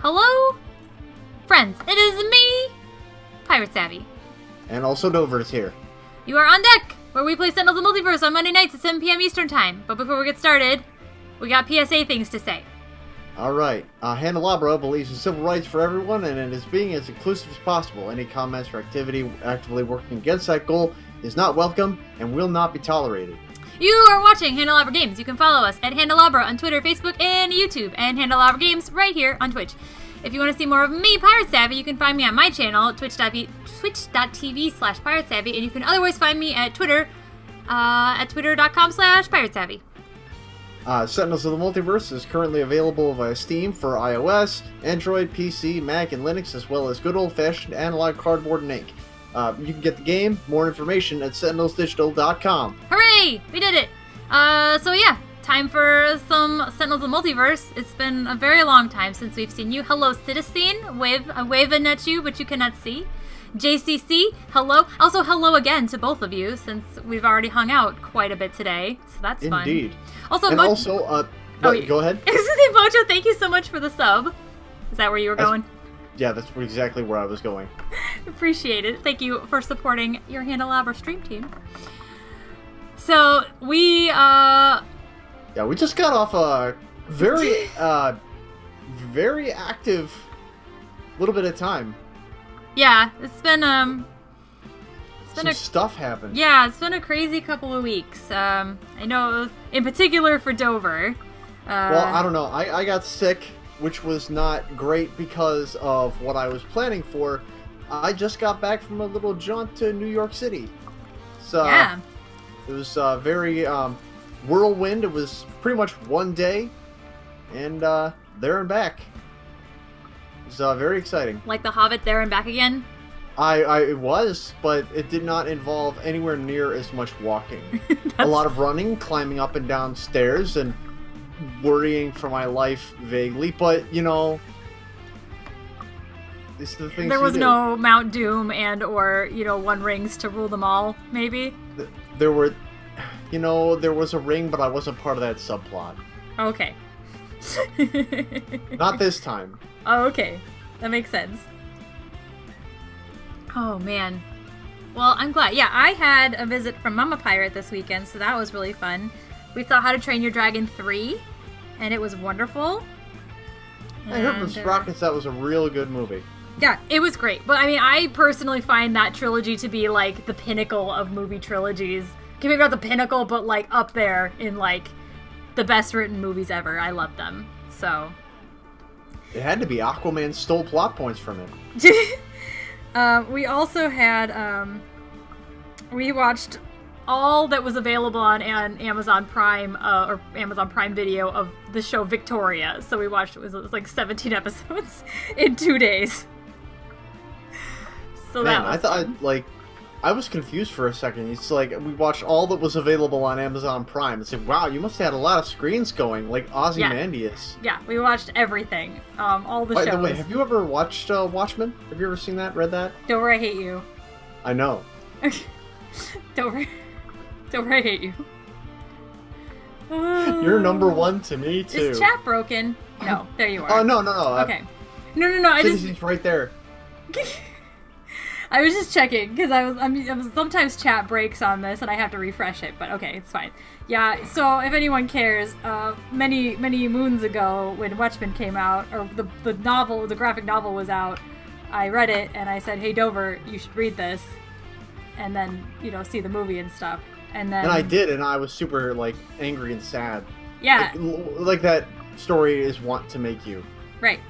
Hello, friends. It is me, Pirate Savvy. And also Dover's here. You are on deck, where we play Sentinels of Multiverse on Monday nights at 7 p.m. Eastern Time. But before we get started, we got PSA things to say. Alright, Handelabra believes in civil rights for everyone and in its being as inclusive as possible. Any comments or activity actively working against that goal is not welcome and will not be tolerated. You are watching Handelabra Games. You can follow us at Handelabra on Twitter, Facebook, and YouTube, and Handelabra Games right here on Twitch. If you want to see more of me, Pirate Savvy, you can find me on my channel, twitch.tv/PirateSavvy, and you can otherwise find me at Twitter, at twitter.com/PirateSavvy. Sentinels of the Multiverse is currently available via Steam for iOS, Android, PC, Mac, and Linux, as well as good old-fashioned analog cardboard and ink. You can get the game, more information at sentinelsdigital.com. Hooray! We did it! So yeah, time for some Sentinels of the Multiverse. It's been a very long time since we've seen you. Hello, Citizen. I'm waving at you, but you cannot see. JCC, hello. Also, hello again to both of you, since we've already hung out quite a bit today. So that's fun. Indeed. Also, and go ahead. Mojo, thank you so much for the sub. Is that where you were going? Yeah, that's exactly where I was going. Appreciate it. Thank you for supporting your Handelabra stream team. So, we we just got off a very, very active little bit of time. Yeah, it's been, some stuff happened. Yeah, it's been a crazy couple of weeks. I know, in particular for Dover. Well, I don't know. I got sick, which was not great because of what I was planning for. I just got back from a little jaunt to New York City. So, yeah. It was very whirlwind. It was pretty much one day, and there and back. It was very exciting. Like The Hobbit, there and back again? It was, but it did not involve anywhere near as much walking. A lot of running, climbing up and down stairs, and worrying for my life vaguely, but, you know, it's the things there was you do. No Mount Doom or, you know, One Rings to rule them all, maybe? There were, you know, there was a ring, but I wasn't part of that subplot. Okay. Not this time. Oh, okay. That makes sense. Oh, man. Well, I'm glad. Yeah, I had a visit from Mama Pirate this weekend, so that was really fun. We saw How to Train Your Dragon 3, and it was wonderful. I heard from Sprockets that was a real good movie. Yeah, it was great. But, I mean, I personally find that trilogy to be, like, the pinnacle of movie trilogies. Maybe not the pinnacle, but, like, up there in, like, the best written movies ever. I love them. So... It had to be. Aquaman stole plot points from it. We also had, we watched all that was available on Amazon Prime, or Amazon Prime Video of the show Victoria. So we watched, it was like 17 episodes in 2 days. So Man, that was I thought, I was confused for a second. It's like, we watched all that was available on Amazon Prime. It's like, wow, you must have had a lot of screens going, like Ozymandias. Yeah, we watched everything. All the shows. By the way, have you ever watched Watchmen? Have you ever seen that, read that? Dover, I hate you. I know. Dover, I hate you. You're number one to me, too. Is chat broken? No, there you are. Oh, no. Okay. No, Citizen's right there. I was just checking, because I was sometimes chat breaks on this, and I have to refresh it, but okay, it's fine. Yeah, so if anyone cares, many moons ago, when Watchmen came out, or the graphic novel was out, I read it, and I said, hey, Dover, you should read this, and then, you know, see the movie and stuff, and then... And I did, and I was super, like, angry and sad. Yeah. Like that story is wont to make you. Right.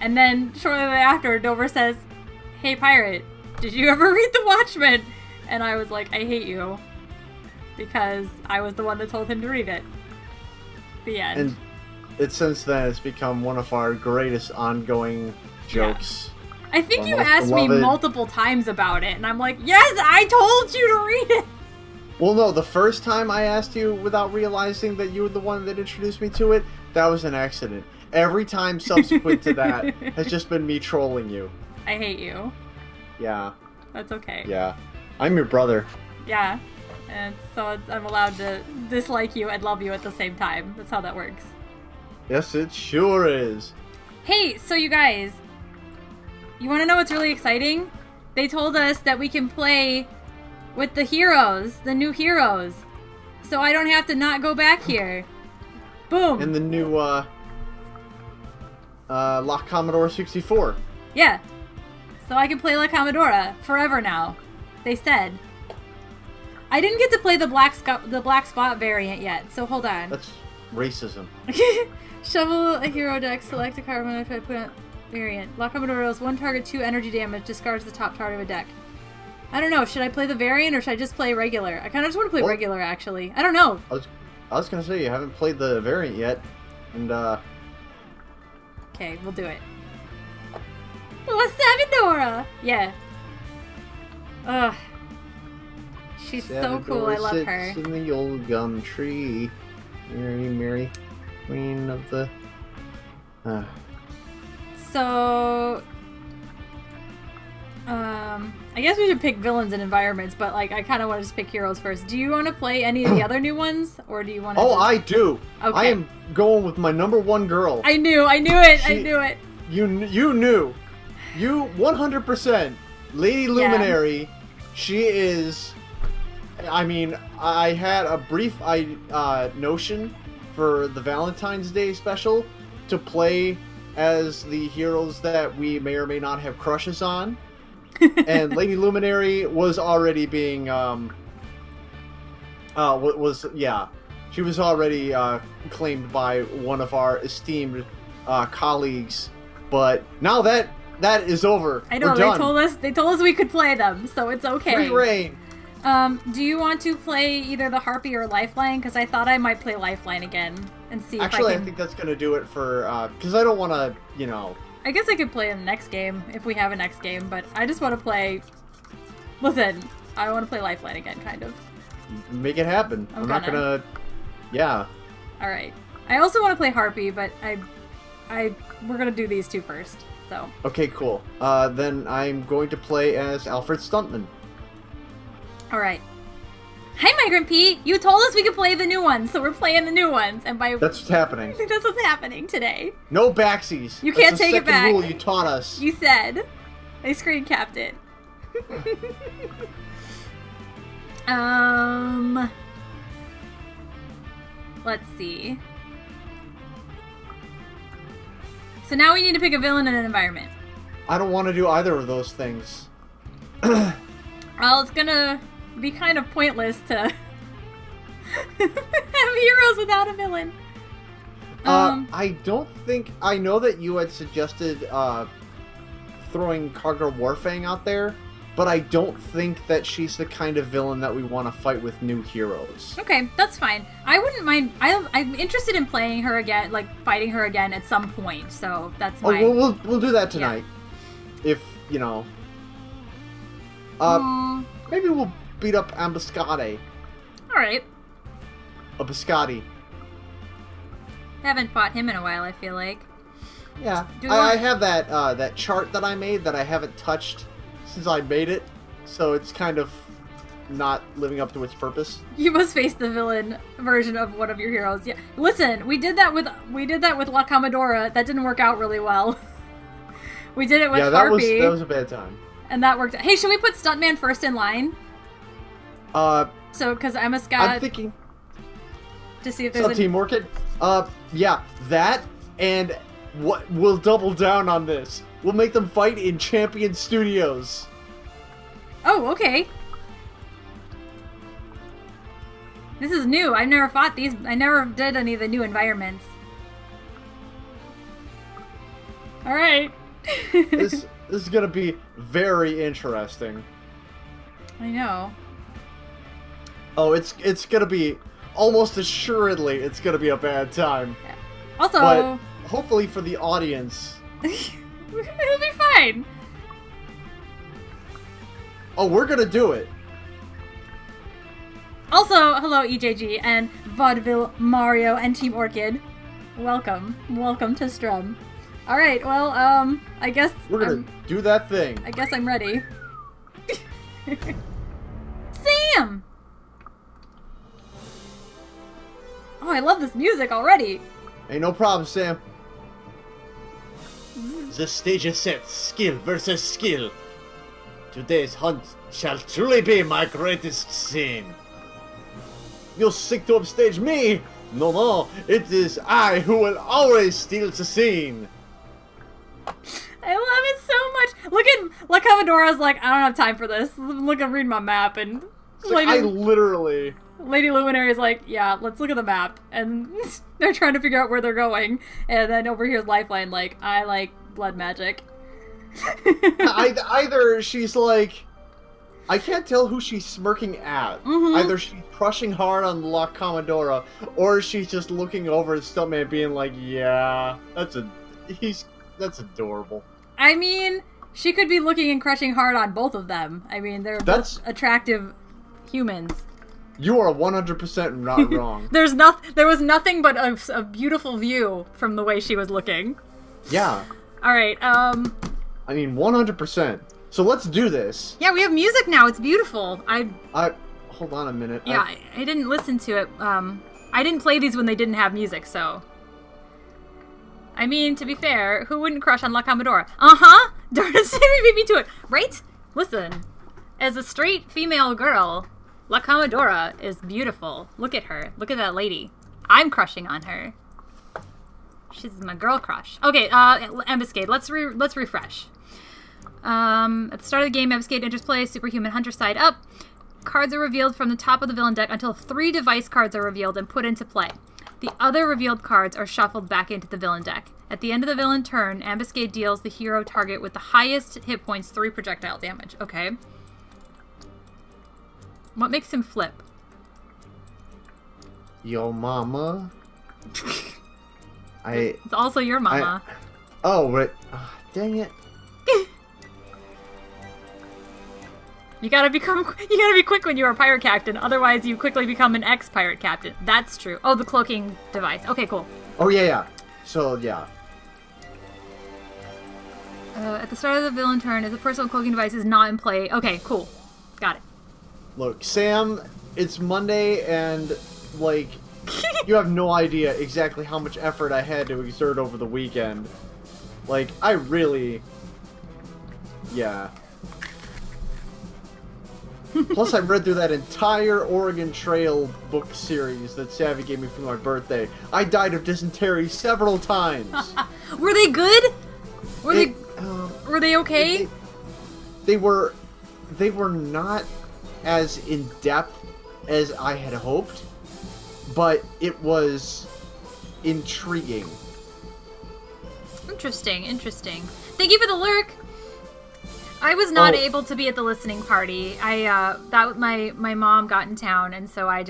And then, shortly after, Dover says, hey, Pirate, did you ever read The Watchmen? And I was like, I hate you. Because I was the one that told him to read it. The end. And since then, it's become one of our greatest ongoing jokes. Yeah. I think you asked me multiple times about it, and I'm like, yes, I told you to read it! Well, no, the first time I asked you without realizing that you were the one that introduced me to it, that was an accident. Every time subsequent to that has just been me trolling you. I hate you. Yeah. That's okay. Yeah. I'm your brother. Yeah. And so I'm allowed to dislike you and love you at the same time. That's how that works. Yes, it sure is. Hey, so you guys, you want to know what's really exciting? They told us that we can play with the heroes, the new heroes. So I don't have to not go back here. Boom. And the new, La Commodore 64. Yeah. So I can play La Comodora forever now. They said. I didn't get to play the black spot variant yet, so hold on. That's racism. Shovel a hero deck, select a card when I try to put on variant. La Comodora is 1 target, 2 energy damage, discards the top card of a deck. I don't know, should I play the variant or should I just play regular? I kind of just want to play regular, actually. I don't know. I was gonna say, you haven't played the variant yet, and, Okay, we'll do it. La Salvadora! Yeah. Ugh. She's so cool, I love her. In the old gum tree. Mary, queen of the... So... I guess we should pick villains and environments, but like I kind of want to just pick heroes first. Do you want to play any of the other new ones, or do you want to? Oh, I do. Okay. I am going with my #1 girl. I knew it. I knew it. You knew. You 100%. Lady Luminary. Yeah. She is. I mean, I had a brief notion for the Valentine's Day special to play as the heroes that we may or may not have crushes on. And Lady Luminary was already being, she was already claimed by one of our esteemed colleagues. But now that is over. I know, they told us we could play them, so it's okay. Free reign. Do you want to play either the Harpy or Lifeline? Because I thought I might play Lifeline again and see Actually, if I think that's gonna do it for because I don't want to, you know. I guess I could play in the next game, if we have a next game, but I just want to play... Listen, I want to play Lifeline again, kind of. Make it happen. I'm not gonna... Yeah. Alright. I also want to play Harpy, but we're gonna do these two first, so... Okay, cool. Then I'm going to play as Alfred Stuntman. Alright. Hi, Migrant Pete! You told us we could play the new ones, so we're playing the new ones, and by... That's what's happening. I think that's what's happening today. No backsies. You can't take it back. That's the second rule you taught us. You said. I screen capped it. Let's see. So now we need to pick a villain and an environment. I don't want to do either of those things. Well, it's gonna be kind of pointless to have heroes without a villain. I don't think... I know that you had suggested throwing Kargraa Warfang out there, but I don't think that she's the kind of villain that we want to fight with new heroes. Okay, that's fine. I wouldn't mind... I'm interested in playing her again, like, fighting her again at some point, so that's my... Oh, we'll do that tonight. Yeah. If, you know... Maybe we'll beat up Ambuscade. Alright. Ambuscade. Haven't fought him in a while, I feel like. Yeah. I have that chart that I made that I haven't touched since I made it, so it's kind of not living up to its purpose. You must face the villain version of one of your heroes. Yeah. Listen, we did that with La Comodora. That didn't work out really well. We did it with Harpy. That was a bad time. And that worked out. Hey, should we put Stuntman first in line? So, because Ambuscade... I'm thinking... To see if there's Team Orchid? Yeah, that, and what we'll double down on this. We'll make them fight in Champion Studios. Oh, okay. This is new. I've never fought these. I never did any of the new environments. Alright. This is gonna be very interesting. I know. Oh, it's gonna be... Almost assuredly, it's gonna be a bad time. Yeah. Also... But hopefully for the audience... It'll be fine. Oh, we're gonna do it. Also, hello EJG and Vaudeville Mario and Team Orchid. Welcome. Welcome to Strum. Alright, well, I guess... We're gonna do that thing. I guess I'm ready. Sam! Oh, I love this music already. Ain't no problem, Sam. The stage is set. Skill versus skill. Today's hunt shall truly be my greatest sin. You'll seek to upstage me? No, no, it is I who will always steal the scene. I love it so much. Look at Comodora's like, I don't have time for this. Look, I'm reading my map, and Like, I literally. Lady Luminary is like, yeah, let's look at the map, and they're trying to figure out where they're going, and then over here's Lifeline like, I like blood magic. Either she's like, I can't tell who she's smirking at. Either she's crushing hard on La Comodora, or she's just looking over at Stuntman being like, yeah, that's adorable. I mean, she could be looking and crushing hard on both of them. I mean, they're both attractive humans. You are 100% not wrong. There was nothing but a beautiful view from the way she was looking. Yeah. All right. I mean, 100%. So let's do this. Yeah, we have music now. It's beautiful. Hold on a minute. Yeah, I didn't listen to it. I didn't play these when they didn't have music, so. I mean, to be fair, who wouldn't crush on La Comodora? Uh-huh. Darn Sammy beat me to it. Right? Listen. As a straight female girl, La Comodora is beautiful. Look at her. Look at that lady. I'm crushing on her. She's my girl crush. Okay, Ambuscade. Let's refresh. At the start of the game, Ambuscade enters play, Superhuman Hunter side up. Cards are revealed from the top of the villain deck until 3 device cards are revealed and put into play. The other revealed cards are shuffled back into the villain deck. At the end of the villain turn, Ambuscade deals the hero target with the highest hit points 3 projectile damage. Okay. What makes him flip? Yo mama. It's also your mama. Oh, right. Dang it. You gotta be quick when you're a pirate captain, otherwise you quickly become an ex-pirate captain. That's true. Oh, the cloaking device. Okay, cool. Oh, yeah. So, yeah. At the start of the villain turn, if the personal cloaking device is not in play... Okay, cool. Got it. Look, Sam, it's Monday, and, like, you have no idea exactly how much effort I had to exert over the weekend. Like, I really... Yeah. Plus, I read through that entire Oregon Trail book series that Savvy gave me for my birthday. I died of dysentery several times. Were they good? Were they okay? They were not as in depth as I had hoped, but it was intriguing. Interesting. Thank you for the lurk. I was not able to be at the listening party. My mom got in town, and so I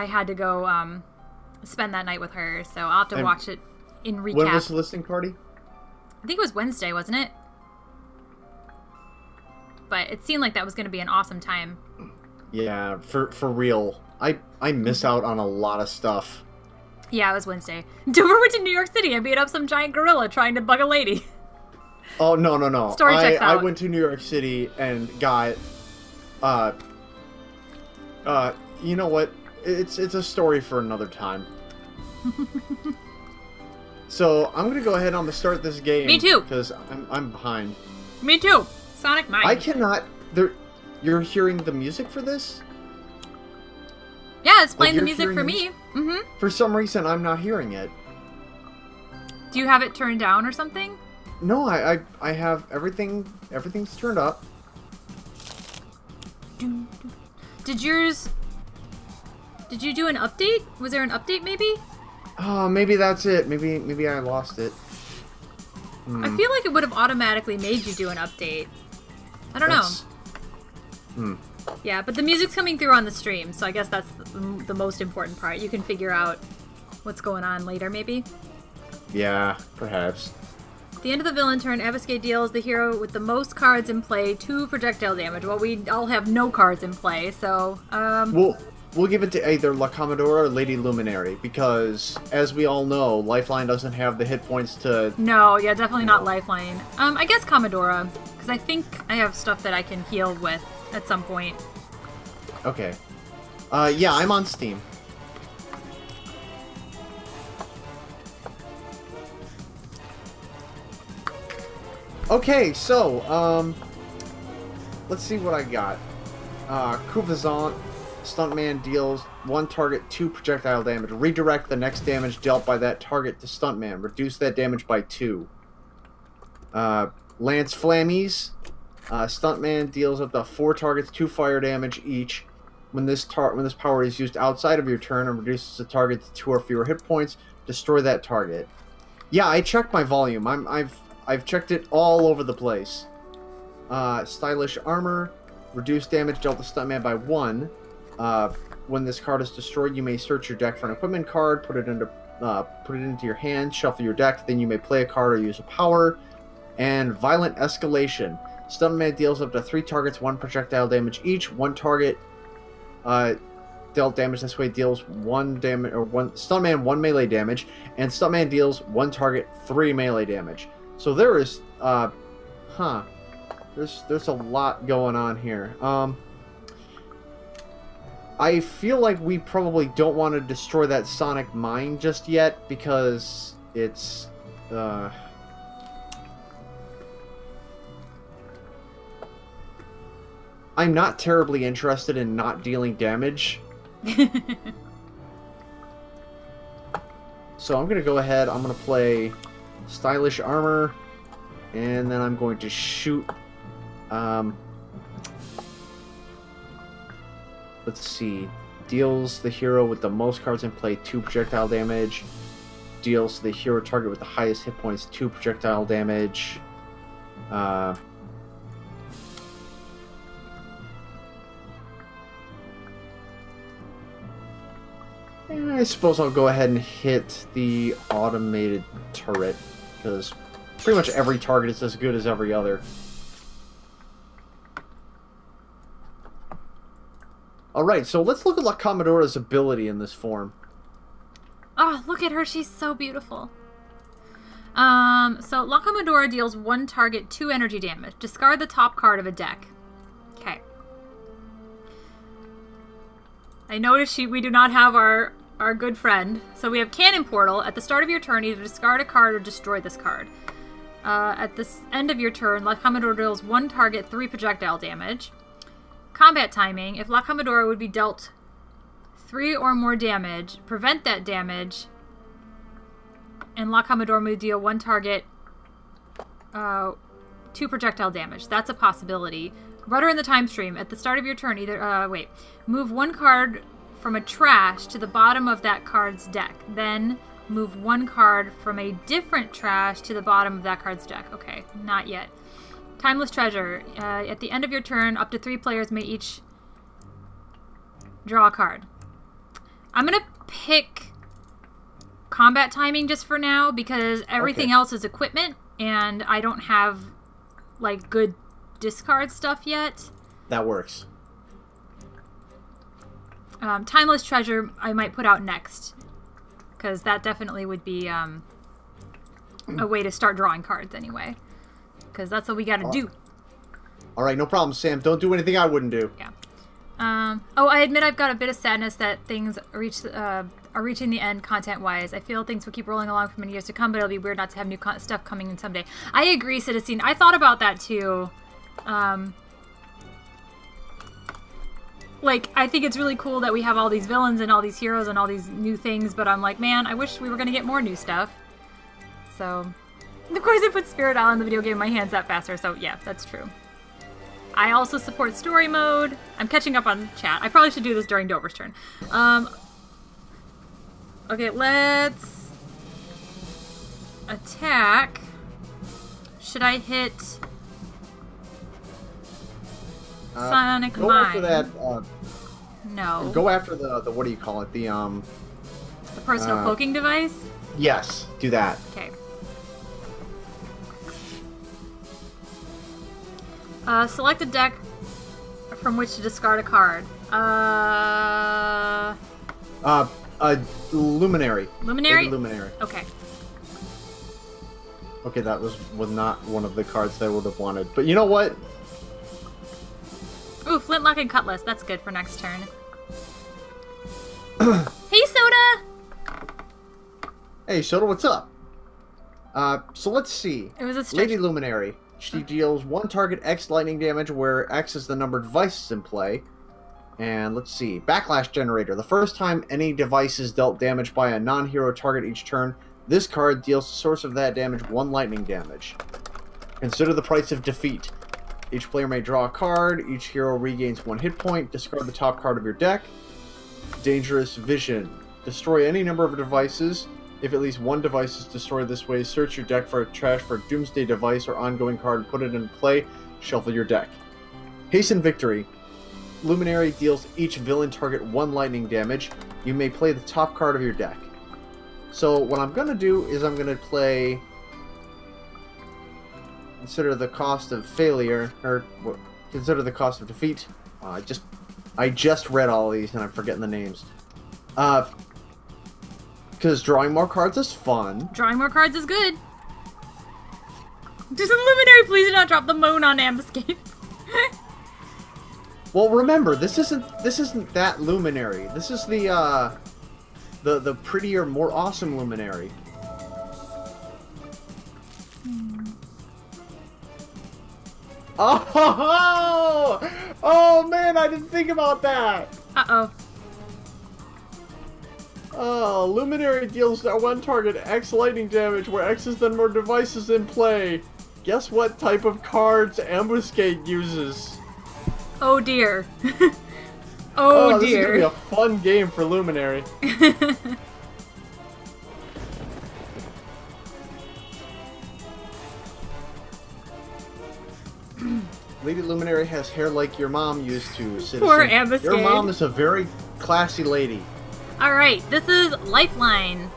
had to go spend that night with her. So I'll have to watch it in recap. When was the listening party? I think it was Wednesday, wasn't it? But it seemed like that was going to be an awesome time. Yeah, for real. I miss out on a lot of stuff. Yeah, it was Wednesday. Dover went to New York City and beat up some giant gorilla trying to bug a lady. Oh, no. Story checks out. I went to New York City and got, you know what? It's a story for another time. So, I'm gonna go ahead and start this game. Me too. Because I'm behind. Me too. Sonic Mind. I cannot... You're hearing the music for this? Yeah, it's playing the music for me. For some reason, I'm not hearing it. Do you have it turned down or something? No, I have everything's turned up. Did you do an update? Was there an update maybe? Oh, maybe that's it. Maybe I lost it. I feel like it would have automatically made you do an update. I don't know. Yeah, but the music's coming through on the stream, so I guess that's the most important part. You can figure out what's going on later, maybe? Yeah, perhaps. At the end of the villain turn, Ambuscade deals the hero with the most cards in play 2 projectile damage. Well, we all have no cards in play, so, We'll give it to either La Comodora or Lady Luminary, because, as we all know, Lifeline doesn't have the hit points to... No, yeah, definitely not Lifeline. I guess Comodora, because I think I have stuff that I can heal with at some point. Okay. Yeah, I'm on Steam. Okay, so, let's see what I got. Couvazant, Stuntman deals 1 target 2 projectile damage. Redirect the next damage dealt by that target to Stuntman. Reduce that damage by 2. Lance Flammies, Stuntman deals up to 4 targets 2 fire damage each. When this power is used outside of your turn and reduces the target to 2 or fewer hit points, destroy that target. Yeah, I checked my volume. I've checked it all over the place. Stylish Armor, reduce damage dealt to Stuntman by 1. When this card is destroyed, you may search your deck for an equipment card, put it into your hand, shuffle your deck, then you may play a card or use a power. And Violent Escalation. Stuntman deals up to 3 targets 1 projectile damage each. 1 target dealt damage this way deals 1 damage, or Stuntman 1 melee damage, and Stuntman deals 1 target 3 melee damage. So there is there's a lot going on here. I feel like we probably don't want to destroy that Sonic Mine just yet because it's I'm not terribly interested in not dealing damage. So I'm going to go ahead, I'm going to play Stylish Armor, and then I'm going to shoot, let's see, deals the hero with the most cards in play 2 projectile damage, deals the hero target with the highest hit points 2 projectile damage, I suppose I'll go ahead and hit the automated turret, because pretty much every target is as good as every other. Alright, so let's look at La Comodora's ability in this form. Oh, look at her. She's so beautiful. So La Comodora deals 1 target 2 energy damage. Discard the top card of a deck. Okay. I noticed we do not have our good friend. So we have Cannon Portal. At the start of your turn, either discard a card or destroy this card. At the end of your turn, La Comodora deals 1 target 3 projectile damage. Combat timing. If La Comodora would be dealt 3 or more damage, prevent that damage, and La Comodora would deal 1 target 2 projectile damage. That's a possibility. Rudder in the time stream. At the start of your turn, move 1 card from a trash to the bottom of that card's deck. Then move 1 card from a different trash to the bottom of that card's deck. Okay, not yet. Timeless Treasure. At the end of your turn, up to 3 players may each draw a card. I'm going to pick combat timing just for now because everything else is equipment and I don't have like good discard stuff yet. That works. Timeless Treasure I might put out next because that definitely would be a way to start drawing cards anyway. Because that's what we gotta do. Alright, no problem, Sam. Don't do anything I wouldn't do. Yeah. Oh, I admit I've got a bit of sadness that things are reaching the end content-wise. I feel things will keep rolling along for many years to come, but it'll be weird not to have new stuff coming in someday. I agree, Citizen. I thought about that too. Like, I think it's really cool that we have all these villains and all these heroes and all these new things, but I'm like, man, I wish we were gonna get more new stuff. So... Of course, I put Spirit Isle in the video game. My hand's that faster, so yeah, that's true. I also support story mode. I'm catching up on chat. I probably should do this during Dover's turn. Okay, let's attack. Should I hit Sonic Go Mine? after that. No. Go after the what do you call it? The personal cloaking device? Yes, do that. Okay. Select a deck from which to discard a card. Luminary. Luminary? Maybe Luminary. Okay. Okay, that was not one of the cards that I would have wanted. But you know what? Ooh, Flintlock and Cutlass. That's good for next turn. Hey, Soda! Hey, Soda, what's up? So let's see. It was a stretch. Lady Luminary. She deals 1 target X lightning damage, where X is the number of devices in play. And let's see. Backlash Generator. The first time any device is dealt damage by a non-hero target each turn, this card deals the source of that damage 1 lightning damage. Consider the price of defeat. Each player may draw a card. Each hero regains 1 hit point. Discard the top card of your deck. Dangerous Vision. Destroy any number of devices. If at least 1 device is destroyed this way, search your deck for trash for a Doomsday device or ongoing card and put it in play. Shuffle your deck. Hasten Victory. Luminary deals each villain target 1 lightning damage. You may play the top card of your deck. So what I'm going to do is I'm going to play... Consider the cost of failure, or consider the cost of defeat. I just read all these and I'm forgetting the names. Because drawing more cards is fun. Drawing more cards is good. Just a Luminary, please do not drop the moon on Ambuscade. Well, remember, this isn't that Luminary. This is the prettier, more awesome Luminary. Oh! Oh man, I didn't think about that. Uh-oh. Oh, Luminary deals 1 target X lightning damage, where X is the number of devices in play. Guess what type of cards Ambuscade uses? Oh dear. Oh dear. This is gonna be a fun game for Luminary. Lady Luminary has hair like your mom used to, citizen. Poor Ambuscade. Your mom is a very classy lady. Alright, this is Lifeline.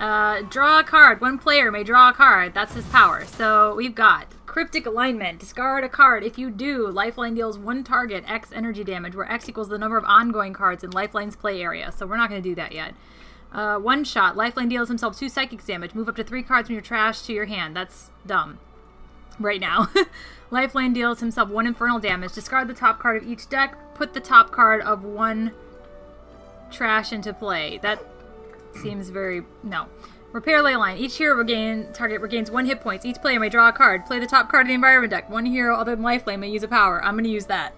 Draw a card. 1 player may draw a card. That's his power. So we've got Cryptic Alignment. Discard a card. If you do, Lifeline deals 1 target X energy damage, where X equals the number of ongoing cards in Lifeline's play area. So we're not going to do that yet. 1 shot. Lifeline deals himself 2 psychic damage. Move up to 3 cards from your trash to your hand. That's dumb. Right now. Lifeline deals himself 1 infernal damage. Discard the top card of each deck. Put the top card of 1 trash into play. That seems very... no. Repair Leyline. Each hero target regains 1 hit points. Each player may draw a card. Play the top card of the environment deck. 1 hero other than Lifeline may use a power. I'm going to use that.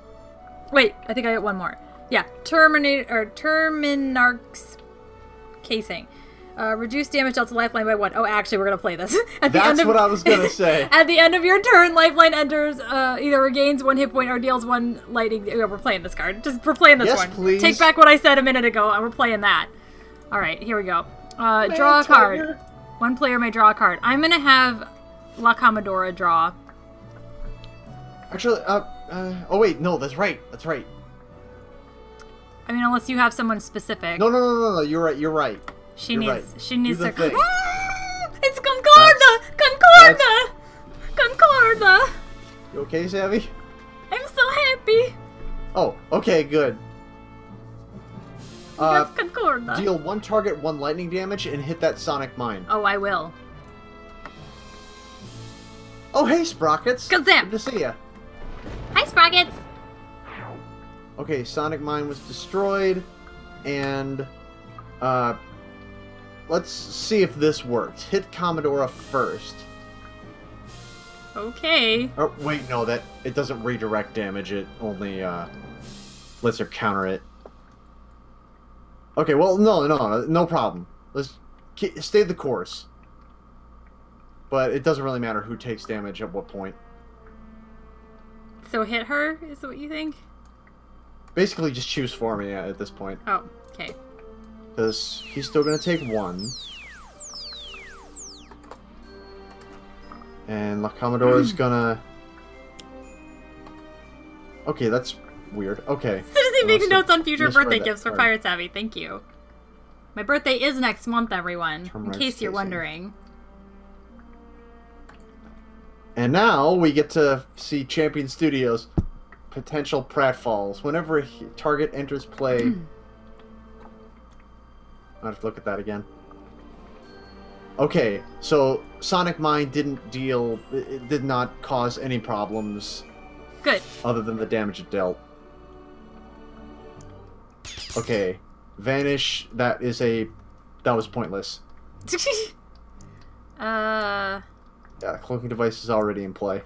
Wait, I think I got 1 more. Yeah. Terminarch's Casing. Reduce damage dealt to Lifeline by 1. Oh, actually, we're going to play this. That's what I was going to say. At the end of your turn, Lifeline enters, either regains 1 hit point or deals 1 lightning... Yeah, we're playing this card. We're playing this one. Yes, please. Take back what I said a minute ago, and we're playing that. Alright, here we go. Draw a card. 1 player may draw a card. I'm going to have La Comodora draw. Actually, oh wait, no, that's right. That's right. I mean, unless you have someone specific. No, you're right, you're right. She You're needs right. she needs Do the to thing. It's Concorda! Concorda! Concorda! You okay, Savvy? I'm so happy. Oh, okay, good. That's Concorda. Deal 1 target 1 lightning damage and hit that Sonic Mine. Oh, I will. Oh, hey, Sprockets. Kazam! Good to see ya. Hi, Sprockets. Okay, Sonic Mine was destroyed, and let's see if this works. Hit Comodora first. Okay. Oh, wait, no, it doesn't redirect damage. It only lets her counter it. Okay, well, no problem. Let's stay the course. But it doesn't really matter who takes damage at what point. So hit her, is what you think? Basically, just choose for me at this point. Oh, okay. Because he's still going to take 1. And La Comodora's gonna... Okay, that's weird. Okay. Citizen makes notes on future misread birthday that. gifts for Sorry. Pirate Savvy. Thank you. My birthday is next month, everyone. In case you're wondering. And now we get to see Champion Studios' potential pratfalls. Whenever a target enters play... I have to look at that again. Okay, so Sonic Mine it did not cause any problems. Good. Other than the damage it dealt. Okay, Vanish, that was pointless. Yeah, cloaking device is already in play.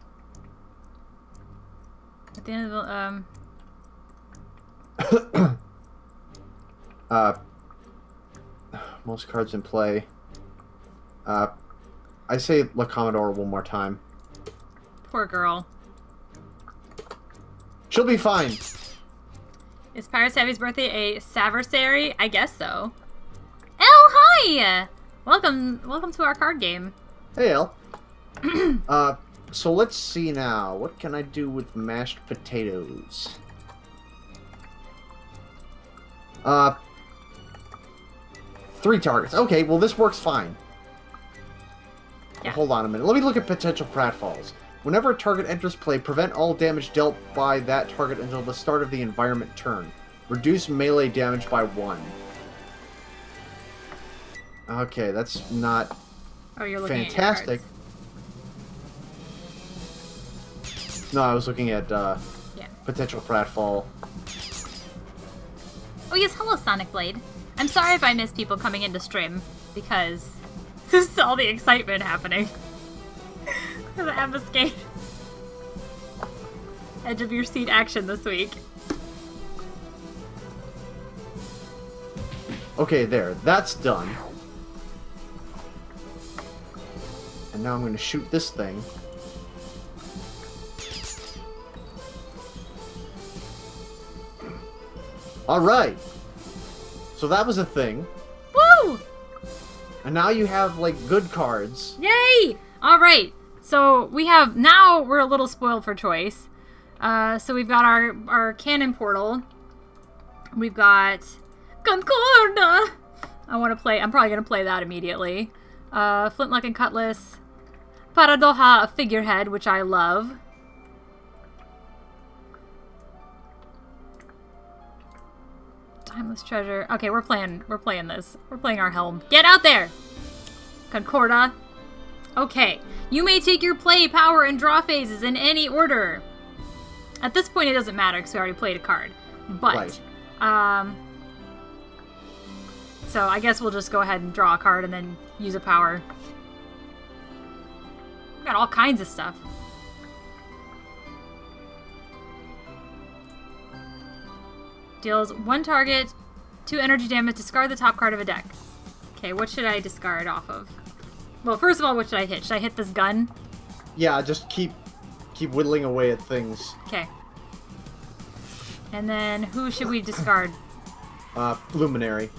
At the end of the most cards in play. I say La Comodora one more time. Poor girl. She'll be fine. Is Pirate Savvy's birthday a Saversary? I guess so. Elle, hi! Welcome to our card game. Hey, Elle. So let's see now. What can I do with mashed potatoes? 3 targets. Okay, well this works fine. Yeah. Hold on a minute. Let me look at potential pratfalls. Whenever a target enters play, prevent all damage dealt by that target until the start of the environment turn. Reduce melee damage by 1. Okay, that's not you're looking fantastic. At No, I was looking at yeah. potential pratfall. Oh yes, hello Sonic Blade. I'm sorry if I miss people coming into stream, because this is all the excitement happening. The Ambuscade. Edge of your seat action this week. Okay, there. That's done. And now I'm going to shoot this thing. Alright! So that was a thing. Woo! And now you have, like, good cards. Yay! Alright, so we have, now we're a little spoiled for choice. So we've got our cannon portal. We've got Concorda! I'm probably going to play that immediately. Flintlock and Cutlass. Paradoja, a figurehead, which I love. Timeless Treasure. Okay, we're playing this. We're playing our helm. Get out there! Concorda. Okay. You may take your play, power, and draw phases in any order. At this point, it doesn't matter because we already played a card. But, right. So I guess we'll just go ahead and draw a card and then use a power. We got all kinds of stuff. Deals 1 target, 2 energy damage, discard the top card of a deck. Okay, what should I discard off of? Well, first of all, what should I hit? Should I hit this gun? Yeah, just keep whittling away at things. Okay. And then who should we discard? Luminary.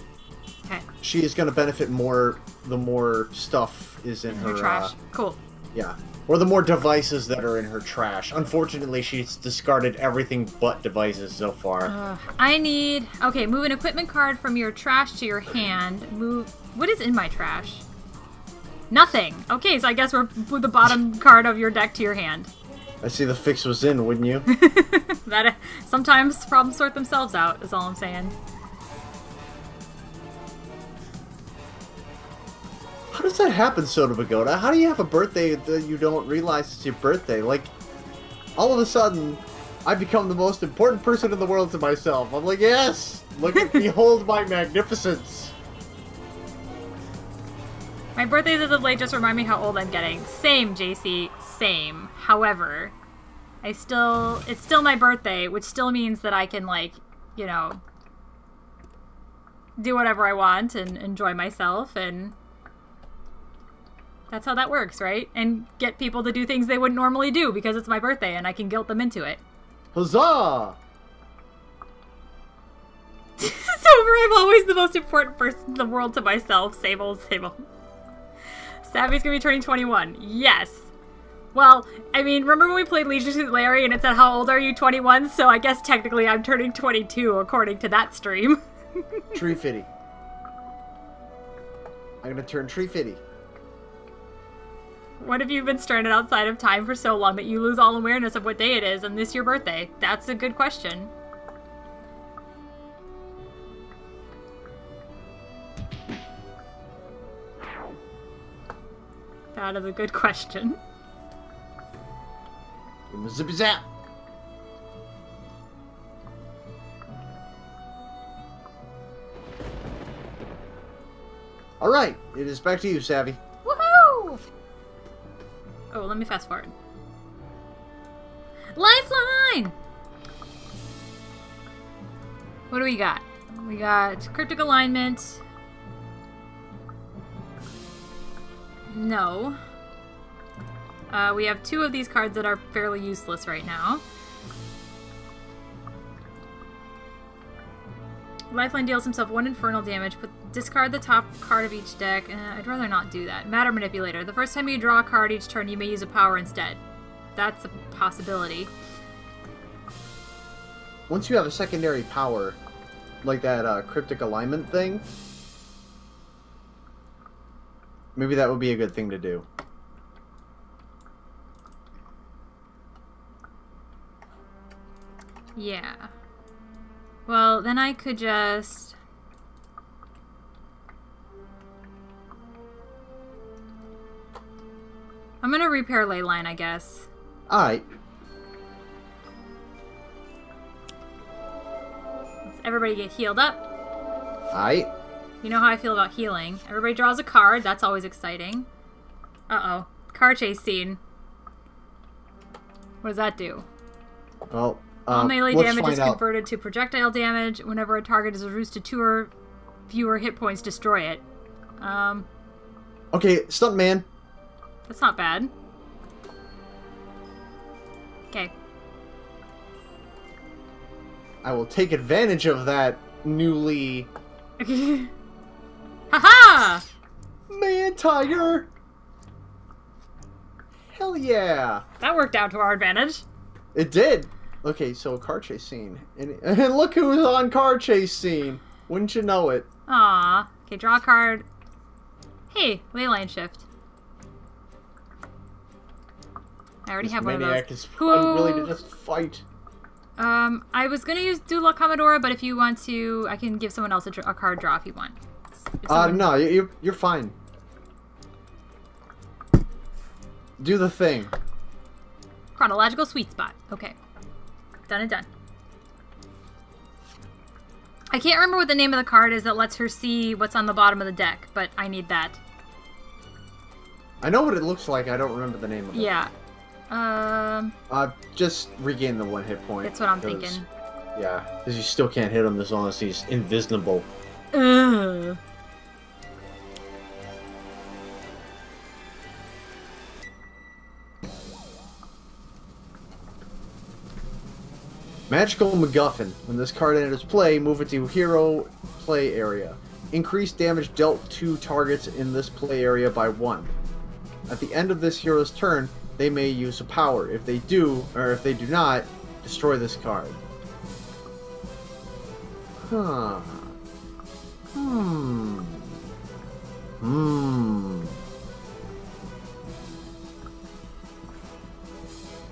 Okay. She is going to benefit more the more stuff is in her trash. Cool. Yeah. Or the more devices that are in her trash. Unfortunately, she's discarded everything but devices so far. I need... Okay, move an equipment card from your trash to your hand. Move... What is in my trash? Nothing. Okay, so I guess we're with the bottom card of your deck to your hand. I see the fix was in, wouldn't you? That sometimes problems sort themselves out, is all I'm saying. How does that happen, Soda Pagoda? How do you have a birthday that you don't realize it's your birthday? Like, all of a sudden, I become the most important person in the world to myself. I'm like, yes! Look at, behold my magnificence! My birthdays as of late just remind me how old I'm getting. Same, JC. Same. However, it's still my birthday, which still means that I can, like, you know, do whatever I want and enjoy myself, and that's how that works, right? And get people to do things they wouldn't normally do because it's my birthday and I can guilt them into it. Huzzah! Sober, I'm always the most important person in the world to myself. Same old, same old. Savvy's gonna be turning 21. Yes. Well, I mean, remember when we played Leisure Suit Larry and it said, how old are you? 21? So I guess technically I'm turning 22 according to that stream. Tree Fitty. I'm gonna turn Tree Fitty. What if you've been stranded outside of time for so long that you lose all awareness of what day it is and this your birthday? That's a good question. That is a good question. Zippy zap! Alright, it is back to you, Savvy. Woohoo! Oh, let me fast forward. Lifeline! What do we got? We got Cryptic Alignment. No. We have 2 of these cards that are fairly useless right now. Lifeline deals himself 1 infernal damage. Discard the top card of each deck. I'd rather not do that. Matter Manipulator. The first time you draw a card each turn, you may use a power instead. That's a possibility. Once you have a secondary power, like that Cryptic Alignment thing, maybe that would be a good thing to do. Yeah. Well, then I could just... I'm gonna repair Leyline, I guess. Alright. Let's everybody get healed up. Alright. You know how I feel about healing. Everybody draws a card. That's always exciting. Uh-oh. Car chase scene. What does that do? Well, all melee let's damage is find out. converted to projectile damage. Whenever a target is reduced to 2 or fewer hit points, destroy it. Okay, Stuntman. That's not bad. Okay. I will take advantage of that newly... Haha! Man Tiger! Hell yeah! That worked out to our advantage. It did! Okay, so car chase scene. And look who's on car chase scene! Wouldn't you know it? Aw. Okay, draw a card. Hey, Leyline Shift. I already have one of those. Maniac is unwilling to just fight. I was gonna do La Comodora, but if you want to, I can give someone else a card draw if you want. If someone... No, you're fine. Do the thing. Chronological Sweet Spot. Okay. Done and done. I can't remember what the name of the card is that lets her see what's on the bottom of the deck, but I need that. I know what it looks like, I don't remember the name of it. Yeah. Just regain the 1 hit point. That's what I'm thinking. Yeah, because you still can't hit him as long as he's invisible. Ugh. Magical MacGuffin. When this card enters play, move it to Hero Play Area. Increase damage dealt to targets in this play area by 1. At the end of this hero's turn, they may use a power. If they do, or if they do not, destroy this card. Huh.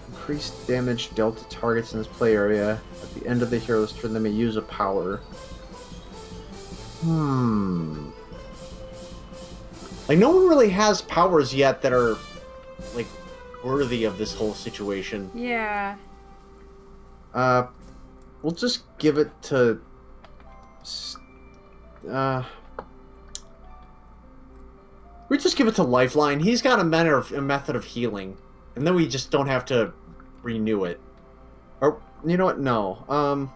Increased damage dealt to targets in this play area. At the end of the hero's turn, they may use a power. Like, no one really has powers yet that are, like, worthy of this whole situation. Yeah. We'll just give it to... we just give it to Lifeline. He's got a method of healing. And then we just don't have to renew it. Or, you know what? No.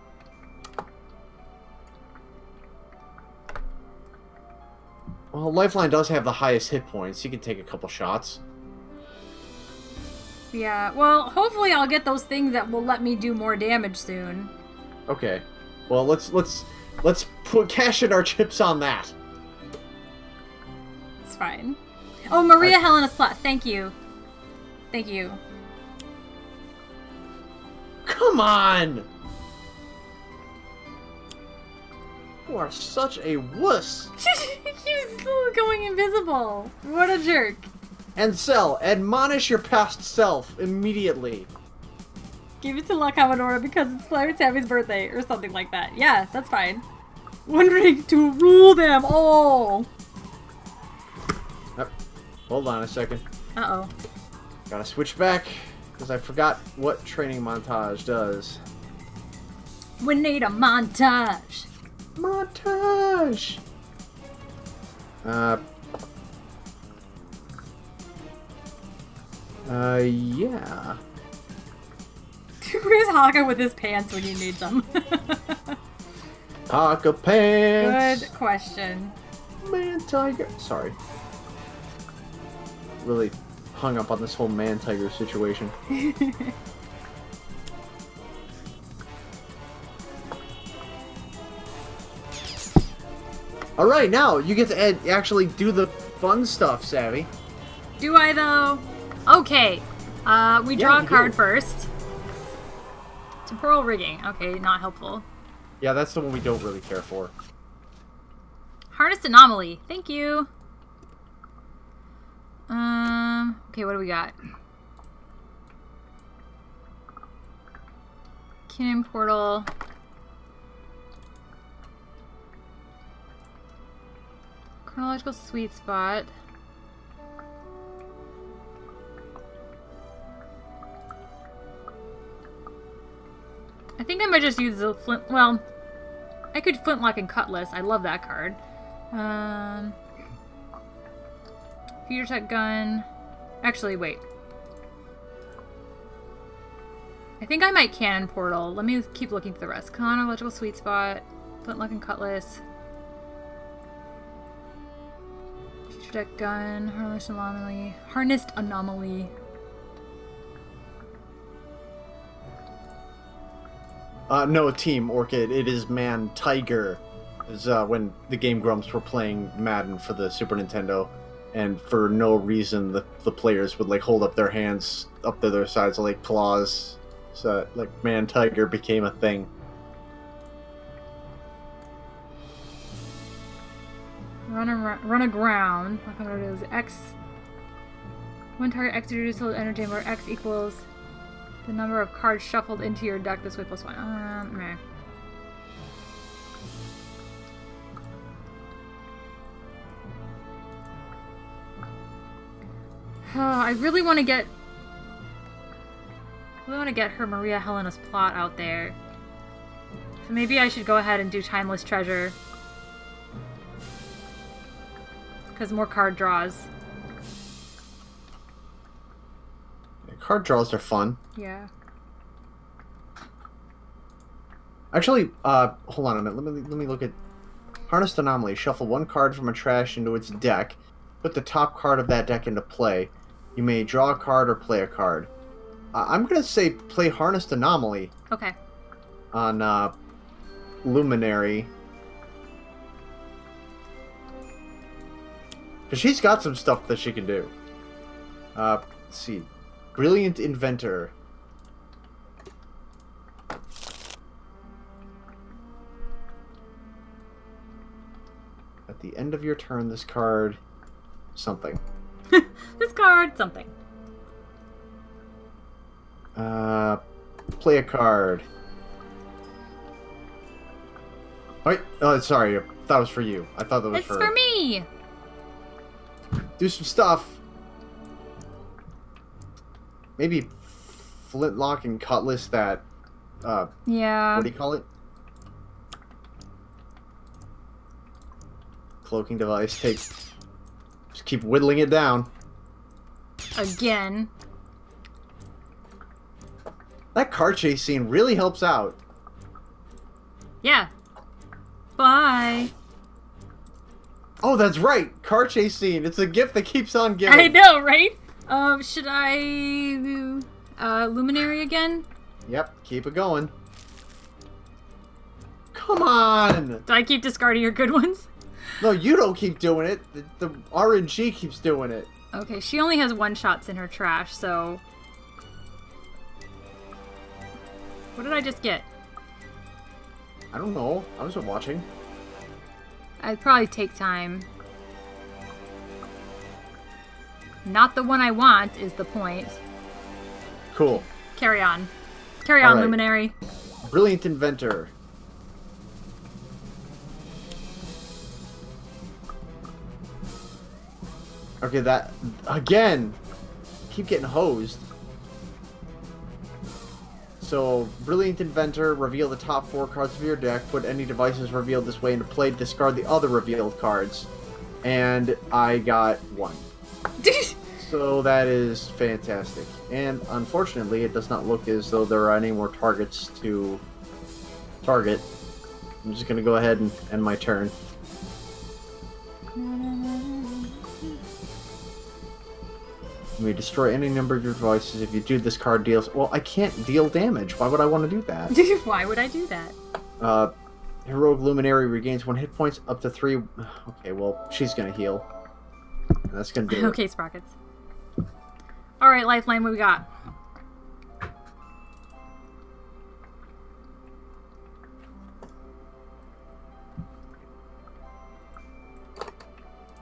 Well, Lifeline does have the highest hit points. He can take a couple shots. Yeah, well, hopefully I'll get those things that will let me do more damage soon. Okay. Well, let's cash in our chips on that. It's fine. Oh, Maria Helena's plot. Thank you. Thank you. Come on! You are such a wuss. He's still going invisible. What a jerk. And Cell, admonish your past self immediately. Give it to La Comodora because it's Flair Tammy's birthday or something like that. Yeah, that's fine. Wondering to rule them all. Hold on a second. Uh-oh. Gotta switch back, because I forgot what training montage does. We need a montage. Montage! Yeah. Where's Hawker with his pants when you need them? Haka pants. Good question. Man tiger. Sorry. Really hung up on this whole man tiger situation. Alright, now you get to actually do the fun stuff, Savvy. Do I, though? Okay. We draw a card first. Temporal rigging. Okay, not helpful. Yeah, that's the one we don't really care for. Harnessed anomaly. Thank you. Okay, what do we got? Cannon portal. Chronological sweet spot. I think I might just use the flint. Well, I could flintlock and cutlass. I love that card. Future tech gun. Actually, wait. I think I might cannon portal. Let me keep looking for the rest. Chronological sweet spot. Flintlock and cutlass. Future tech gun. Harnessed anomaly. Harnessed anomaly. No, Team Orchid. It is Man Tiger. It was when the Game Grumps were playing Madden for the Super Nintendo, and for no reason the players would like hold up their hands up to their sides like claws, so like Man Tiger became a thing. Run aground. What is X? One target X reduces total energy, where X equals the number of cards shuffled into your deck this way plus one. Meh. Oh, I really want to get her Maria Helena's plot out there. So maybe I should go ahead and do Timeless Treasure. Because more card draws. Card draws are fun. Yeah. Actually, hold on a minute. Let me look at Harnessed Anomaly. Shuffle one card from a trash into its deck. Put the top card of that deck into play. You may draw a card or play a card. I'm gonna say play Harnessed Anomaly. Okay. On Luminary. Because she's got some stuff that she can do. Let's see. Brilliant Inventor. At the end of your turn, this card... something. This card, something. Play a card. Wait, oh, sorry. That was for you. I thought that was it's for me! Do some stuff. Maybe flintlock and cutlass that, yeah. What do you call it? Cloaking device. Just keep whittling it down. Again. That car chase scene really helps out. Yeah. Bye. Oh, that's right! Car chase scene. It's a gift that keeps on giving. I know, right? Should I do Luminary again? Yep, keep it going. Come on! Do I keep discarding your good ones? No, you don't keep doing it. The RNG keeps doing it. Okay, she only has one-shots in her trash, so... What did I just get? I don't know. I wasn't watching. I'd probably take time. Not the one I want is the point. Cool. Carry on. Carry on, right. Luminary. Brilliant Inventor. Okay, that... Again! Keep getting hosed. So, Brilliant Inventor, reveal the top 4 cards of your deck, put any devices revealed this way into play, discard the other revealed cards. And I got 1. So that is fantastic. And unfortunately, it does not look as though there are any more targets to target. I'm just gonna go ahead and end my turn. You may destroy any number of your devices. If you do, this card deals... Well, I can't deal damage. Why would I want to do that? Why would I do that? Heroic Luminary regains 1 hit points up to 3... Okay, well, she's gonna heal. That's gonna do it. Okay, Sprockets. Alright, Lifeline, what we got?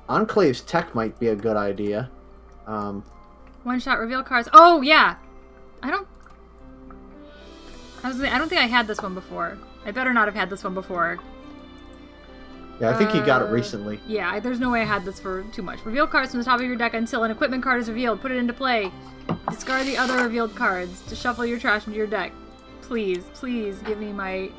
Enclave's Tech might be a good idea. One-shot reveal cards. Oh, yeah! I don't think I had this one before. I better not have had this one before. Yeah, I think you got it recently. Yeah, there's no way I had this for too much. Reveal cards from the top of your deck until an equipment card is revealed. Put it into play. Discard the other revealed cards to shuffle your trash into your deck. Please, please give me my...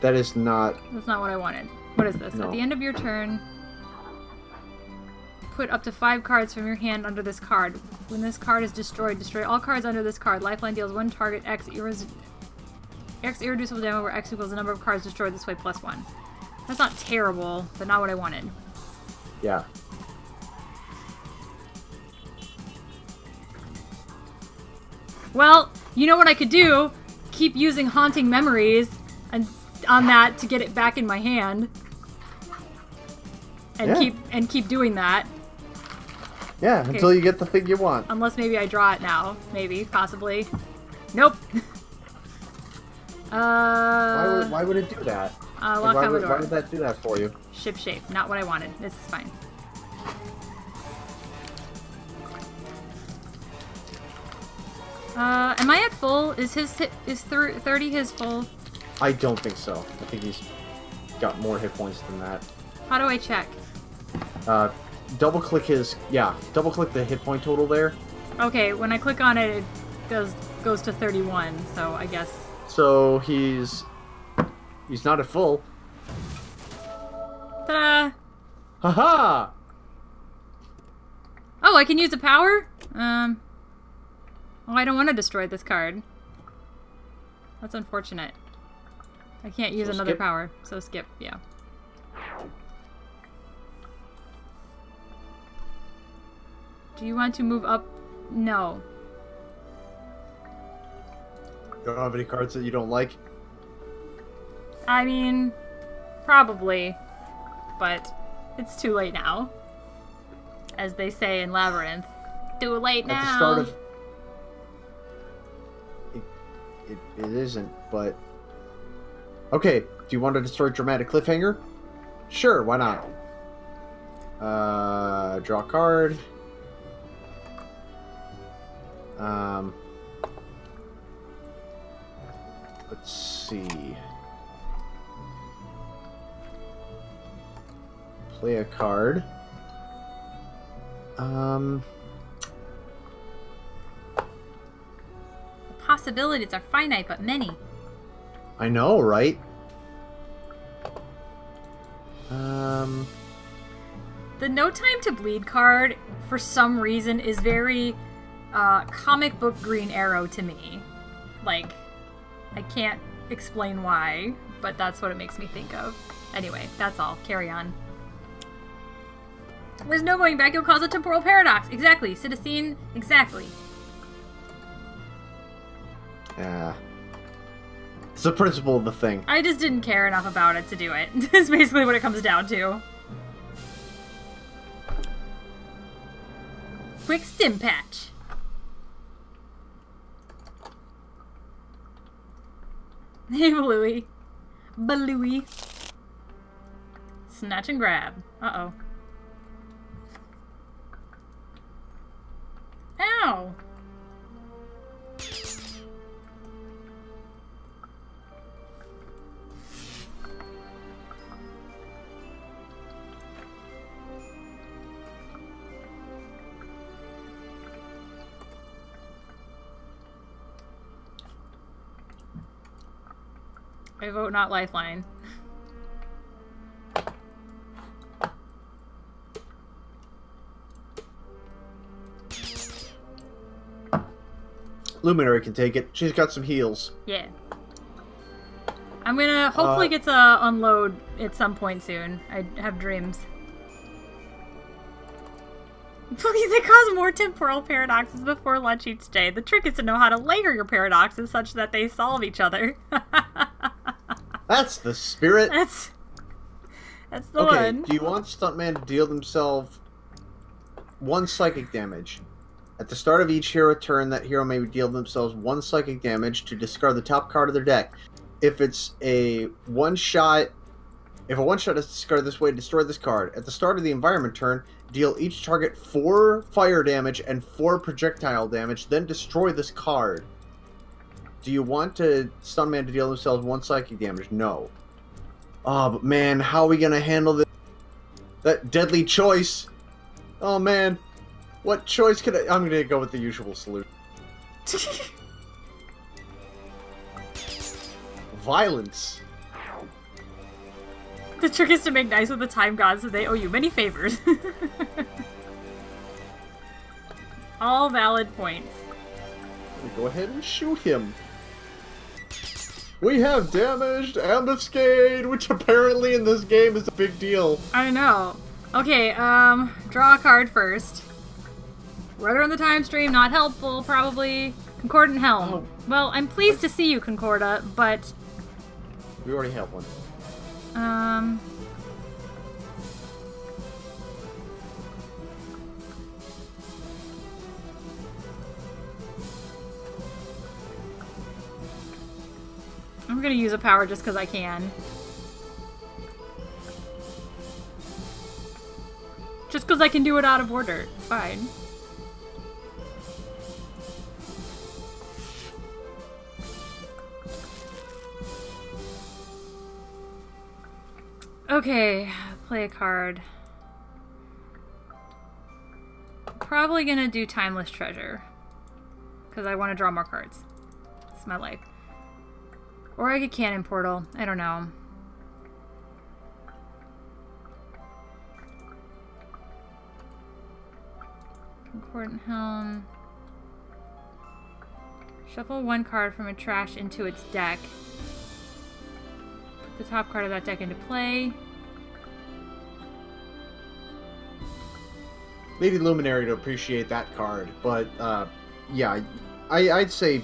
That is not... That's not what I wanted. What is this? No. At the end of your turn, put up to 5 cards from your hand under this card. When this card is destroyed, destroy all cards under this card. Lifeline deals 1 target X irreducible damage, where X equals the number of cards destroyed this way plus 1. That's not terrible, but not what I wanted. Yeah. Well, you know what I could do? Keep using Haunting Memories and on that to get it back in my hand. And keep doing that. Yeah, Okay. Until you get the thing you want. Unless maybe I draw it now. Maybe, possibly. Nope. Why would it do that? Lock why Comodora. would that do that for you? Ship shape. Not what I wanted. This is fine. Am I at full? Is 30 his full? I don't think so. I think he's got more hit points than that. How do I check? Double click his... Yeah, double click the hit point total there. Okay, when I click on it, it goes to 31, so I guess... So he's not at full. Ta-da! Haha! Oh, I can use a power? Oh, I don't want to destroy this card. That's unfortunate. I can't use another skip. power, so skip, yeah. Do you want to move up? No. You don't have any cards that you don't like? I mean, probably, but it's too late now. As they say in Labyrinth. Too late now. At the start of... It isn't, but... Okay, do you want to destroy Dramatic Cliffhanger? Sure, why not? Draw a card. Let's see. Play a card. The possibilities are finite, but many. I know, right? The No Time to Bleed card, for some reason, is very comic book Green Arrow to me. Like, I can't explain why, but that's what it makes me think of. Anyway, that's all. Carry on. There's no going back. You'll cause a temporal paradox. Exactly. Citizen. Exactly. Yeah. It's the principle of the thing. I just didn't care enough about it to do it. That's basically what it comes down to. Quick stim patch. Hey, Bluey. Bluey. Snatch and grab. Uh-oh. Ow! I vote not Lifeline. Luminary can take it. She's got some heals. Yeah. I'm gonna hopefully get to unload at some point soon. I have dreams. Please, it cause more temporal paradoxes before lunch each day. The trick is to know how to layer your paradoxes such that they solve each other. That's the spirit. That's the one. Okay, do you want Stuntman to deal himself 1 psychic damage? At the start of each hero turn, that hero may deal themselves 1 psychic damage to discard the top card of their deck. If it's a one-shot... If a one-shot is discarded this way, destroy this card. At the start of the environment turn, deal each target 4 fire damage and 4 projectile damage, then destroy this card. Do you want Stuntman to deal themselves 1 psychic damage? No. Oh, but man, how are we gonna handle this? That deadly choice. Oh man, what choice could I'm gonna go with the usual solution. Violence. The trick is to make nice with the time gods so they owe you many favors. All valid points. Go ahead and shoot him. We have damaged Ambuscade, which apparently in this game is a big deal. I know. Okay, draw a card first. Rudder on the time stream, not helpful, probably. Concordant Helm. Oh. Well, I'm pleased to see you, Concorda, but... We already have one. I'm gonna use a power just because I can. Just because I can do it out of order. It's fine. Okay, play a card. Probably gonna do Timeless Treasure. Because I want to draw more cards. It's my life. Or I could Cannon Portal. I don't know. Concordant Helm. Shuffle 1 card from a trash into its deck. Put the top card of that deck into play. Lady Luminary to appreciate that card, but yeah, I'd say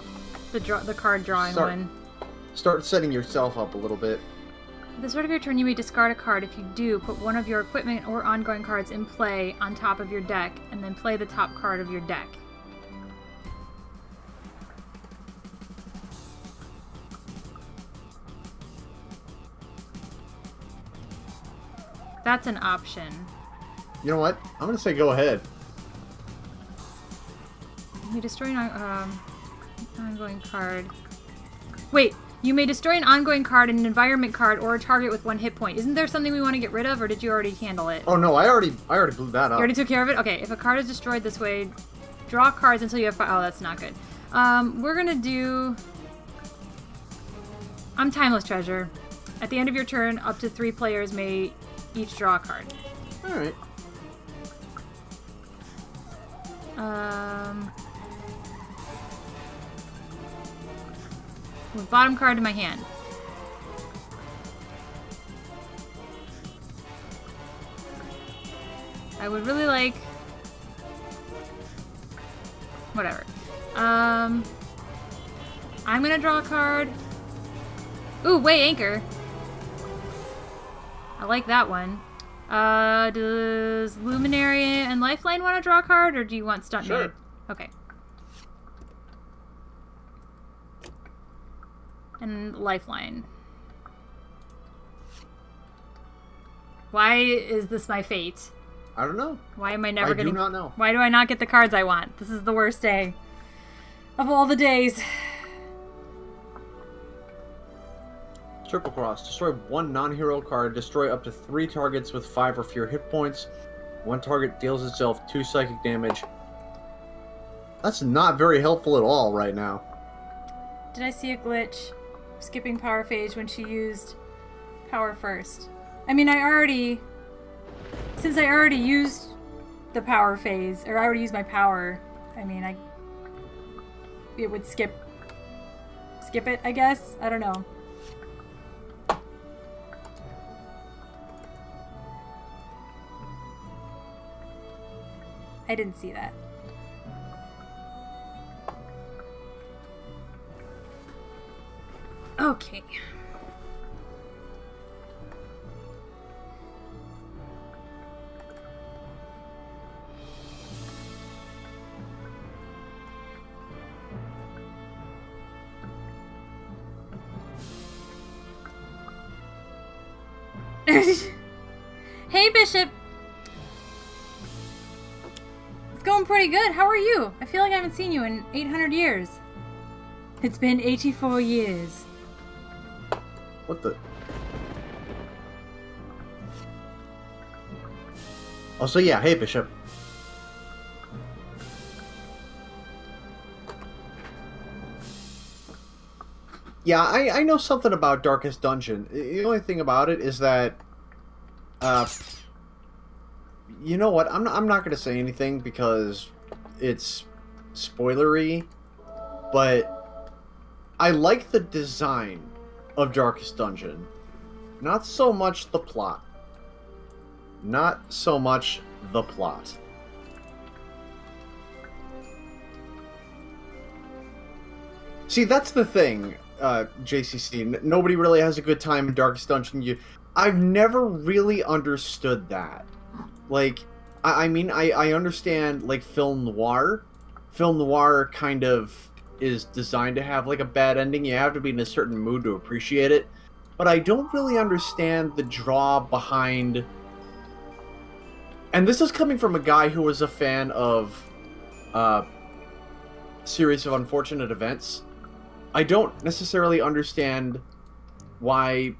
The card drawing one. Start setting yourself up a little bit. At the start of your turn, you may discard a card. If you do, put one of your equipment or ongoing cards in play on top of your deck, and then play the top card of your deck. That's an option. You know what? I'm gonna say go ahead. You may destroy an ongoing card. Wait, you may destroy an ongoing card, an environment card, or a target with 1 hit point. Isn't there something we want to get rid of, or did you already handle it? Oh no, I already blew that up. You already took care of it? Okay, if a card is destroyed this way, draw cards until you have 5. Oh, that's not good. We're gonna do... Timeless Treasure. At the end of your turn, up to 3 players may each draw a card. Alright. Move bottom card to my hand. I would really like... Whatever. I'm gonna draw a card. Ooh, Weigh Anchor. I like that one. Does Luminary and Lifeline want to draw a card, or do you want Stuntman? Sure. Okay. And Lifeline. Why is this my fate? I don't know. Why am I never gonna... I do not know. Why do I not get the cards I want? This is the worst day of all the days. Triple Cross. Destroy 1 non-hero card. Destroy up to 3 targets with 5 or fewer hit points. 1 target deals itself 2 psychic damage. That's not very helpful at all right now. Did I see a glitch? Skipping power phase when she used power first. I mean, since I already used the power phase, or I already used my power, I mean, it would skip it, I guess. I don't know. I didn't see that. Okay. Hey, Bishop! It's going pretty good. How are you? I feel like I haven't seen you in 800 years. It's been 84 years. What the? Oh, so yeah, hey, Bishop. Yeah, I know something about Darkest Dungeon. The only thing about it is that, you know what? I'm not going to say anything because it's spoilery, but I like the design of Darkest Dungeon. Not so much the plot. Not so much the plot. See, that's the thing, JCC. Nobody really has a good time in Darkest Dungeon. I've never really understood that. Like, I mean, I understand, like, film noir. Film noir kind of is designed to have, like, a bad ending. You have to be in a certain mood to appreciate it. But I don't really understand the draw behind... And this is coming from a guy who was a fan of Series of Unfortunate Events. I don't necessarily understand why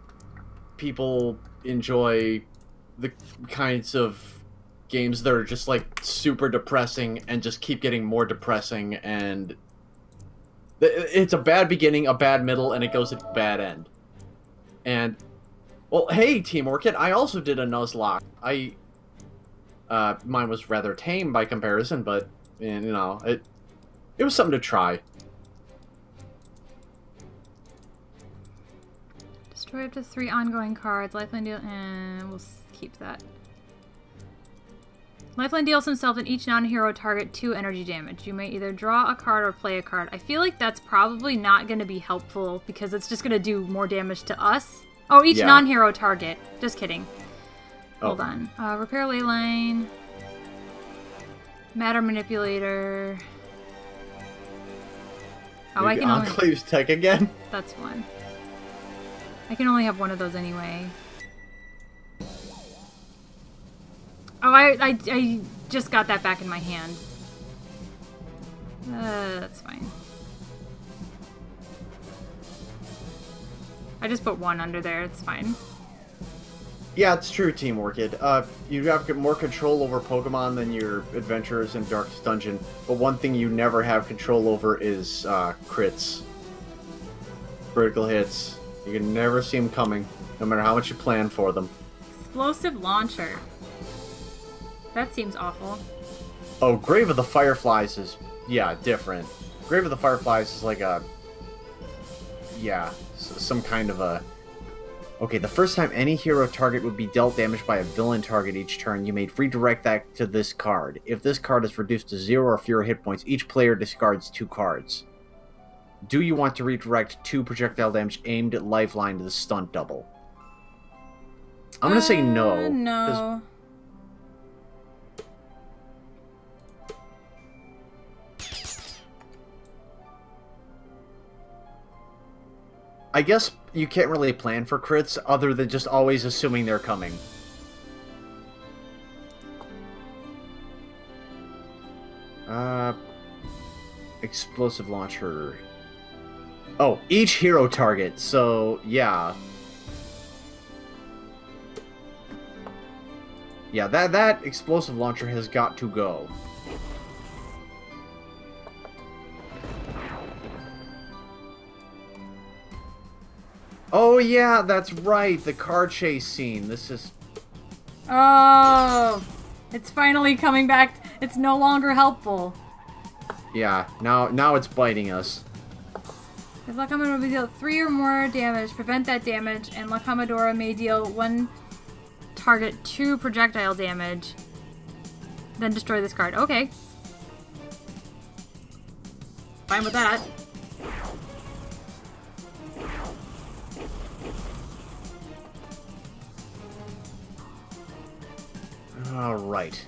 people enjoy the kinds of games that are just, like, super depressing and just keep getting more depressing, and it's a bad beginning, a bad middle, and it goes to a bad end. And, well, hey, Team Orchid, I also did a Nuzlocke. Mine was rather tame by comparison, but, you know, it was something to try. Destroy up to 3 ongoing cards. Lifeline deal, and we'll keep that. Lifeline deals himself and each non-hero target 2 energy damage. You may either draw a card or play a card. I feel like that's probably not going to be helpful because it's just going to do more damage to us. Oh, each non-hero target. Just kidding. Hold on. Repair Leyline. Matter Manipulator. Oh, I can only... Enclave's Tech again? That's one. I can only have one of those anyway. Oh, I just got that back in my hand. That's fine. I just put one under there, it's fine. Yeah, it's true, Team Orchid. You have more control over Pokemon than your adventurers in Darkest Dungeon, but one thing you never have control over is crits. Critical hits. You can never see them coming, no matter how much you plan for them. Explosive Launcher. That seems awful. Oh, Grave of the Fireflies is, yeah, different. Grave of the Fireflies is like a... Yeah, some kind of a... Okay, the first time any hero target would be dealt damage by a villain target each turn, you may redirect that to this card. If this card is reduced to 0 or fewer hit points, each player discards 2 cards. Do you want to redirect 2 projectile damage aimed at Lifeline to the stunt double? I'm gonna say no. No. I guess you can't really plan for crits other than just always assuming they're coming. Explosive Launcher. Oh, each hero target, so yeah. Yeah, that Explosive Launcher has got to go. Oh yeah, that's right, the car chase scene. This is... Oh, it's finally coming back. It's no longer helpful. Yeah, now it's biting us. If La Comodora may deal 3 or more damage, prevent that damage, and La Comodora may deal 1 target 2 projectile damage, then destroy this card. Okay. Fine with that. Alright.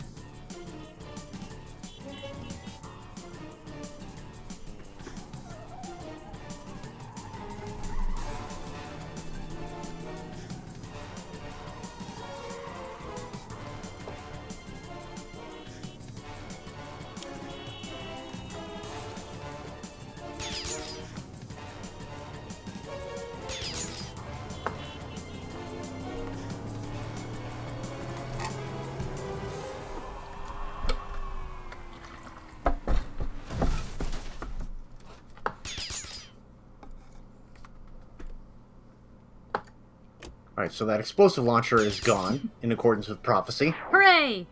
Alright, so that explosive launcher is gone, in accordance with prophecy. Hooray!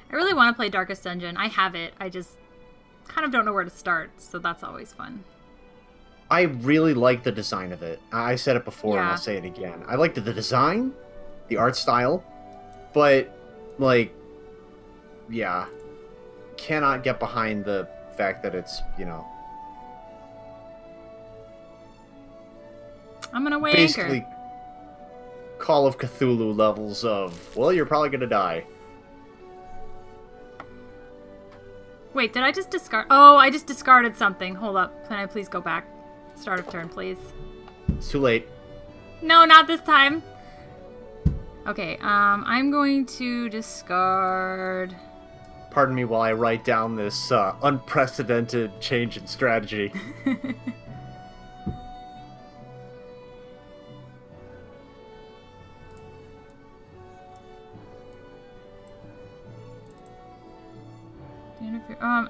I really want to play Darkest Dungeon. I have it. I just kind of don't know where to start, so that's always fun. I really like the design of it. I said it before, and Yeah. I'll say it again. I liked the design, the art style, but, like, yeah, cannot get behind the fact that it's, you know, I'm gonna weigh basically anchor. Call of Cthulhu levels of, well, you're probably gonna die. Wait, did I just discard? Oh, I just discarded something. Hold up. Can I please go back? Start of turn, please. It's too late. No, not this time. Okay, I'm going to discard... Pardon me while I write down this unprecedented change in strategy.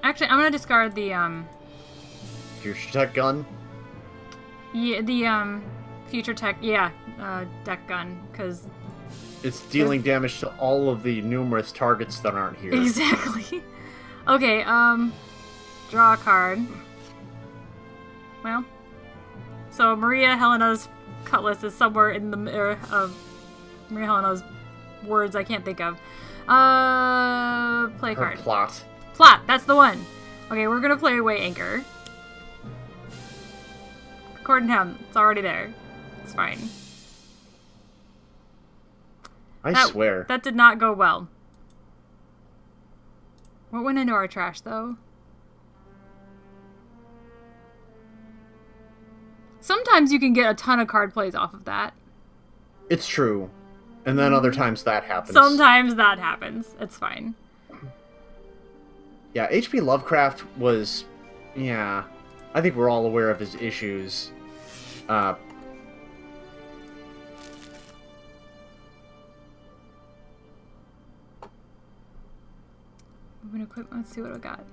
Actually, I'm gonna discard the, Future Tech Gun? yeah, the, Future Tech, yeah, deck gun, because... It's dealing damage to all of the numerous targets that aren't here. Exactly. Okay, draw a card. Well, so Maria Helena's Cutlass is somewhere in the mirror of Maria Helena's words I can't think of. Play a Her card. plot. Plot, that's the one. Okay, we're gonna play away Anchor. Cord and Hem, it's already there. It's fine. I swear. That did not go well. What went into our trash, though? Sometimes you can get a ton of card plays off of that. It's true. And then other times that happens. Sometimes that happens. It's fine. Yeah, H.P. Lovecraft was... Yeah. I think we're all aware of his issues. Moving equipment. Let's see what we got.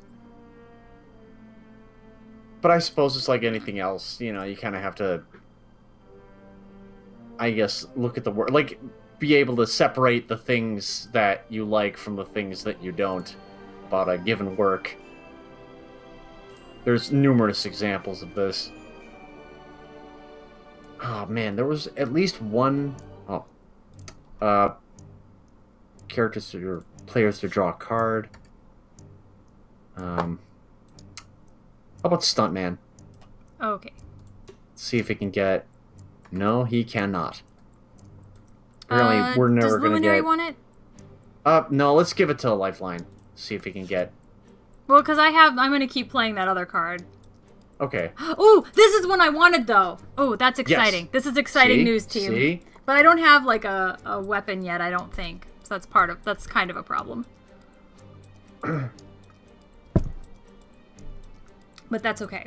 But I suppose it's like anything else. You know, you kind of have to... I guess, look at the work. Like, be able to separate the things that you like from the things that you don't about a given work. There's numerous examples of this. Oh man, there was at least one... Oh. Characters to your players to draw a card. How about Stuntman? Okay. Let's see if he can get... No, he cannot. Apparently, we're never going to get... Does Luminary want it? No, let's give it to Lifeline. See if he can get... Well, because I'm going to keep playing that other card. Okay. Ooh, this is one I wanted, though. Oh, that's exciting. Yes. This is exciting See? news, team. See? But I don't have, like, a weapon yet, I don't think. So that's kind of a problem. But that's okay.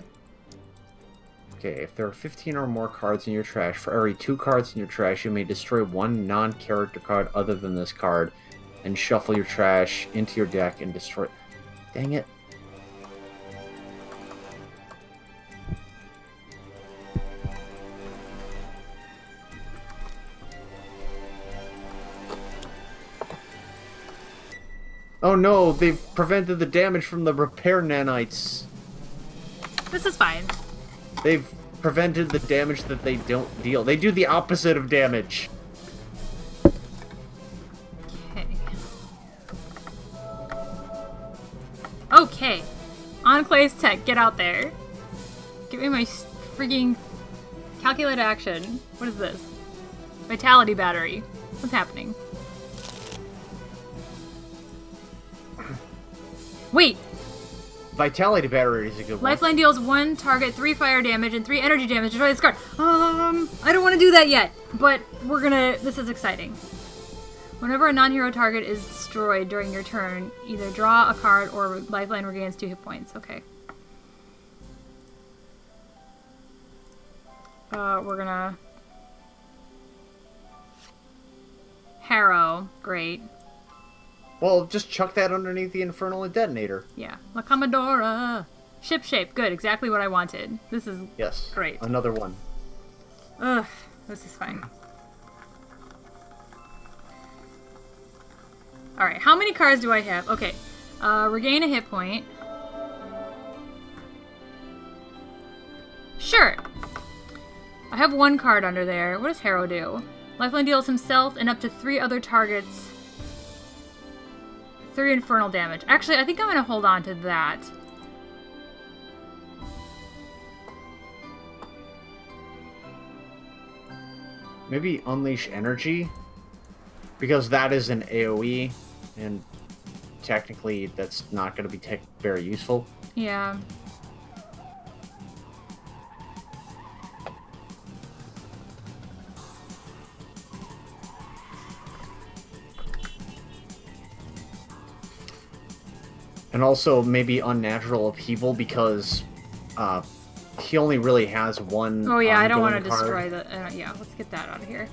Okay, if there are 15 or more cards in your trash, for every 2 cards in your trash, you may destroy one non-character card other than this card, and shuffle your trash into your deck and destroy... Dang it. Oh no, they've prevented the damage from the repair nanites. This is fine. They've prevented the damage that they don't deal. They do the opposite of damage. Okay. Okay. Enclave's tech, get out there. Give me my freaking calculate action. What is this? Vitality battery. What's happening? Wait! Vitality battery is a good one. Lifeline deals 1 target, 3 fire damage, and 3 energy damage. Destroy this card. I don't want to do that yet, but we're gonna... This is exciting. Whenever a non-hero target is destroyed during your turn, either draw a card or Lifeline regains 2 hit points. Okay. We're gonna... Harrow. Great. Well, just chuck that underneath the Infernal Detonator. Yeah. La Comodora. Ship shape. Good. Exactly what I wanted. This is great. Another one. Ugh. This is fine. Alright. How many cards do I have? Okay. Regain a hit point. Sure. I have 1 card under there. What does Harrow do? Lifeline deals himself and up to 3 other targets 3 infernal damage. Actually, I think I'm going to hold on to that. Maybe Unleash Energy? Because that is an AoE, and technically that's not going to be very useful. Yeah. And also maybe Unnatural Upheaval because he only really has 1. Oh yeah, I don't want to destroy the... yeah, let's get that out of here.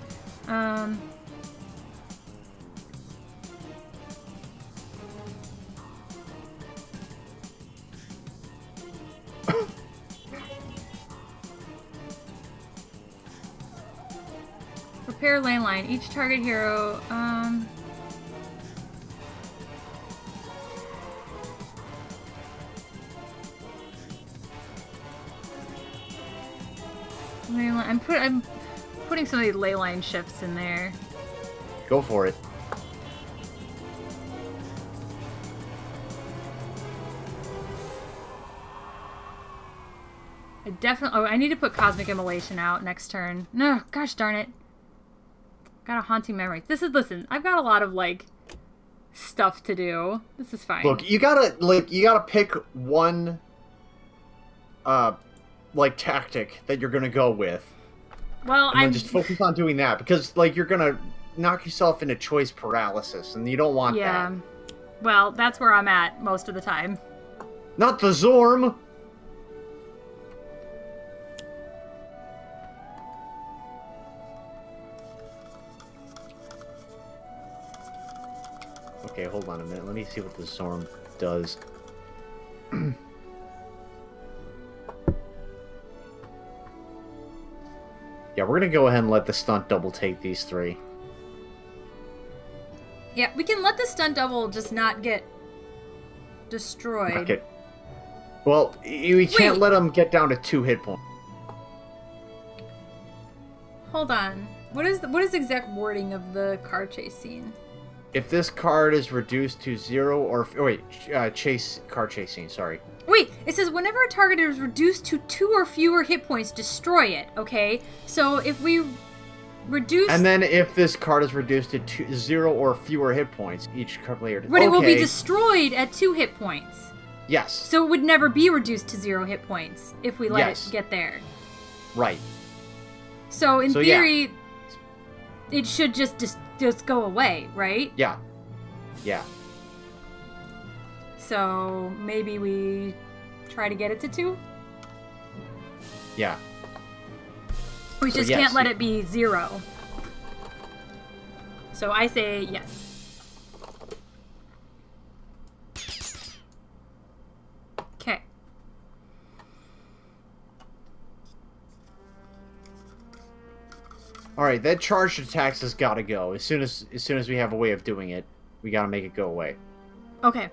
Repair lane line. Each target hero... I'm putting some of these ley line shifts in there. Go for it. I definitely... Oh, I need to put Cosmic Immolation out next turn. No, gosh darn it. Got a haunting memory. Listen, I've got a lot of, like, stuff to do. This is fine. Look, you gotta pick one, like, tactic that you're gonna go with. Well, and then just focus on doing that, because, like, you're gonna knock yourself into choice paralysis, and you don't want that. Yeah. Well, that's where I'm at most of the time. Not the Zorm! Okay, hold on a minute. Let me see what the Zorm does. Yeah, we're gonna go ahead and let the stunt double take these 3. Yeah, we can let the stunt double just not get destroyed. Okay. Well, we can't let them get down to 2 hit points. Hold on. What is the exact wording of the car chase scene? If this card is reduced to 0 or... Oh, wait. Car chase scene, sorry. Wait, it says whenever a target is reduced to 2 or fewer hit points, destroy it, okay? So if we reduce... And then if this card is reduced to 0 or fewer hit points, each player... But it will be destroyed at 2 hit points. Yes. So it would never be reduced to 0 hit points if we let it get there. Right. So in theory, it should just go away, right? Yeah. Yeah. So maybe we try to get it to 2? Yeah. We just can't let it be 0. So I say yes. Okay. All right, that charged attacks has got to go. As soon as we have a way of doing it, we got to make it go away. Okay.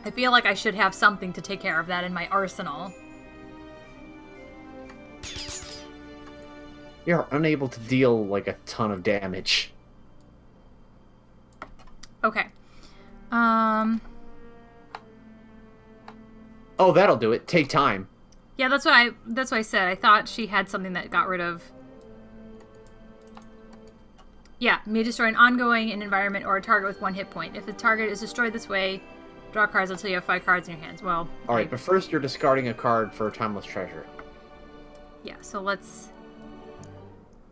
I feel like I should have something to take care of that in my arsenal. You're unable to deal, like, a ton of damage. Okay. Oh, that'll do it. Take time. Yeah, that's what I said. I thought she had something that got rid of... Yeah, may destroy an ongoing environment or a target with 1 hit point. If the target is destroyed this way, draw cards until you have 5 cards in your hands. Well... Alright, but first you're discarding a card for a Timeless Treasure. Yeah, so let's...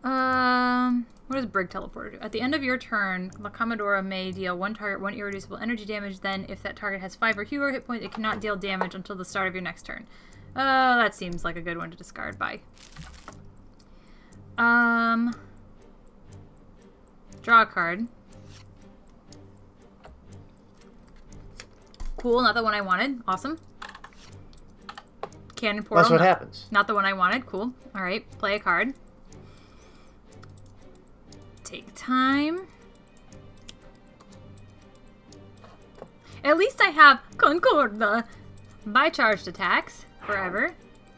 What does Brig Teleporter do? At the end of your turn, the Comodora may deal 1 target 1 irreducible energy damage. Then, if that target has 5 or fewer hit points, it cannot deal damage until the start of your next turn. That seems like a good one to discard. Bye. Draw a card. Cool, not the one I wanted. Awesome. Cannon Portal. That's what happens. Not the one I wanted. Cool. Alright, play a card. Take time. At least I have Concorda. By charged attacks. Forever.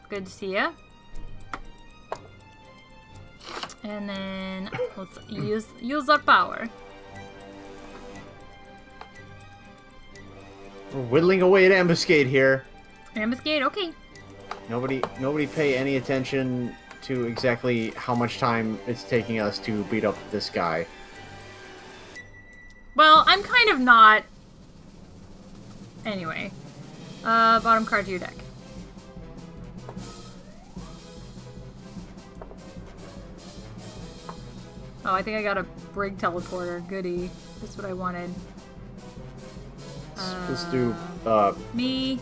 Good to see ya. And then let's use our power. We're whittling away at Ambuscade here. Ambuscade, okay. Nobody pay any attention to exactly how much time it's taking us to beat up this guy. Well, I'm kind of not. Anyway. Bottom card to your deck. Oh, I think I got a Brig Teleporter. Goody. That's what I wanted. Let's do, Me.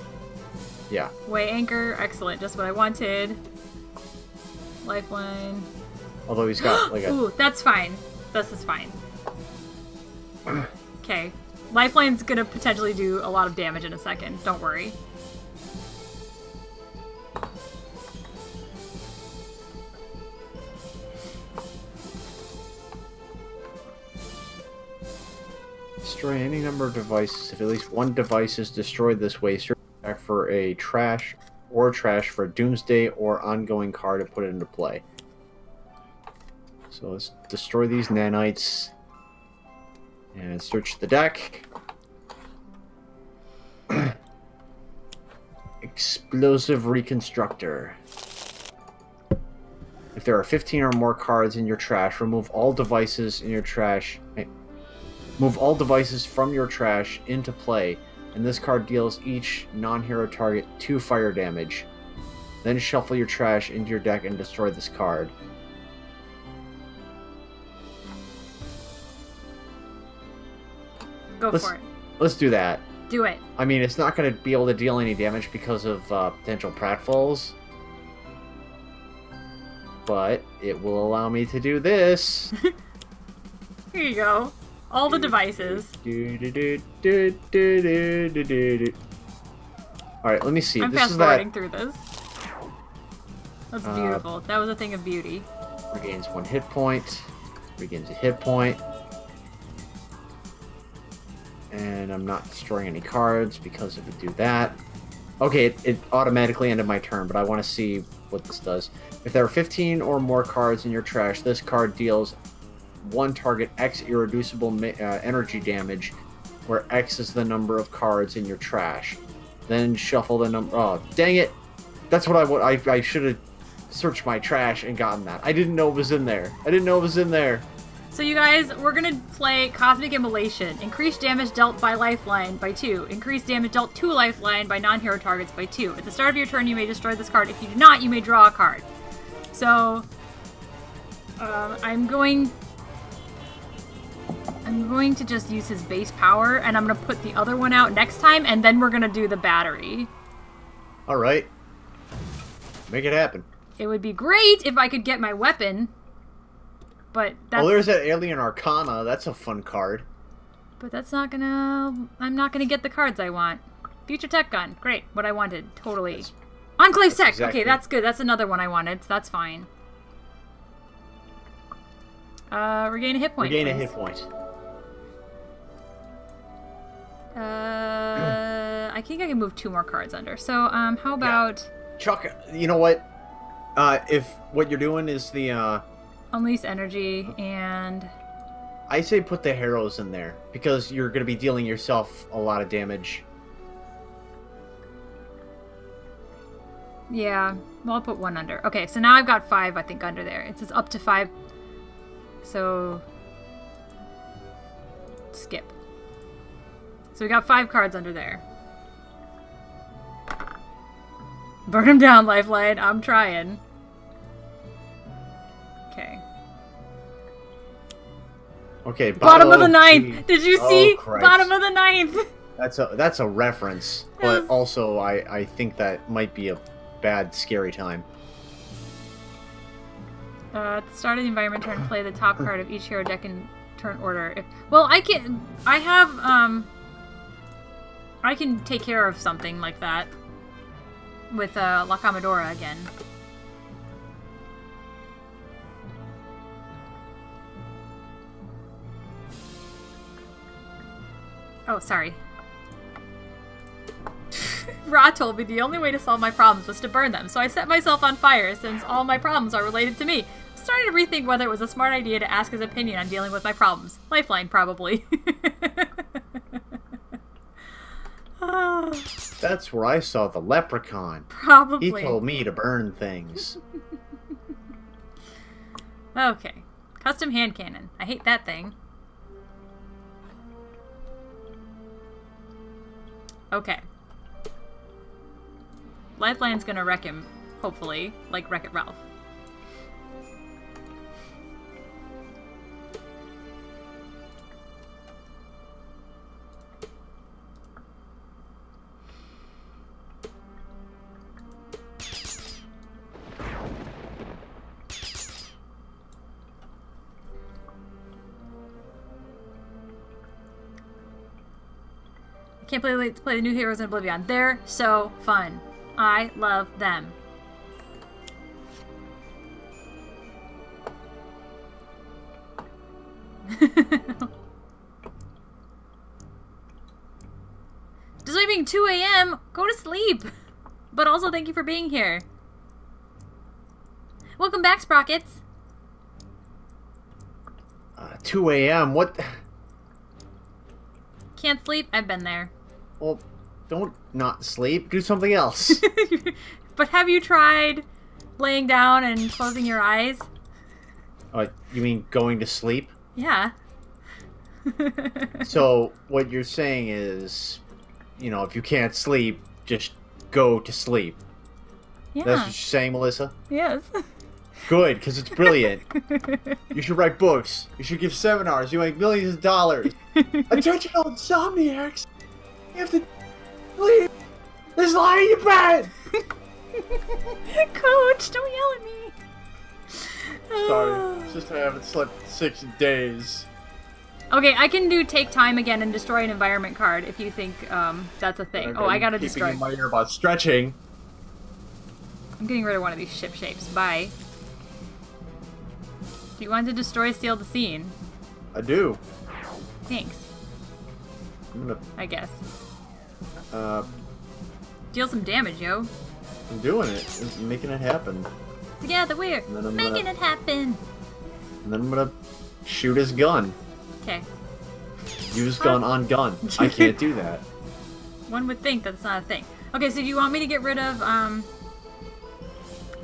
yeah. Way Anchor. Excellent. Just what I wanted. Lifeline. Although he's got, like, a... Ooh, that's fine. This is fine. Okay. Lifeline's gonna potentially do a lot of damage in a second. Don't worry. Destroy any number of devices. If at least one device is destroyed this way, search back for a trash for a Doomsday or ongoing card to put it into play. So let's destroy these nanites and search the deck. Explosive Reconstructor. If there are 15 or more cards in your trash, remove all devices in your trash. Move all devices from your trash into play, and this card deals each non-hero target 2 fire damage. Then shuffle your trash into your deck and destroy this card. Go for it. Let's do that. Do it. I mean, it's not going to be able to deal any damage because of potential pratfalls. But it will allow me to do this. Here you go. All the devices. Alright, let me see. I'm fast forwarding through this. That's beautiful. That was a thing of beauty. Regains 1 hit point. Regains a hit point. And I'm not destroying any cards because it would do that. Okay, it automatically ended my turn, but I want to see what this does. If there are 15 or more cards in your trash, this card deals 1 target X irreducible energy damage, where X is the number of cards in your trash. Then shuffle the number... Oh, dang it! That's what I should have searched my trash and gotten that. I didn't know it was in there. I didn't know it was in there. So you guys, we're gonna play Cosmic Immolation. Increase damage dealt by Lifeline by 2. Increase damage dealt to Lifeline by non-hero targets by 2. At the start of your turn, you may destroy this card. If you do not, you may draw a card. So, I'm going to just use his base power, and I'm going to put the other one out next time, and then we're going to do the battery. Alright. Make it happen. It would be great if I could get my weapon, but that's... Oh, there's that Alien Arcana. That's a fun card. But that's not gonna... I'm not gonna get the cards I want. Future Tech Gun. Great. What I wanted. Totally. Enclave Tech! Exactly. Okay, that's good. That's another one I wanted, so that's fine. Regain a hit point. Regain a please. hit point. I think I can move 2 more cards under. So, how about... Chuck, you know what? If what you're doing is the, Unleash energy, and... I say put the Harrows in there, because you're going to be dealing yourself a lot of damage. Yeah, well, I'll put 1 under. Okay, so now I've got 5, I think, under there. It says up to 5. So... skip. So we got 5 cards under there. Burn him down, Lifeline. I'm trying. Okay. Okay, Bottom of the 9th! Did you see? Christ. Bottom of the 9th! That's a reference, but also I think that might be a bad, scary time. At the start of the environment turn, play the top card of each hero deck in turn order. Well, I can take care of something like that with La Comodora again. Oh, sorry. Ra told me the only way to solve my problems was to burn them, so I set myself on fire since all my problems are related to me. I'm starting to rethink whether it was a smart idea to ask his opinion on dealing with my problems. Lifeline, probably. That's where I saw the leprechaun. Probably. He told me to burn things. Okay. Custom hand cannon. I hate that thing. Okay. Lifeline's gonna wreck him, hopefully, like Wreck-It Ralph. Can't play the new heroes in Oblivion. They're so fun. I love them. Despite being 2 a.m., go to sleep. But also thank you for being here. Welcome back, Sprockets. 2 a.m. What? Can't sleep? I've been there. Well, don't not sleep. Do something else. But have you tried laying down and closing your eyes? You mean going to sleep? Yeah. So, what you're saying is, you know, if you can't sleep, just go to sleep. Yeah. That's what you're saying, Melissa? Yes. Good, because it's brilliant. You should write books. You should give seminars. You make millions of dollars. Attention, all insomniacs! You have to leave this lie in your bed! Coach, don't yell at me. Sorry, it's just I haven't slept in 6 days. Okay, I can do take time again and destroy an environment card if you think that's a thing. Oh, I gotta destroy. In my ear about stretching. I'm getting rid of one of these ship shapes. Bye. Do you want to destroy, steal the scene? I do. Thanks. I'm gonna. I guess. Deal some damage, yo. I'm doing it. I'm making it happen. Together we're making it happen. And then I'm gonna shoot his gun. Okay. Use gun on gun. I can't do that. One would think that's not a thing. Okay, so do you want me to get rid of,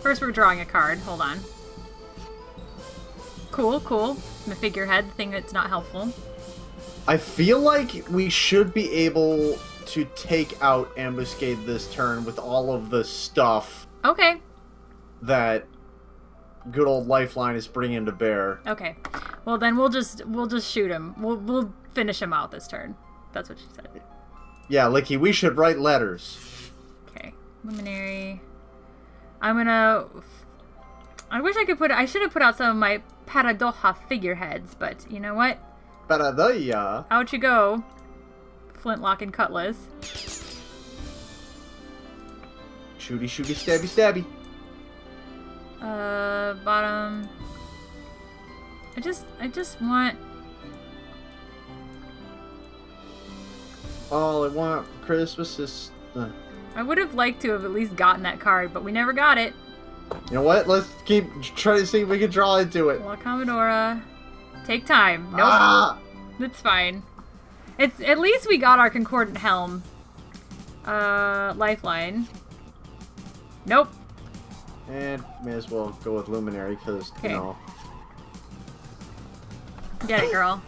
First we're drawing a card. Hold on. Cool, cool. My figurehead, the thing that's not helpful. I feel like we should be able to take out Ambuscade this turn with all of the stuff. Okay. That good old Lifeline is bringing to bear. Okay. Well, then we'll just shoot him. We'll finish him out this turn. That's what she said. Yeah, Licky, we should write letters. Okay. Luminary. I'm gonna... I wish I could I should have put out some of my Paradoja figureheads, but you know what? Paradoja. Out you go. Flintlock and Cutlass. Shooty, shooty, stabby, stabby. Bottom. I just want... All I want for Christmas is... I would have liked to have at least gotten that card, but we never got it. You know what? Let's keep trying to see if we can draw into it. Well, Comodora. Take time. Nope. Ah! It's fine. It's at least we got our Concordant Helm. Lifeline. Nope. And may as well go with Luminary because, you know. Get it, girl.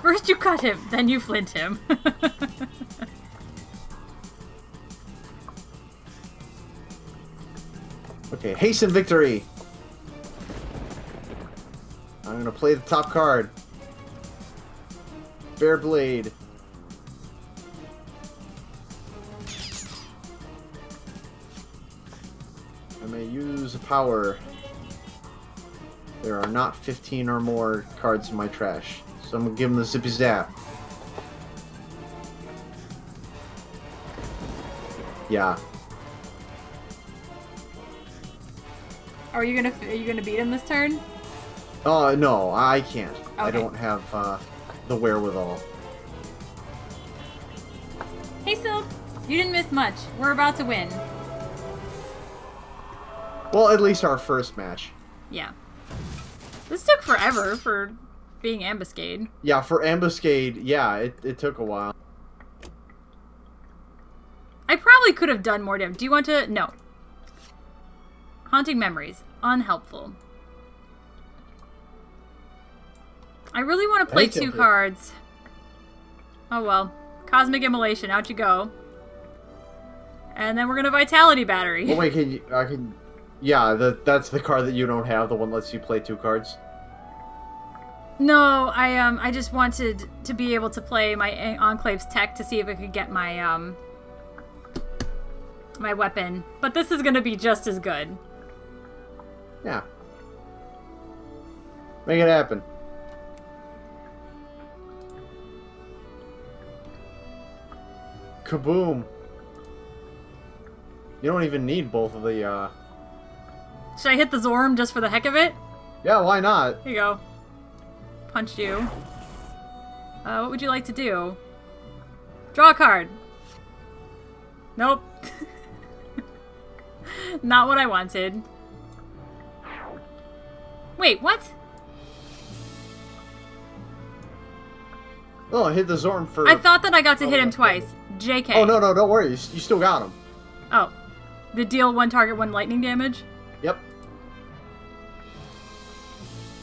First you cut him, then you flint him. Okay, hasten victory. I'm gonna play the top card. Bear Blade. I may use a power. There are not 15 or more cards in my trash, so I'm gonna give him the zippy zap. Yeah. Are you gonna beat him this turn? Oh no, I can't. Okay. I don't have the wherewithal. Hey Silk, you didn't miss much. We're about to win. Well, at least our first match. Yeah. This took forever for being Ambuscade. Yeah, for Ambuscade, yeah, it took a while. I probably could have done more damage. Do you want to? No. Haunting Memories. Unhelpful. I really want to play two cards. Oh well. Cosmic Immolation. Out you go. And then we're gonna Vitality Battery. Oh wait, yeah, that's the card that you don't have. The one that lets you play two cards. No, I just wanted to be able to play my Enclave's tech to see if I could get my my weapon. But this is gonna be just as good. Yeah. Make it happen. Kaboom. You don't even need both of the, Should I hit the Zorm just for the heck of it? Yeah, why not? Here you go. Punched you. What would you like to do? Draw a card. Nope. Not what I wanted. Wait, what? Oh, I hit the Zorm for... I thought that I got to hit him twice. JK. Oh, no, don't worry. You still got him. Oh. The deal one target, one lightning damage? Yep.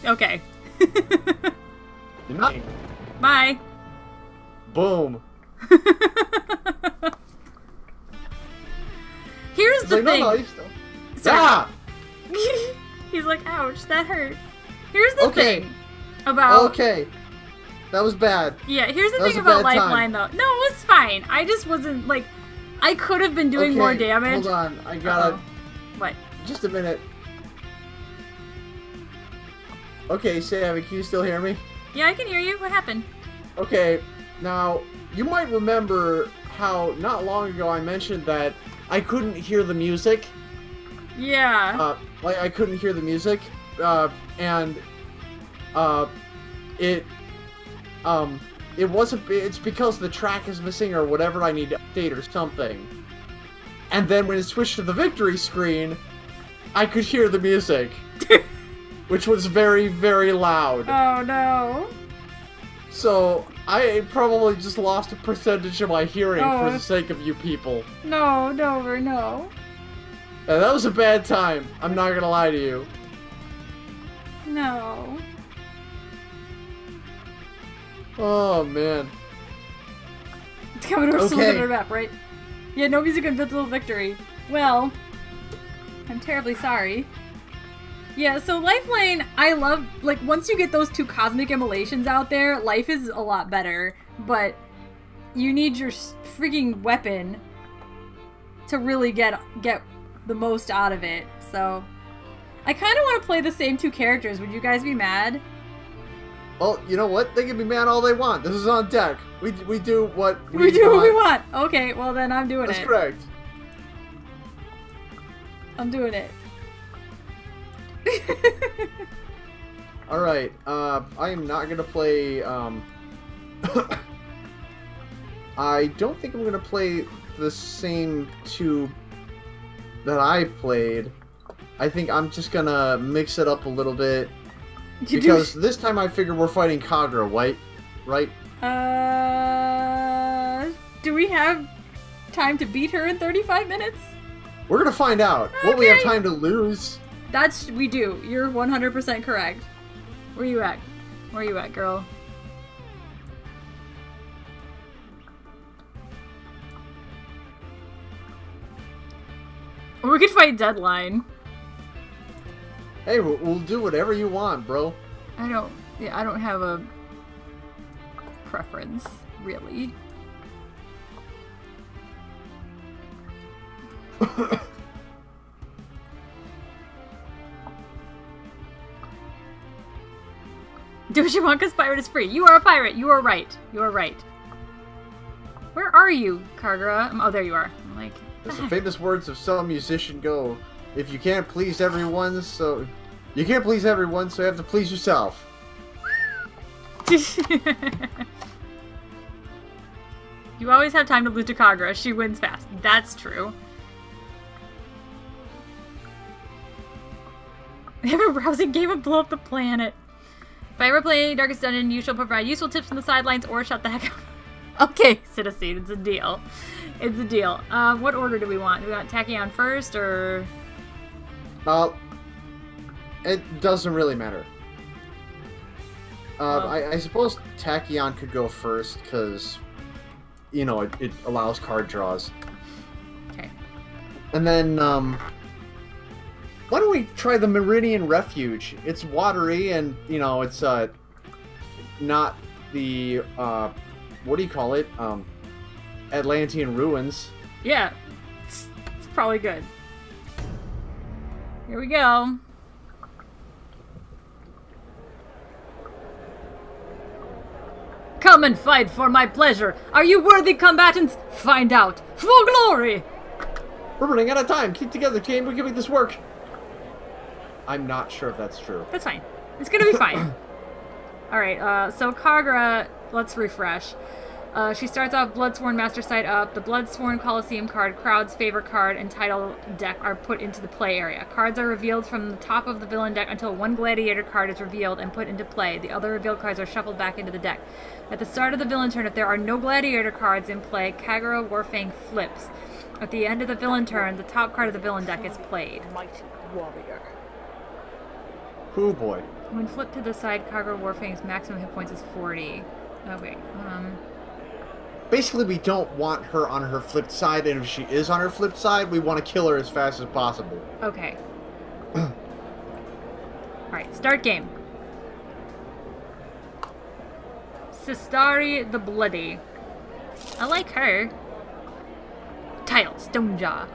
Okay. You're not... Bye. Boom. Here's the thing. No, you still... Sorry. Ah! He's like, ouch, that hurt. Here's the thing about... Okay. That was bad. Yeah, here's the thing about Lifeline, though. No, it was fine. I just wasn't, like... I could have been doing more damage. Hold on. I gotta... What? Just a minute. Okay, Savvy, can you still hear me? Yeah, I can hear you. What happened? Okay, now, you might remember how not long ago I mentioned that I couldn't hear the music. Yeah. Like, I couldn't hear the music, it wasn't, it's because the track is missing or whatever, I need to update or something. And then when it switched to the victory screen, I could hear the music. Which was very, very loud. Oh, no. So, I probably just lost a percentage of my hearing for the sake of you people. No, no. And that was a bad time. I'm not gonna lie to you. No. Oh, man. It's coming to a map, right? Yeah, no music Invincible Victory. Well, I'm terribly sorry. Yeah, so Lifeline, I love, like, once you get those two Cosmic Immolations out there, life is a lot better, but you need your freaking weapon to really get the most out of it, so... I kind of want to play the same two characters. Would you guys be mad? Well, you know what? They can be mad all they want. This is on deck. We do what we do what we want. Okay, well then I'm doing it. That's correct. I'm doing it. Alright, I am not gonna play, I don't think I'm gonna play the same two that I played. I think I'm just gonna mix it up a little bit. Because this time I figure we're fighting Kargraa, right? Do we have time to beat her in 35 minutes? We're gonna find out. Okay. What we have time to lose. We do. You're 100% correct. Where you at? Where you at, girl? Or we could fight Deadline. Hey, we'll do whatever you want, bro. I don't have a preference, really. Do what you want because pirate is free. You are a pirate. You are right. You are right. Where are you, Kargraa? Oh, there you are. I'm like, as the famous words of some musician go, if you can't please everyone, so you can't please everyone, so you have to please yourself. You always have time to lose to Kargraa. She wins fast. That's true. They have a browsing game of blow up the planet. By ever playing Darkest Dungeon, you shall provide useful tips from the sidelines or shut the heck up. Okay, Citizen, it's a deal. It's a deal. What order do we want? Do we want Tachyon first, or...? It doesn't really matter. I suppose Tachyon could go first, because, you know, it allows card draws. Okay. And then, why don't we try the Maerynian Refuge? It's watery, and, you know, it's, not the, what do you call it? Atlantean ruins. Yeah. It's probably good. Here we go. Come and fight for my pleasure. Are you worthy combatants? Find out. For glory! We're running out of time. Keep together, team. We can make this work. I'm not sure if that's true. That's fine. It's gonna be fine. Alright, so Kargraa, let's refresh. She starts off Bloodsworn Master Side up. The Bloodsworn Coliseum card, Crowd's favorite card, and title deck are put into the play area. Cards are revealed from the top of the villain deck until one Gladiator card is revealed and put into play. The other revealed cards are shuffled back into the deck. At the start of the villain turn, if there are no Gladiator cards in play, Kargraa Warfang flips. At the end of the villain turn, the top card of the villain deck is played. Mighty warrior. Oh boy. When flipped to the side, Kargraa Warfang's maximum hit points is 40. Oh wait, Basically, we don't want her on her flipped side, and if she is on her flipped side, we want to kill her as fast as possible. Okay. Alright, start game. Sistari the Bloody. I like her. Title, Stonejaw.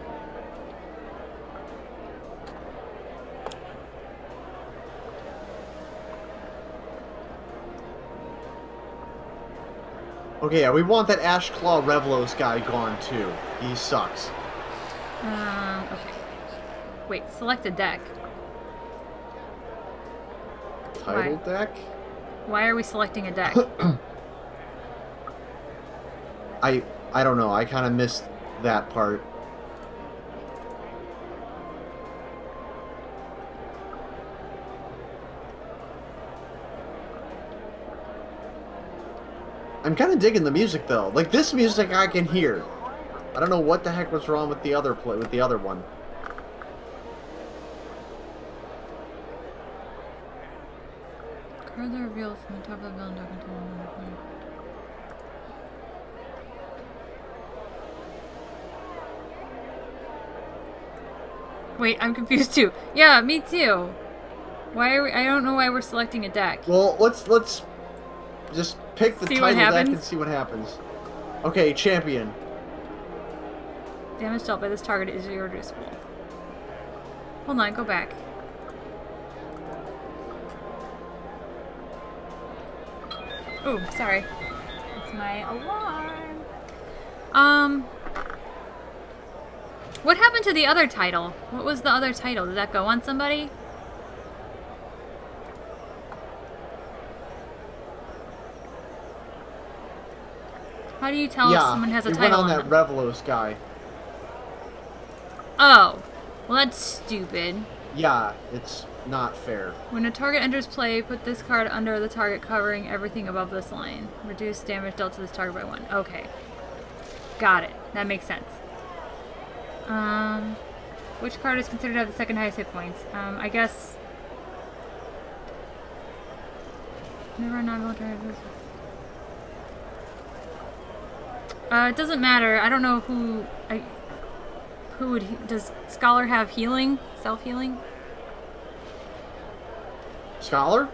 Okay, yeah, we want that Ashclaw Revelos guy gone too. He sucks. Okay. Wait, select a deck. Title deck? Why are we selecting a deck? I don't know. I kind of missed that part. I'm kind of digging the music though. Like this music I can hear. I don't know what the heck was wrong with the other one. Cards are revealed from the top of the villain deck until one. Wait, I'm confused too. Yeah, me too. Why are we, I don't know why we're selecting a deck. Well, let's just pick the title deck and see what happens. Okay, champion. Damage dealt by this target is irreducible. Hold on, go back. Ooh, sorry. That's my alarm. What happened to the other title? What was the other title? Did that go on somebody? How do you tell if someone has a title? Yeah, it went on that Revelos guy. Oh, well that's stupid. Yeah, it's not fair. When a target enters play, put this card under the target covering everything above this line. Reduce damage dealt to this target by 1. Okay. Got it. That makes sense. Which card is considered to have the second highest hit points? I guess... Never a non-military... it doesn't matter. I don't know who... Who would... Does Scholar have healing? Self-healing? Scholar?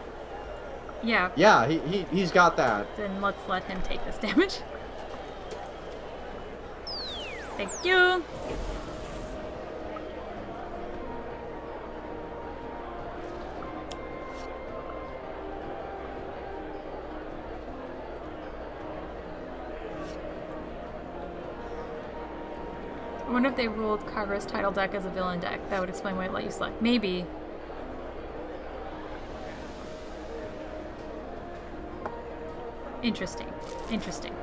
Yeah. Yeah, he's got that. Then let's let him take this damage. Thank you. I wonder if they ruled Kargra's title deck as a villain deck. That would explain why it let you select. Maybe. Interesting. Interesting.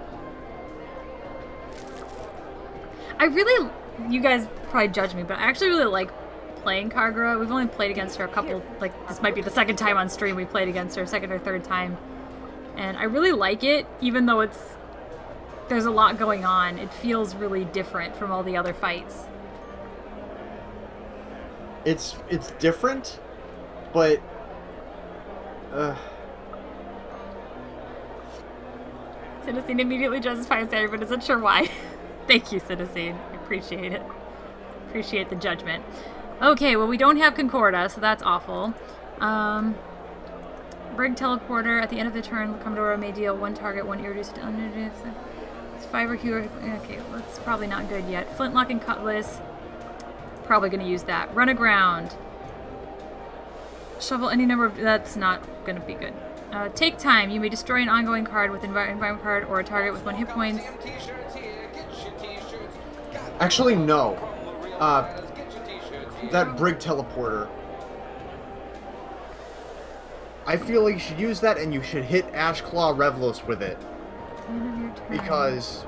I really... You guys probably judge me, but I actually really like playing Kargraa. We've only played against her a couple... Like, this might be the second time on stream we played against her. Second or third time. And I really like it, even though it's... There's a lot going on. It feels really different from all the other fights. It's different, but... Citizen immediately justifies Sarah, but isn't sure why. Thank you, Citizen. I appreciate it. Appreciate the judgment. Okay, well we don't have Concorda, so that's awful. Brig Teleporter. At the end of the turn, Comodora may deal 1 target, 1 irreduced to unreduced. It's 5 or fewer. Okay, well, that's probably not good yet. Flintlock and Cutlass. Probably going to use that. Run aground. Shovel any number of... That's not going to be good. Take time. You may destroy an ongoing card with environment card or a target with 1 hit points. Actually, no. That Brig Teleporter. I feel like you should use that and you should hit Ashclaw Revelos with it. Because...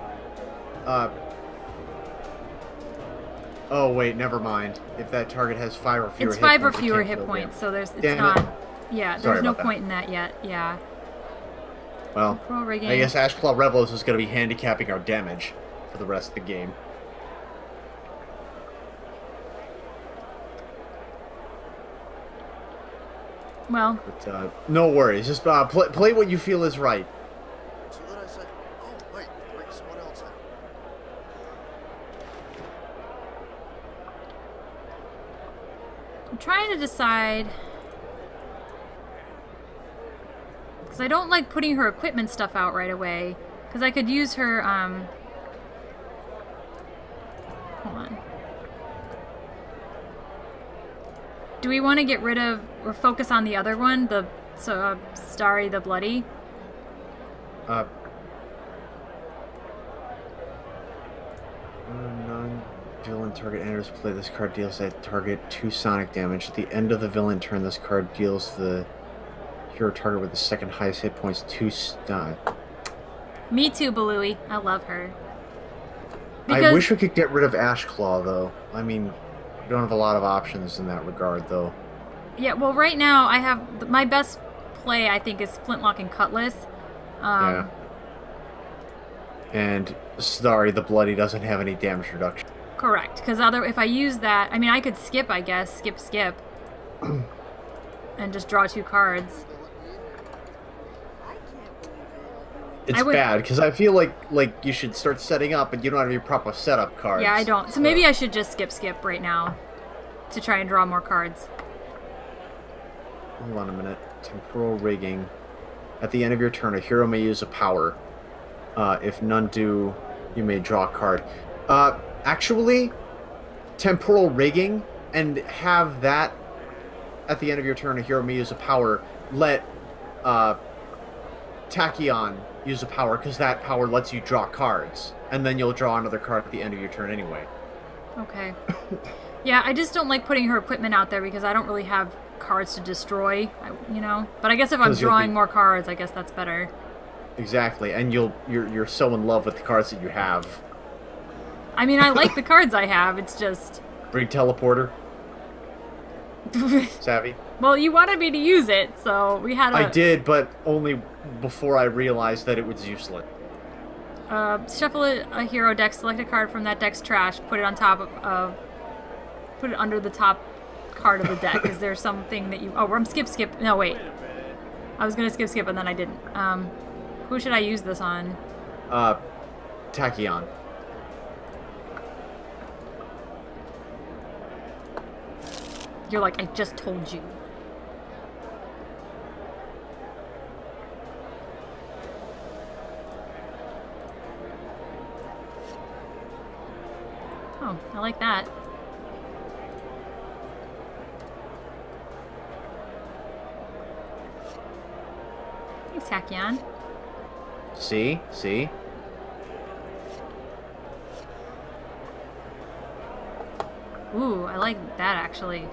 Oh, wait, never mind. If that target has 5 or fewer hit points... It's 5 or fewer hit points, so there's... It's not... Yeah, there's no point in that yet. Yeah. Well, I guess Ashclaw Revelos is going to be handicapping our damage for the rest of the game. Well... But, no worries. Just play what you feel is right. So then I said, oh, wait, bring someone else out. I'm trying to decide... Because I don't like putting her equipment stuff out right away. Because I could use her, Hold on. Do we want to get rid of... Or focus on the other one? The... Starry the Bloody? Non-villain target enters play. This card deals that target 2 sonic damage. At the end of the villain turn, this card deals the... hero target with the second highest hit points 2 stun. Me too, Balooey. I love her. Because... I wish we could get rid of Ashclaw, though. I mean, we don't have a lot of options in that regard, though. Yeah, well, right now, I have... My best play, I think, is Flintlock and Cutlass. Yeah. And Starry the Bloody doesn't have any damage reduction. Correct. Because if I use that... I mean, I could skip, I guess. Skip. And just draw 2 cards. It's bad, because I feel like you should start setting up, and you don't have your proper setup cards. Yeah, I don't. So maybe I should just skip right now to try and draw more cards. Hold on a minute. Temporal rigging. At the end of your turn, a hero may use a power. If none do, you may draw a card. Actually, temporal rigging, and have that at the end of your turn, a hero may use a power. Let Tachyon use a power, because that power lets you draw cards. And then you'll draw another card at the end of your turn anyway. Okay. Yeah, I just don't like putting her equipment out there because I don't really have cards to destroy, you know? But I guess if I'm drawing more cards, I guess that's better. Exactly, and you're so in love with the cards that you have. I mean, I like the cards I have. It's just Bring teleporter. Savvy. well, you wanted me to use it, so we had. I did, but only before I realized that it was useless. Shuffle a hero deck. Select a card from that deck's trash. Put it on top of. Put it under the top card of the deck. Is there something that you? Oh, I'm skip. No, wait. I was gonna skip, and then I didn't. Who should I use this on? Tachyon. You're like, I just told you. Oh, I like that. Thanks, Tachyon. See? Ooh, I like that actually.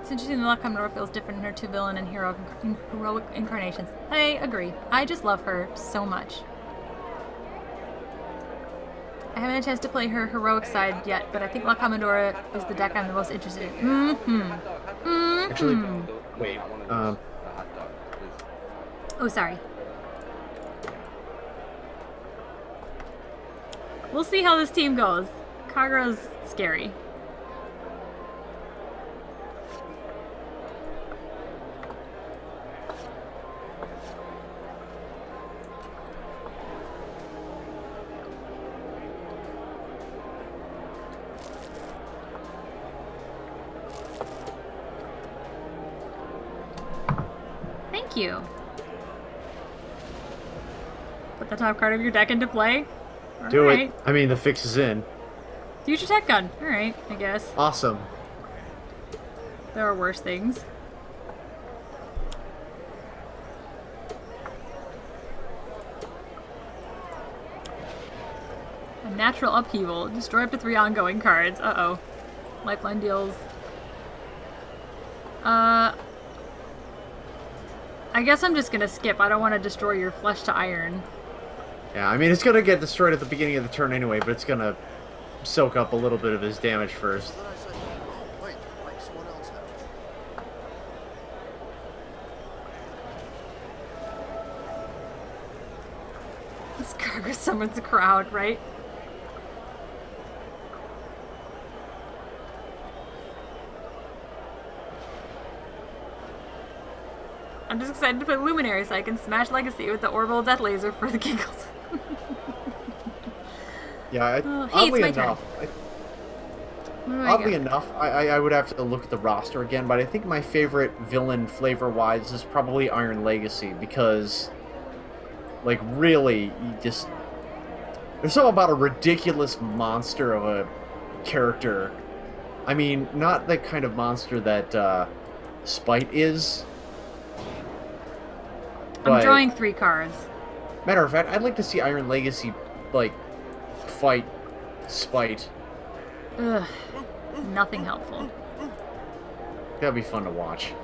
It's interesting that Comodora feels different in her two villain and heroic incarnations. I agree. I just love her so much. I haven't had a chance to play her heroic side yet, but I think La Comodora is the deck I'm the most interested in. Actually, wait. Oh, sorry. We'll see how this team goes. Kargraa's scary. Thank you. Put the top card of your deck into play. Do it. I mean, the fix is in. Future Tech Gun. Alright, I guess. Awesome. There are worse things. A natural upheaval. Destroy up to 3 ongoing cards. Uh-oh. Lifeline deals. I guess I'm just gonna skip. I don't want to destroy your flesh to iron. Yeah, I mean, it's gonna get destroyed at the beginning of the turn anyway, but it's gonna soak up a little bit of his damage first. Then I said, oh, wait, bring someone else out. This Kargraa summons a crowd, right? I'm just excited to play Luminary so I can smash Legacy with the Orbital Death Laser for the giggles. Yeah, hey, oddly it's my enough, I would have to look at the roster again, but I think my favorite villain flavor-wise is probably Iron Legacy, because, like, really, you just... There's something about a ridiculous monster of a character. I mean, not the kind of monster that Spite is. I'm drawing 3 cards. Matter of fact, I'd like to see Iron Legacy, like, fight Spite. Ugh. Nothing helpful. That'd be fun to watch.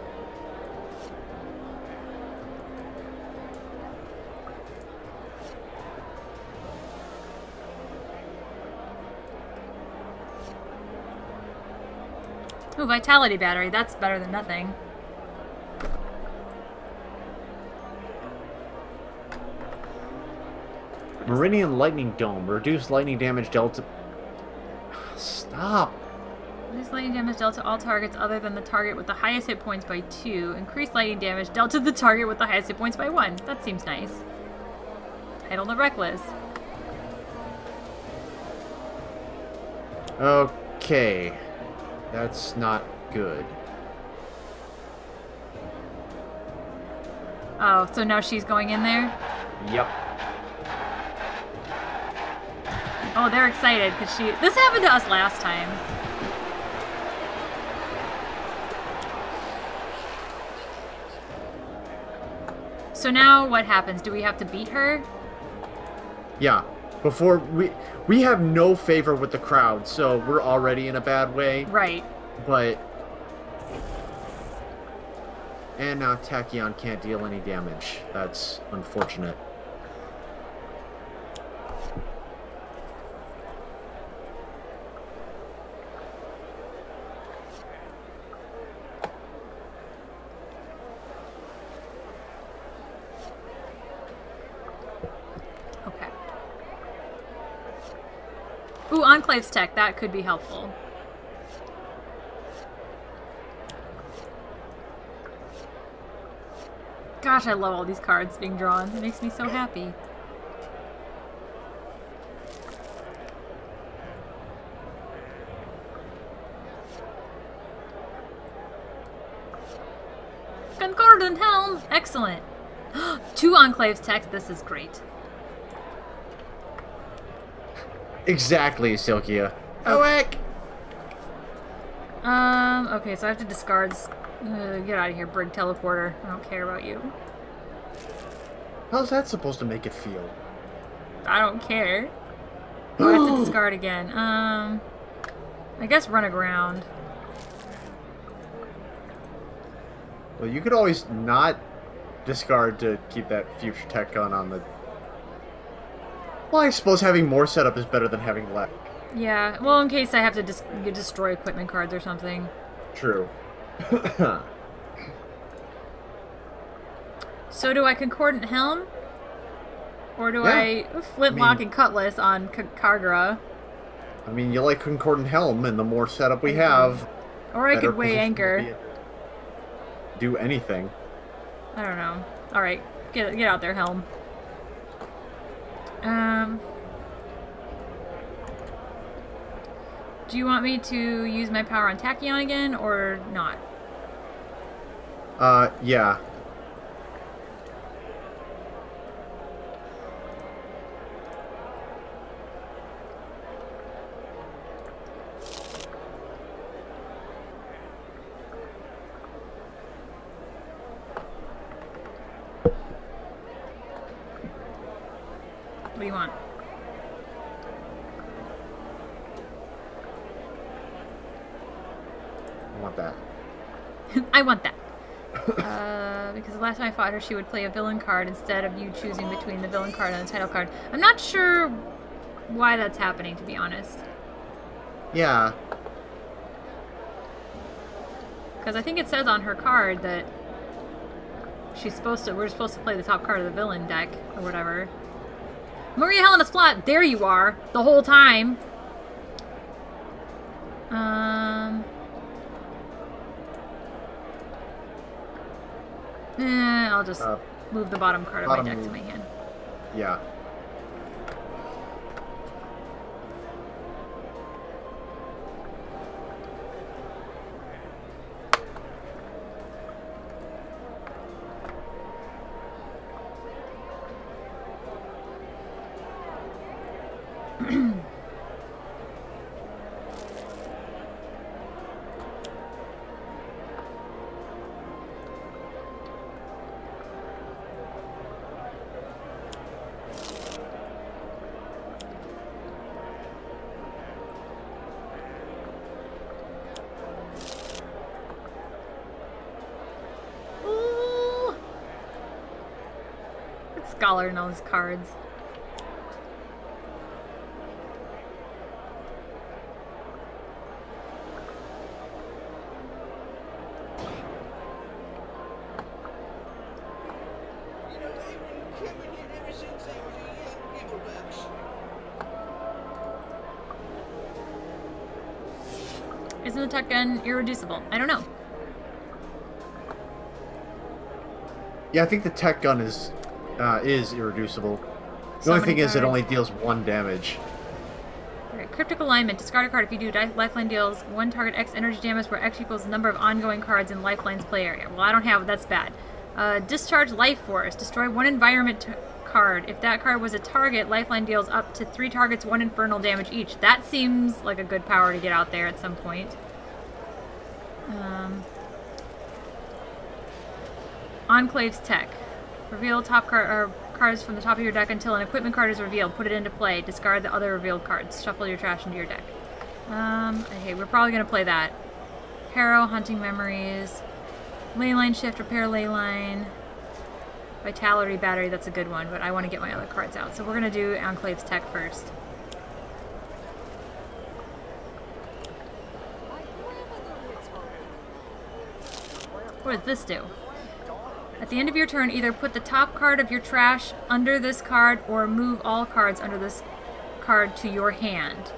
Ooh, Vitality Battery. That's better than nothing. Maerynian Lightning Dome. Reduce lightning damage dealt to... Stop. Reduce lightning damage dealt to all targets other than the target with the highest hit points by 2. Increase lightning damage dealt to the target with the highest hit points by 1. That seems nice. Title the Reckless. Okay. That's not good. Oh, so now she's going in there? Yep. Oh, they're excited because she... This happened to us last time. So now what happens? Do we have to beat her? Yeah. Before we have no favor with the crowd, so we're already in a bad way. Right. But And now Tachyon can't deal any damage. That's unfortunate. Okay. Ooh, Enclave's tech. That could be helpful. Gosh, I love all these cards being drawn. It makes me so happy. Concordant Helm! Excellent! 2 Enclaves tech. This is great. Exactly, Silkia. Okay. Okay, so I have to discard... get out of here, Brig Teleporter. I don't care about you. How's that supposed to make it feel? I don't care. I have to discard again. I guess run aground. Well, you could always not discard to keep that future tech gun on the... Well, I suppose having more setup is better than having less. Yeah, well, in case I have to destroy equipment cards or something. True. So do I Concordant Helm? Or do I Flintlock and Cutlass on Kargraa? I mean, you like Concordant Helm, and the more setup we have... Or I could weigh anchor. Do anything. I don't know. Alright, get out there, Helm. Do you want me to use my power on Tachyon again, or not? Yeah. What do you want? I want that. I want that. Because the last time I fought her, she would play a villain card instead of you choosing between the villain card and the title card. I'm not sure why that's happening, to be honest. Yeah. Because I think it says on her card that we're supposed to play the top card of the villain deck, or whatever. Maria Helena Splot, there you are, the whole time. I'll just move the bottom card of my deck to my hand. Yeah. Scholar and all his cards. Isn't the tech gun irreducible? I don't know. Yeah, I think the tech gun is irreducible. The only thing is it only deals 1 damage. Alright, Cryptic Alignment. Discard a card. If you do, Lifeline deals 1 target X energy damage, where X equals the number of ongoing cards in Lifeline's play area. Well, I don't have it. That's bad. Discharge Life Force. Destroy 1 environment card. If that card was a target, Lifeline deals up to 3 targets 1 infernal damage each. That seems like a good power to get out there at some point. Enclave's Tech. Reveal top card or cards from the top of your deck until an equipment card is revealed. Put it into play. Discard the other revealed cards. Shuffle your trash into your deck. Okay, we're probably gonna play that. Harrow, Hunting Memories. Ley line shift, repair ley line. Vitality battery, that's a good one, but I want to get my other cards out. So we're going to do Enclave's tech first. What does this do? At the end of your turn, either put the top card of your trash under this card or move all cards under this card to your hand.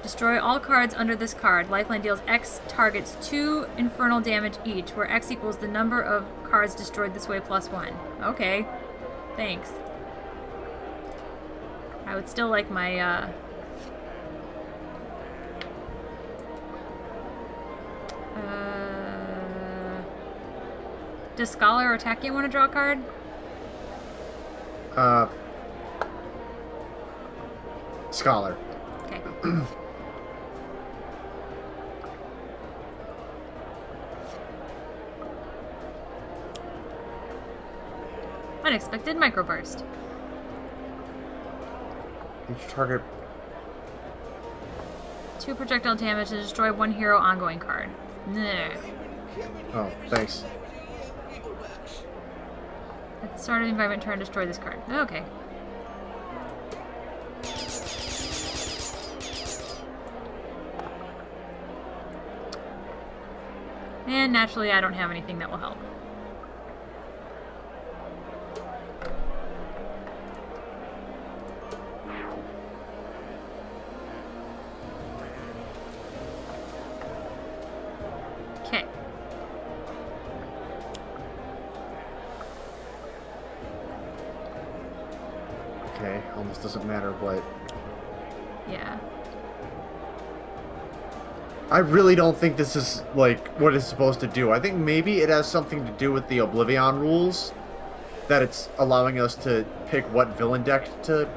Destroy all cards under this card. Lifeline deals X targets 2 infernal damage each, where X equals the number of cards destroyed this way plus 1. Okay. Thanks. I would still like my, does Scholar or Tachyon want to draw a card? Scholar. Okay. Unexpected microburst. Each target. 2 projectile damage to destroy 1 hero ongoing card. Nah. Oh, thanks. At the start of the environment turn, destroy this card. Okay. And naturally, I don't have anything that will help. Okay. Okay, almost doesn't matter what. Yeah. I really don't think this is, like, what it's supposed to do. I think maybe it has something to do with the Oblivion rules. That it's allowing us to pick what villain deck to...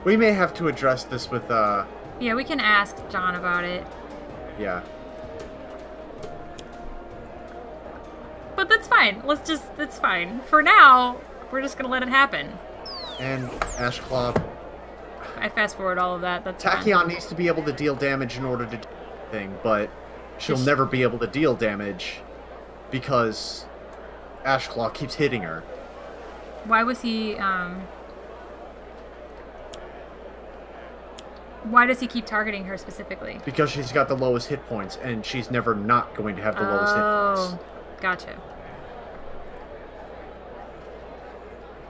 We may have to address this with, Yeah, we can ask John about it. Yeah. But that's fine. It's fine. For now, we're just gonna let it happen. And Ashclaw. I fast forward all of that. That's Tachyon fine. needs to be able to deal damage in order to do anything, but she'll never be able to deal damage because Ashclaw keeps hitting her. Why was he, Why does he keep targeting her specifically? Because she's got the lowest hit points, and she's never not going to have the lowest hit points. Gotcha.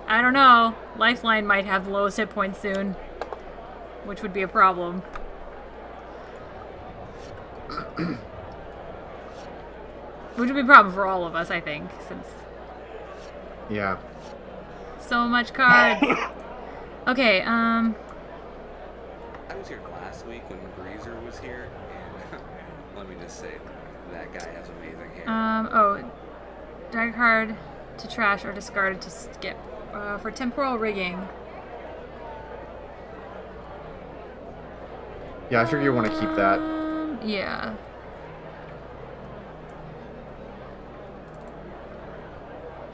I don't know. Lifeline might have the lowest hit points soon, which would be a problem. Which would be a problem for all of us, I think, since... Yeah. So much cards. Okay, I was here last week when Breezer was here, and let me just say, that guy has amazing hair. oh, drag card to trash or discard it to skip. For temporal rigging. Yeah, I figure you want to keep that. Yeah.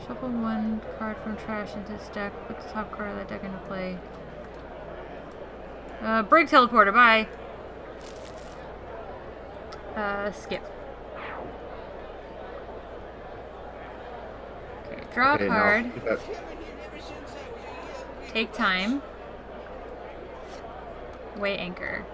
Shuffle 1 card from trash into this deck. Put the top card of that deck into play. Break teleporter, bye. Skip. Okay, draw a card. No, Take time. Weigh anchor.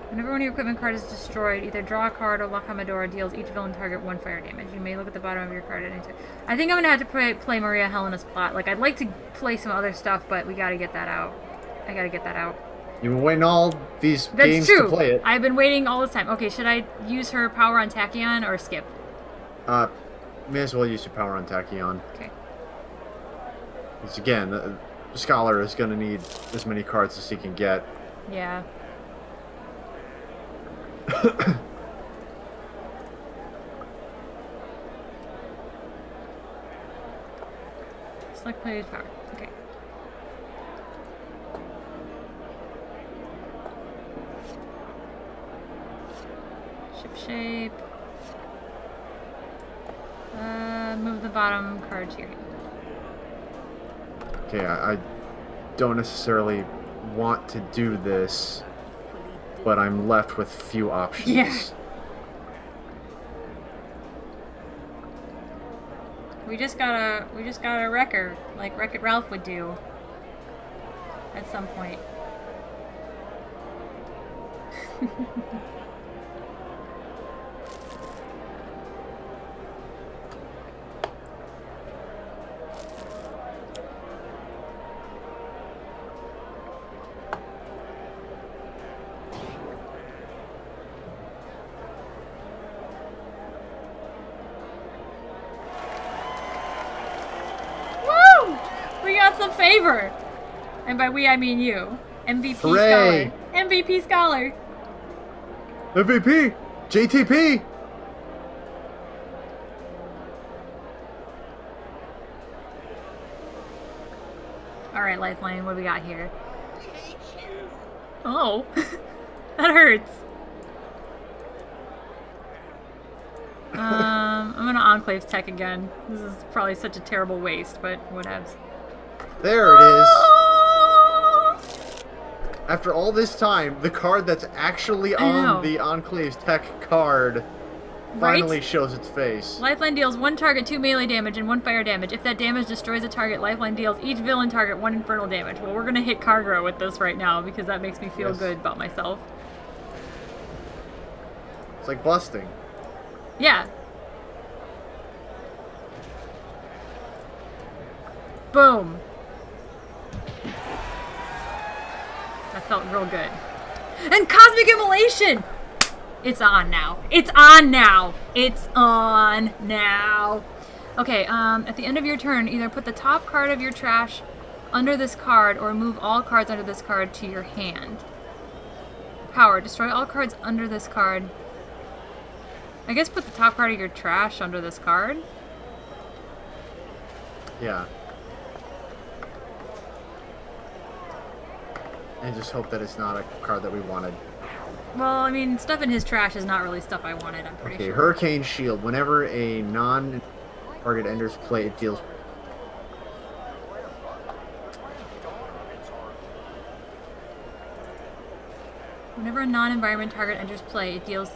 Whenever one of your equipment card is destroyed, either draw a card or La Comodora deals each villain target 1 fire damage. You may look at the bottom of your card at any time. I think I'm gonna have to play Maria Helena's plot. Like, I'd like to play some other stuff, but we gotta get that out. I gotta get that out. You've been waiting all these That's games true. to play it. I've been waiting all this time. Okay, should I use her power on Tachyon or skip? May as well use your power on Tachyon. Okay. Because again, the Scholar is going to need as many cards as he can get. Yeah. Select player's power. Okay. Ship shape. move the bottom card to your hand. Okay, I don't necessarily want to do this, but I'm left with few options. Yeah. We just gotta wreck her, like Wreck-It Ralph would do. At some point. Some favor, and by we I mean you. MVP Hooray. Scholar. MVP Scholar. MVP! JTP! Alright, Lifeline, what do we got here? Oh, that hurts. I'm gonna Enclave's tech again. This is probably such a terrible waste, but whatevs. There it is. After all this time, the card that's actually on the Enclave's tech card finally shows its face. Lifeline deals 1 target 2 melee damage and 1 fire damage. If that damage destroys a target, Lifeline deals each villain target 1 infernal damage. Well, we're gonna hit Kargraa with this right now because that makes me feel good about myself. It's like busting. Yeah. Boom. That felt real good. And Cosmic Immolation! It's on now. It's on now. It's on now. Okay, at the end of your turn, either put the top card of your trash under this card or move all cards under this card to your hand. Power. Destroy all cards under this card. I guess put the top card of your trash under this card? Yeah. And just hope that it's not a card that we wanted. Well, I mean, stuff in his trash is not really stuff I wanted, I'm pretty sure. Hurricane Shield. Whenever a non-target enters play, it deals... Whenever a non-environment target enters play, it deal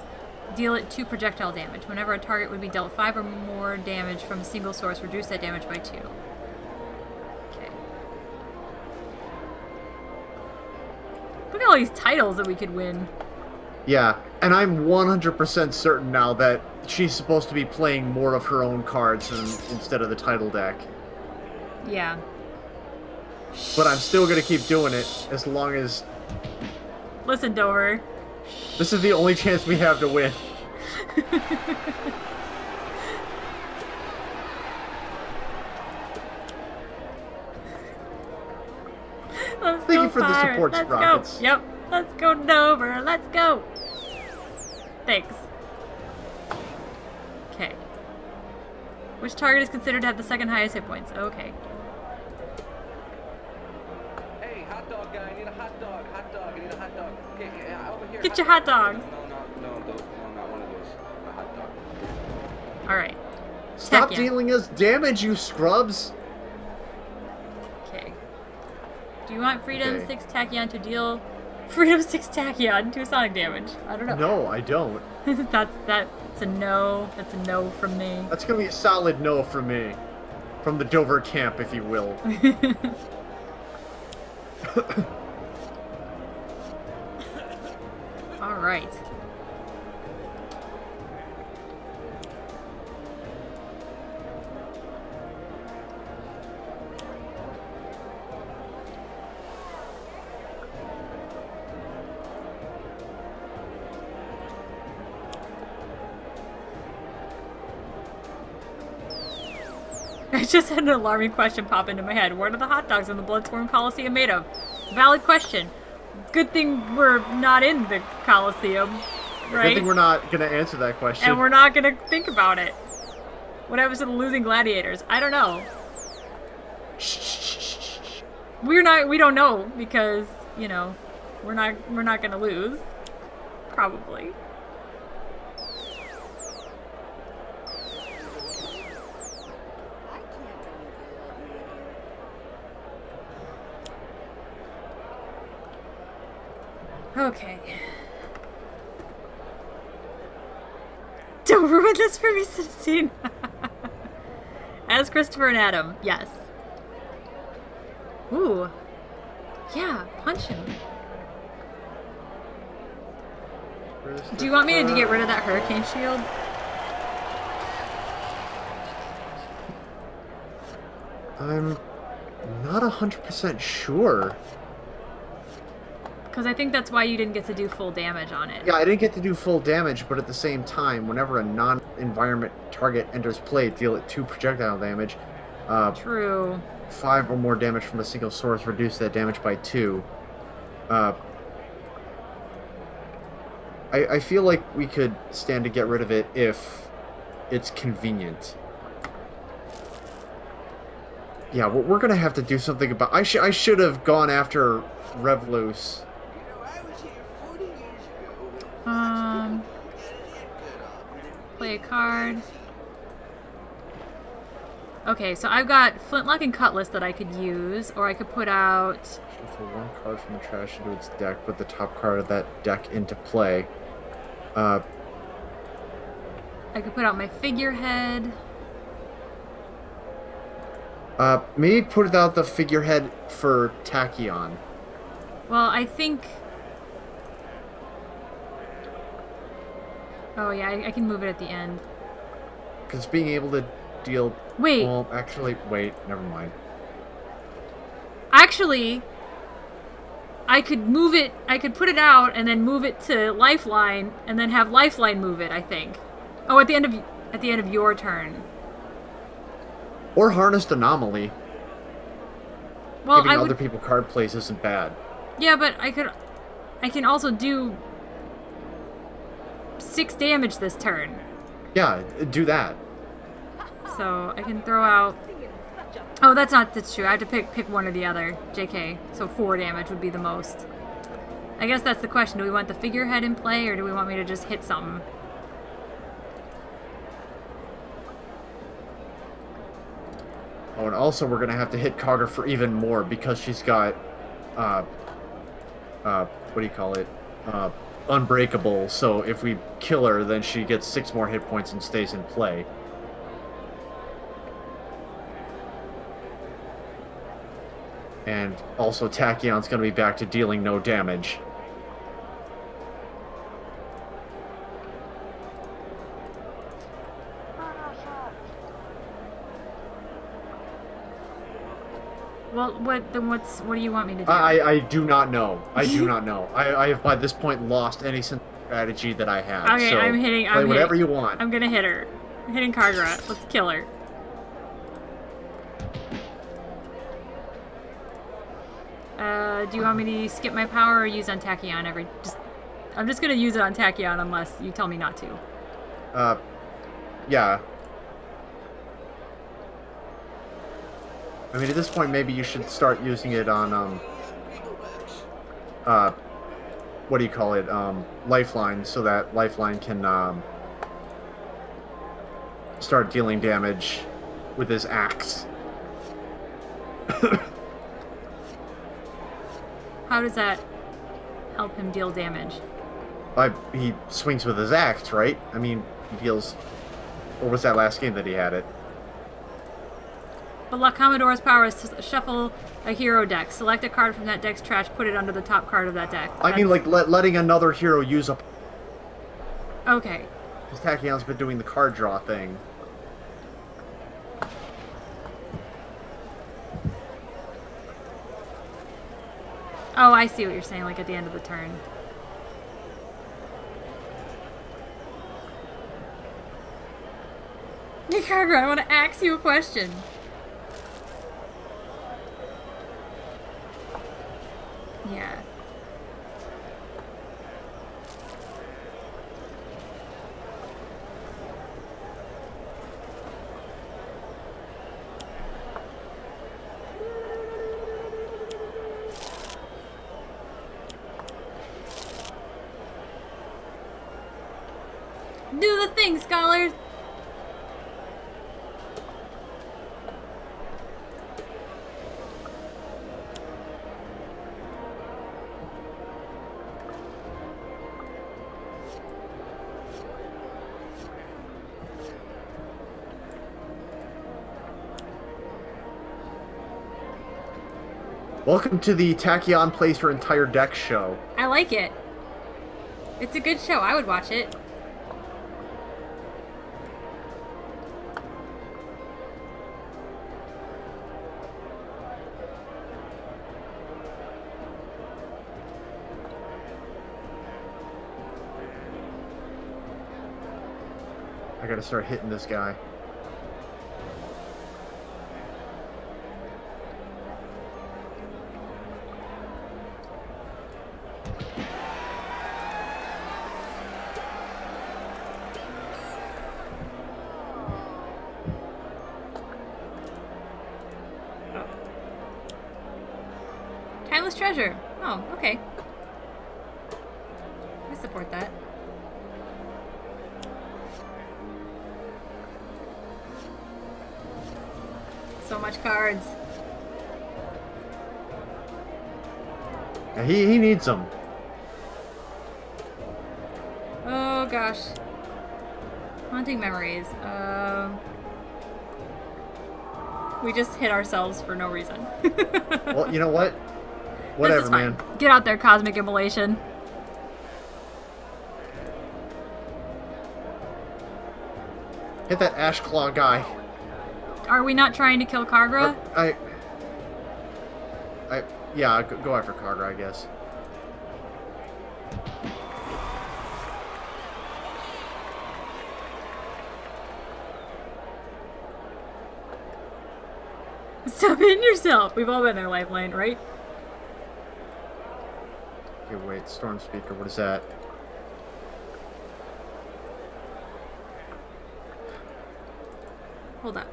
it 2 projectile damage. Whenever a target would be dealt 5 or more damage from a single source, reduce that damage by 2. Look at all these titles that we could win. Yeah, and I'm 100% certain now that she's supposed to be playing more of her own cards instead of the title deck. Yeah. But I'm still gonna keep doing it as long as... Listen, Dover. This is the only chance we have to win. Thank you for the support, Sprockets. Go. Yep. Let's go, Dover. Let's go. Thanks. Okay. Which target is considered to have the second highest hit points? Okay. Hey, hot dog guy, I need a hot dog. Hot dog, I need a hot dog. Okay, over here. Get your hot dog. No, not one of those. A hot dog. Alright. Stop dealing us damage, you scrubs! Okay. Do you want Freedom 6 Tachyon to deal Freedom 6 Tachyon to sonic damage? I don't know. No, I don't. That's a no. That's a no from me. That's gonna be a solid no from me. From the Dover camp, if you will. Alright. I just had an alarming question pop into my head. What are the hot dogs in the Bloodsworn Coliseum made of? Valid question. Good thing we're not in the Coliseum, right? Good thing we're not gonna answer that question. And we're not gonna think about it. What happens to the losing gladiators? I don't know. We don't know because, you know, we're not gonna lose. Probably. Okay. Don't ruin this for me, Citizen. As Christopher and Adam, yes. Ooh. Yeah, punch him. Do you want me to get rid of that hurricane shield? I'm not 100% sure. Because I think that's why you didn't get to do full damage on it. Yeah, I didn't get to do full damage, but at the same time, whenever a non-environment target enters play, deal it 2 projectile damage. True. 5 or more damage from a single source, reduce that damage by 2. I feel like we could stand to get rid of it if it's convenient. Yeah, we're gonna have to do something about... I should have gone after Revlus. Play a card. Okay, so I've got Flintlock and Cutlass that I could use, or I could put out... Shuffle 1 card from the trash into its deck, put the top card of that deck into play. I could put out my figurehead. Maybe put out the figurehead for Tachyon. Well, I think... Oh yeah, I can move it at the end. Because being able to deal... Wait. Well, actually, wait, never mind. Actually, I could move it, I could put it out and then move it to Lifeline and then have Lifeline move it, I think. Oh, at the end of your turn. Or Harnessed Anomaly. Well, Giving other people card plays isn't bad. Yeah, but I can also do 6 damage this turn. Yeah, do that. So I can throw out... Oh, that's true. I have to pick one or the other. JK. So 4 damage would be the most. I guess that's the question. Do we want the figurehead in play, or do we want me to just hit something? Oh, and also we're gonna have to hit Kargraa for even more because she's got, what do you call it? Unbreakable. So if we kill her, then she gets 6 more hit points and stays in play. And also Tachyon's gonna be back to dealing no damage. Well, what do you want me to do? I do not know. I do not know. I have by this point lost any sense of strategy that I have. Okay, so I'm whatever you want. I'm gonna hit her. I'm hitting Kargraa. Let's kill her. Do you want me to skip my power or use on Tachyon every... I'm just gonna use it on Tachyon unless you tell me not to. Yeah. I mean, at this point, maybe you should start using it on, what do you call it? Lifeline, so that Lifeline can, start dealing damage with his axe. How does that help him deal damage? He swings with his axe, right? I mean, he deals... Or was that last game that he had it? But Commodora's power is to shuffle a hero deck. Select a card from that deck's trash, put it under the top card of that deck. I mean, like, letting another hero use up... Okay. Because Tachyon's been doing the card draw thing. Oh, I see what you're saying, like at the end of the turn. Hey, Kargraa, I want to ask you a question. Yeah. Do the thing, scholars! Welcome to the Tachyon Plays Her Entire Deck show. I like it. It's a good show. I would watch it. I gotta start hitting this guy. Timeless treasure. Oh, okay. I support that. So much cards. Yeah, he needs them. Oh gosh. Haunting memories. We just hit ourselves for no reason. Well, you know what? Whatever, man. Get out there, Cosmic Immolation. Hit that Ash Claw guy. Are we not trying to kill Kargraa? Yeah, go after Kargraa, I guess. Stop hitting yourself. We've all been there, Lifeline, right? Okay, wait, Storm Speaker, what is that? Hold on.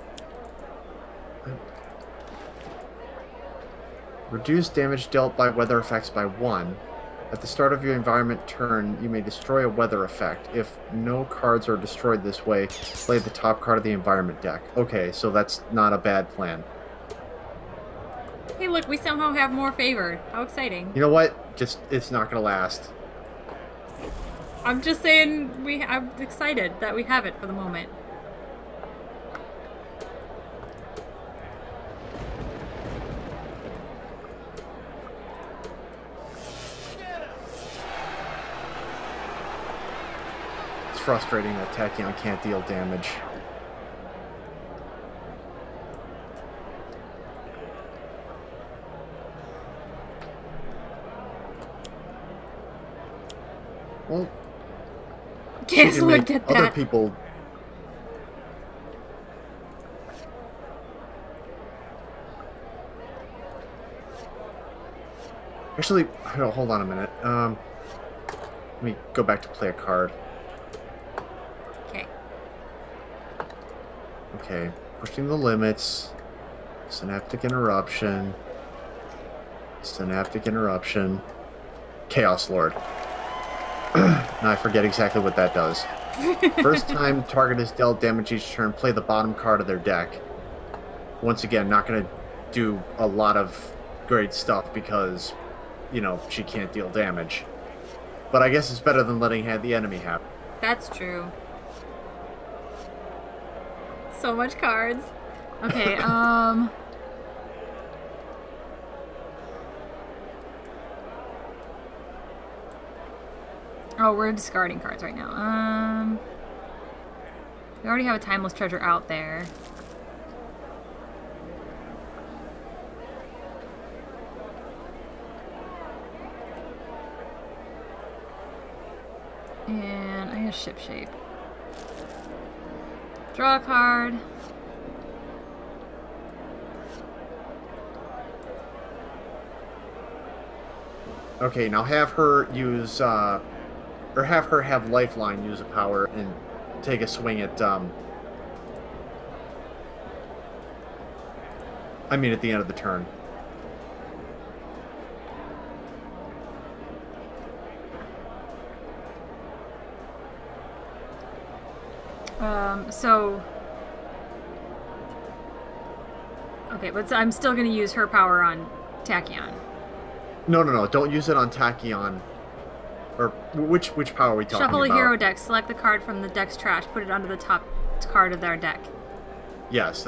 Reduce damage dealt by weather effects by 1. At the start of your environment turn, you may destroy a weather effect. If no cards are destroyed this way, play the top card of the environment deck. Okay, so that's not a bad plan. Hey, look, we somehow have more favor. How exciting. You know what? It's not gonna last. I'm just saying, I'm excited that we have it for the moment. It's frustrating that Tachyon can't deal damage. Well, Guess look at that. Other people. Actually, hold on a minute. Let me go back to play a card. Okay. Okay, pushing the limits. Synaptic interruption. Synaptic interruption. Chaos Lord. Now I forget exactly what that does. First time target is dealt damage each turn, play the bottom card of their deck. Once again, not going to do a lot of great stuff because, you know, she can't deal damage. But I guess it's better than letting the enemy have it. That's true. So much cards. Okay, Oh, we're discarding cards right now. We already have a Timeless Treasure out there. And I have Ship Shape. Draw a card. Okay, now have her use, or have her have Lifeline use a power and take a swing at, I mean at the end of the turn. So... Okay, but I'm still going to use her power on Tachyon. No, don't use it on Tachyon. Or, which power are we talking about? Shuffle a hero deck, select the card from the deck's trash, put it under the top card of their deck. Yes,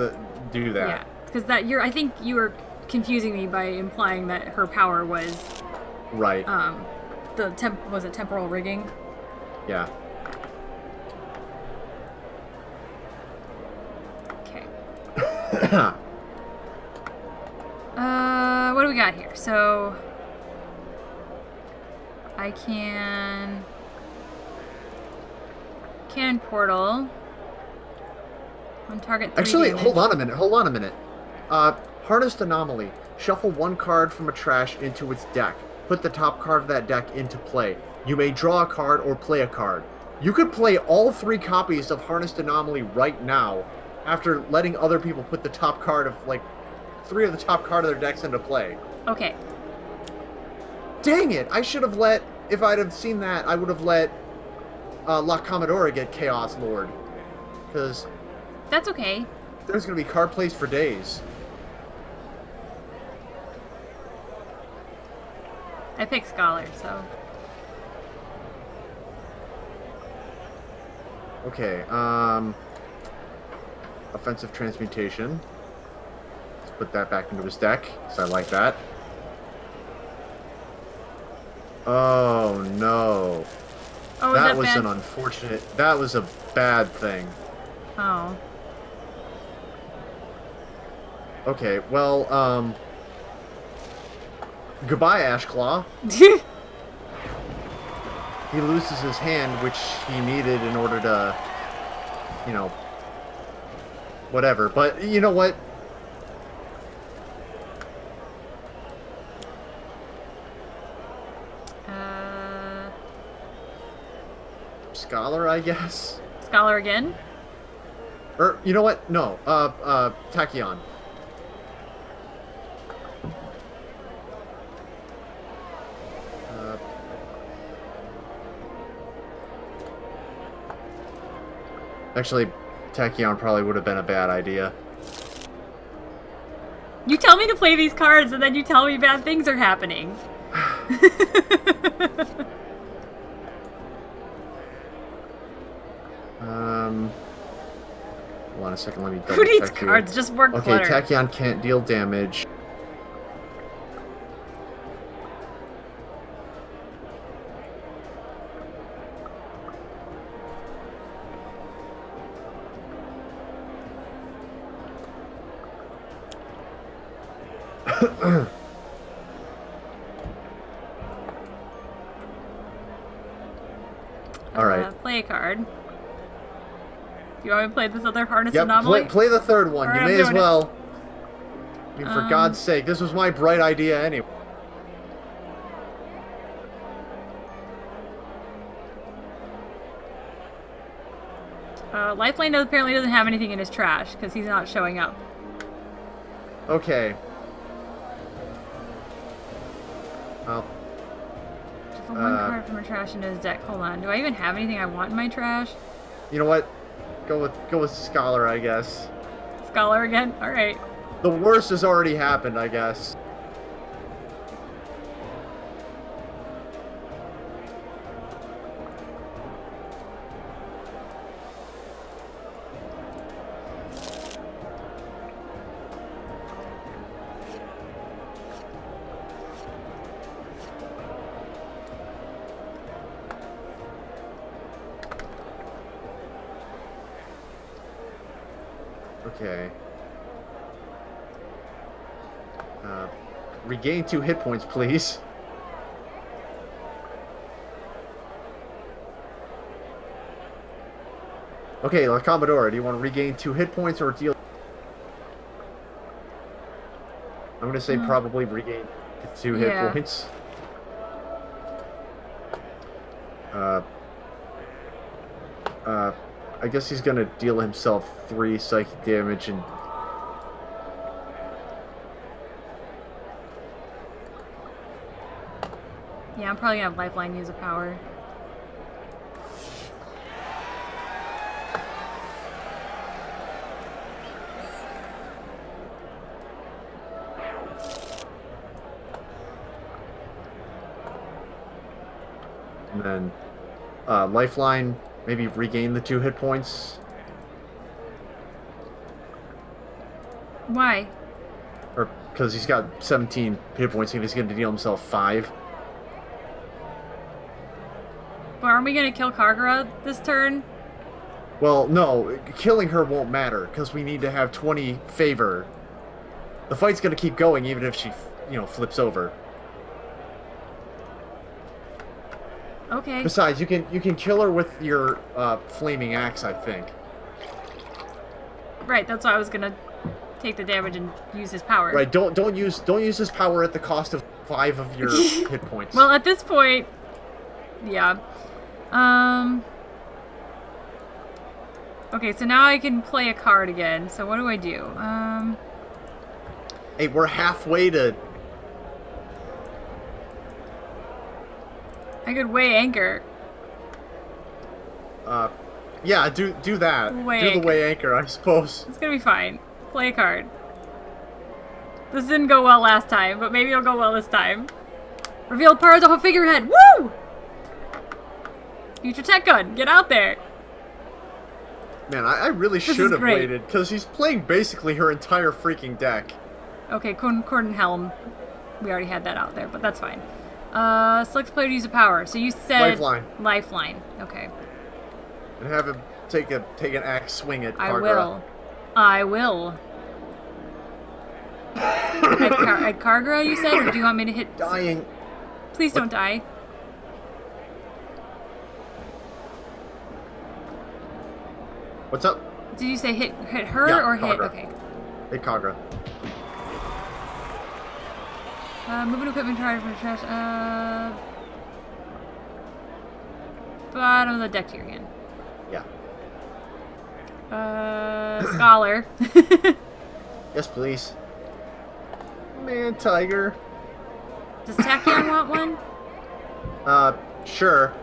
do that. Yeah, because I think you were confusing me by implying that her power was Right. was it temporal rigging? Yeah. Okay. What do we got here? So I can cannon portal on target 3 Actually, damage. hold on a minute. Harnessed Anomaly. Shuffle 1 card from a trash into its deck. Put the top card of that deck into play. You may draw a card or play a card. You could play all 3 copies of Harnessed Anomaly right now after letting other people put the top card of, like, 3 of the top card of their decks into play. Okay. Dang it! I should have let... If I'd have seen that, I would have let La Comodora get Chaos Lord. Because That's okay. there's going to be card plays for days. I picked Scholar, so... Okay, Offensive Transmutation. Let's put that back into his deck, because I like that. Oh, no. Oh, That is was bad? an unfortunate... That was a bad thing. Oh. Okay, well, goodbye, Ashclaw. He loses his hand, which he needed in order to, you know, whatever. But, you know what? Scholar, I guess? Scholar again? Or, you know what? No, Tachyon. Actually, Tachyon probably would have been a bad idea. You tell me to play these cards, and then you tell me bad things are happening. Hold on a second, let me double Who needs check here. cards? Just work Okay, clutter. Tachyon can't deal damage. Alright. Play a card. You want me to play this other Harness Yep, Anomaly? play the third one. Alright, You I'm may as doing it. well. I mean, for God's sake, this was my bright idea anyway. Lifeline apparently doesn't have anything in his trash, because he's not showing up. Okay. Well, Shuffle one card from a trash into his deck. Hold on. Do I even have anything I want in my trash? you know what? Go with Scholar, I guess. Scholar again? Alright. The worst has already happened, I guess. Okay. Regain 2 hit points, please. Okay, La Comodora, do you want to regain 2 hit points or deal... I'm going to say probably regain 2 hit Yeah. points. I guess he's going to deal himself 3 psychic damage and... Yeah, I'm probably gonna have Lifeline use a power. And then Lifeline, maybe regain the 2 hit points. Why? Or, because he's got 17 hit points and he's going to deal himself 5. But aren't we gonna kill Kargraa this turn? Well, no. Killing her won't matter, because we need to have 20 favor. The fight's going to keep going even if she, flips over. Okay. Besides, you can kill her with your flaming axe, I think. Right, that's why I was gonna take the damage and use his power. Right, don't use his power at the cost of 5 of your hit points. Well, at this point, yeah. Okay, so now I can play a card again. So what do I do? Hey, we're halfway to... I could weigh anchor. Yeah, do that. Weigh the weigh anchor, I suppose. It's gonna be fine. Play a card. This didn't go well last time, but maybe it'll go well this time. Reveal powers of a figurehead. Woo! Future tech gun, get out there. Man, I really should have waited, because he's playing basically her entire freaking deck. Okay, Cordenhelm. We already had that out there, but that's fine. Select player to use a power. So you said... Lifeline. Lifeline. Okay. And have him take an axe swing at Kargraa. I will. At Kargraa, you said? Or do you want me to hit... Dying. Please don't die. What's up? Did you say hit her or hit? Kargraa. Okay. Hit Kargraa. Moving equipment card for trash. Bottom of the deck to your hand. Yeah. Scholar. Yes, please. Man, Tiger. Does Tachyon want one? Sure.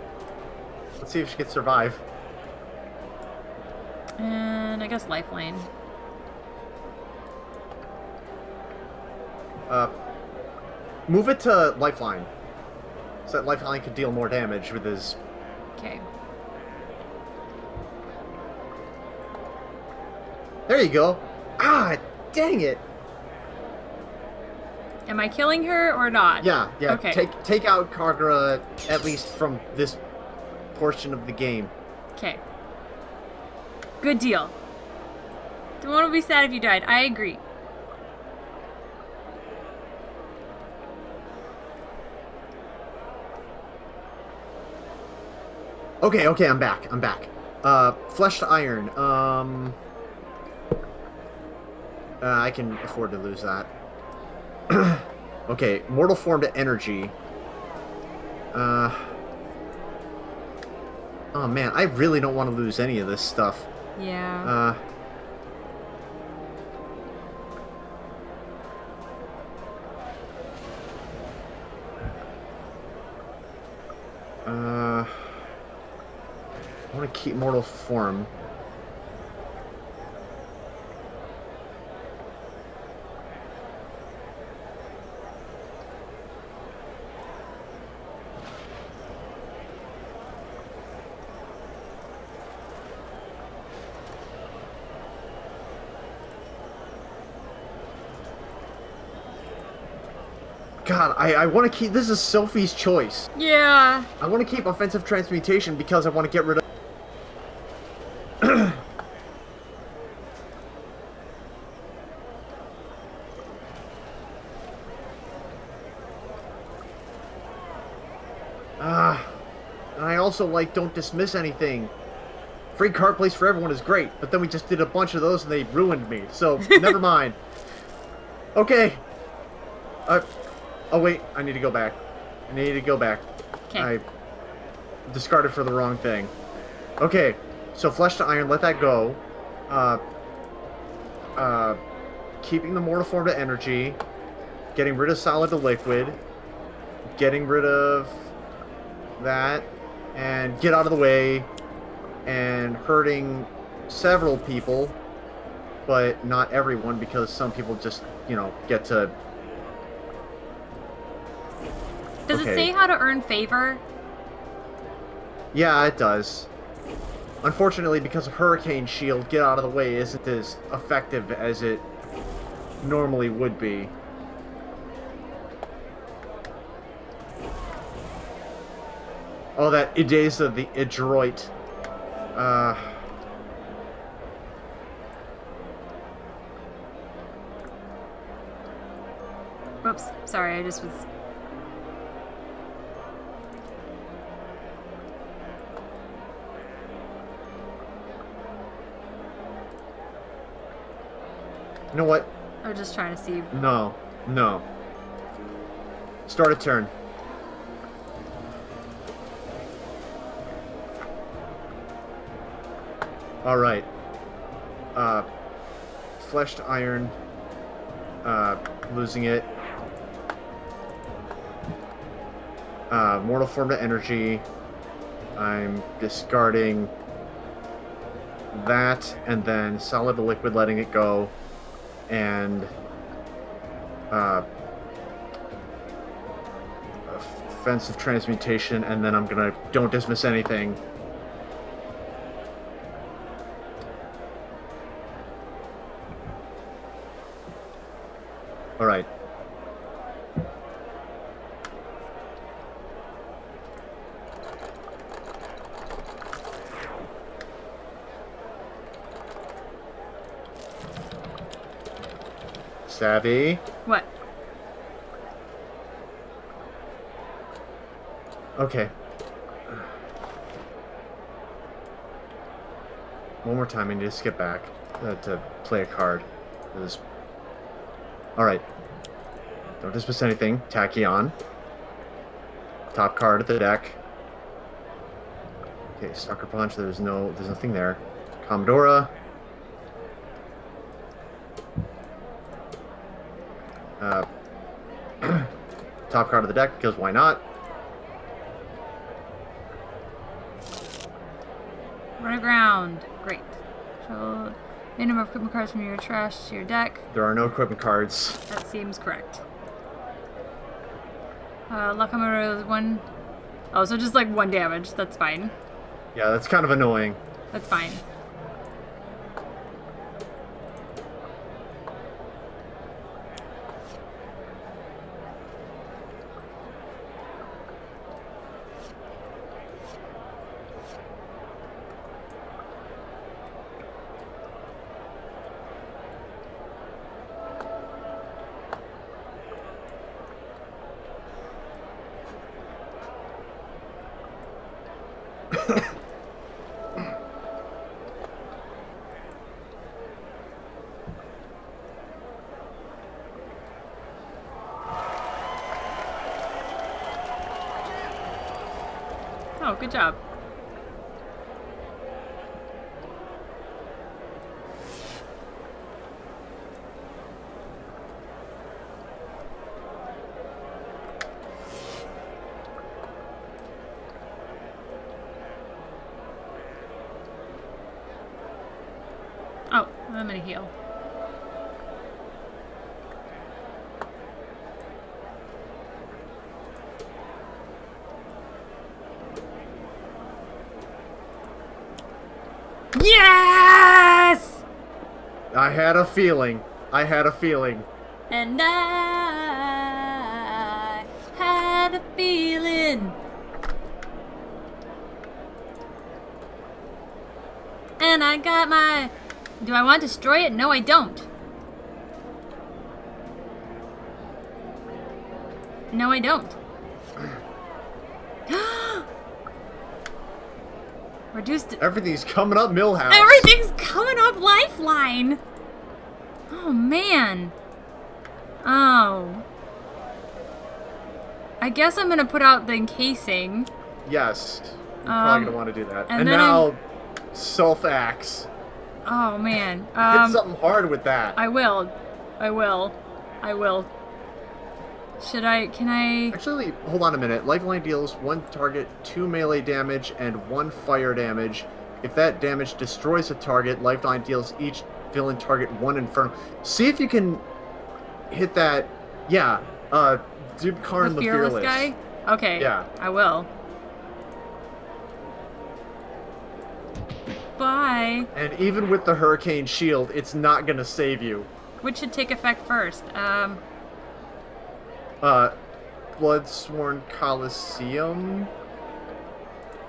Let's see if she can survive. And I guess Lifeline. Move it to Lifeline. So that Lifeline could deal more damage with his... Okay. There you go. Ah, dang it. Am I killing her or not? Yeah. Okay. Take out Kargraa, at least from this portion of the game. Okay. Good deal. Don't want to be sad if you died. I agree. Okay, I'm back. Flesh to Iron. I can afford to lose that. Okay, Mortal Form to Energy. Oh man, I really don't want to lose any of this stuff. Yeah. I want to keep Mortal Form. God, I want to keep... This is Sophie's choice. Yeah. I want to keep Offensive Transmutation because I want to get rid of... And I also like Don't Dismiss Anything. Free card plays for everyone is great, but then we just did a bunch of those and they ruined me, so never mind. Okay. Oh wait, I need to go back. Okay. I discarded for the wrong thing. Okay, so Flesh to Iron, let that go. Keeping the Mortal Form to Energy. Getting rid of Solid to Liquid. Getting rid of that. And get out of the way. And hurting several people. But not everyone, because some people just, get to... Does it say how to earn favor? Yeah, it does. Unfortunately, because of Hurricane Shield, get out of the way isn't as effective as it normally would be. Oh, that Idesa, the Idroit. Whoops. Sorry, I just was... You know what? I was just trying to see. No. No. Start a turn. Alright. Fleshed Iron. Losing it. Mortal Form to Energy. I'm discarding that, and then Solid to Liquid, letting it go. And offensive transmutation, and then I'm gonna don't dismiss anything. All right. Savvy. What? Okay. One more time, I need to skip back to play a card. Alright. Don't dismiss anything. Tachyon. Top card of the deck. Okay, Sucker Punch, there's nothing there. Comodora. Top card of the deck, because why not? Run aground. Great. So, any number of equipment cards from your trash to your deck. There are no equipment cards. That seems correct. Luck is 1. Oh, so just like 1 damage. That's fine. Yeah, that's kind of annoying. That's fine. Oh, good job. Oh, I'm gonna heal. Yes! I had a feeling. I had a feeling. And I had a feeling. And I got my... Do I want to destroy it? No, I don't. No, I don't. Reduced... Everything's coming up Millhouse. Everything's coming up Lifeline. Oh, man. Oh. I guess I'm going to put out the encasing. Yes. You're probably going to want to do that. And then now, Self-Axe. Oh, man. Hit something hard with that. I will. I will. I will. Should I... Can I... Actually, hold on a minute. Lifeline deals 1 target 2 melee damage and 1 fire damage. If that damage destroys a target, Lifeline deals each villain target 1 inferno. See if you can hit that... Yeah. Dubkarn the Fearless guy? Okay. Yeah. I will. Bye. And even with the Hurricane Shield, it's not going to save you. Which should take effect first? Bloodsworn Coliseum.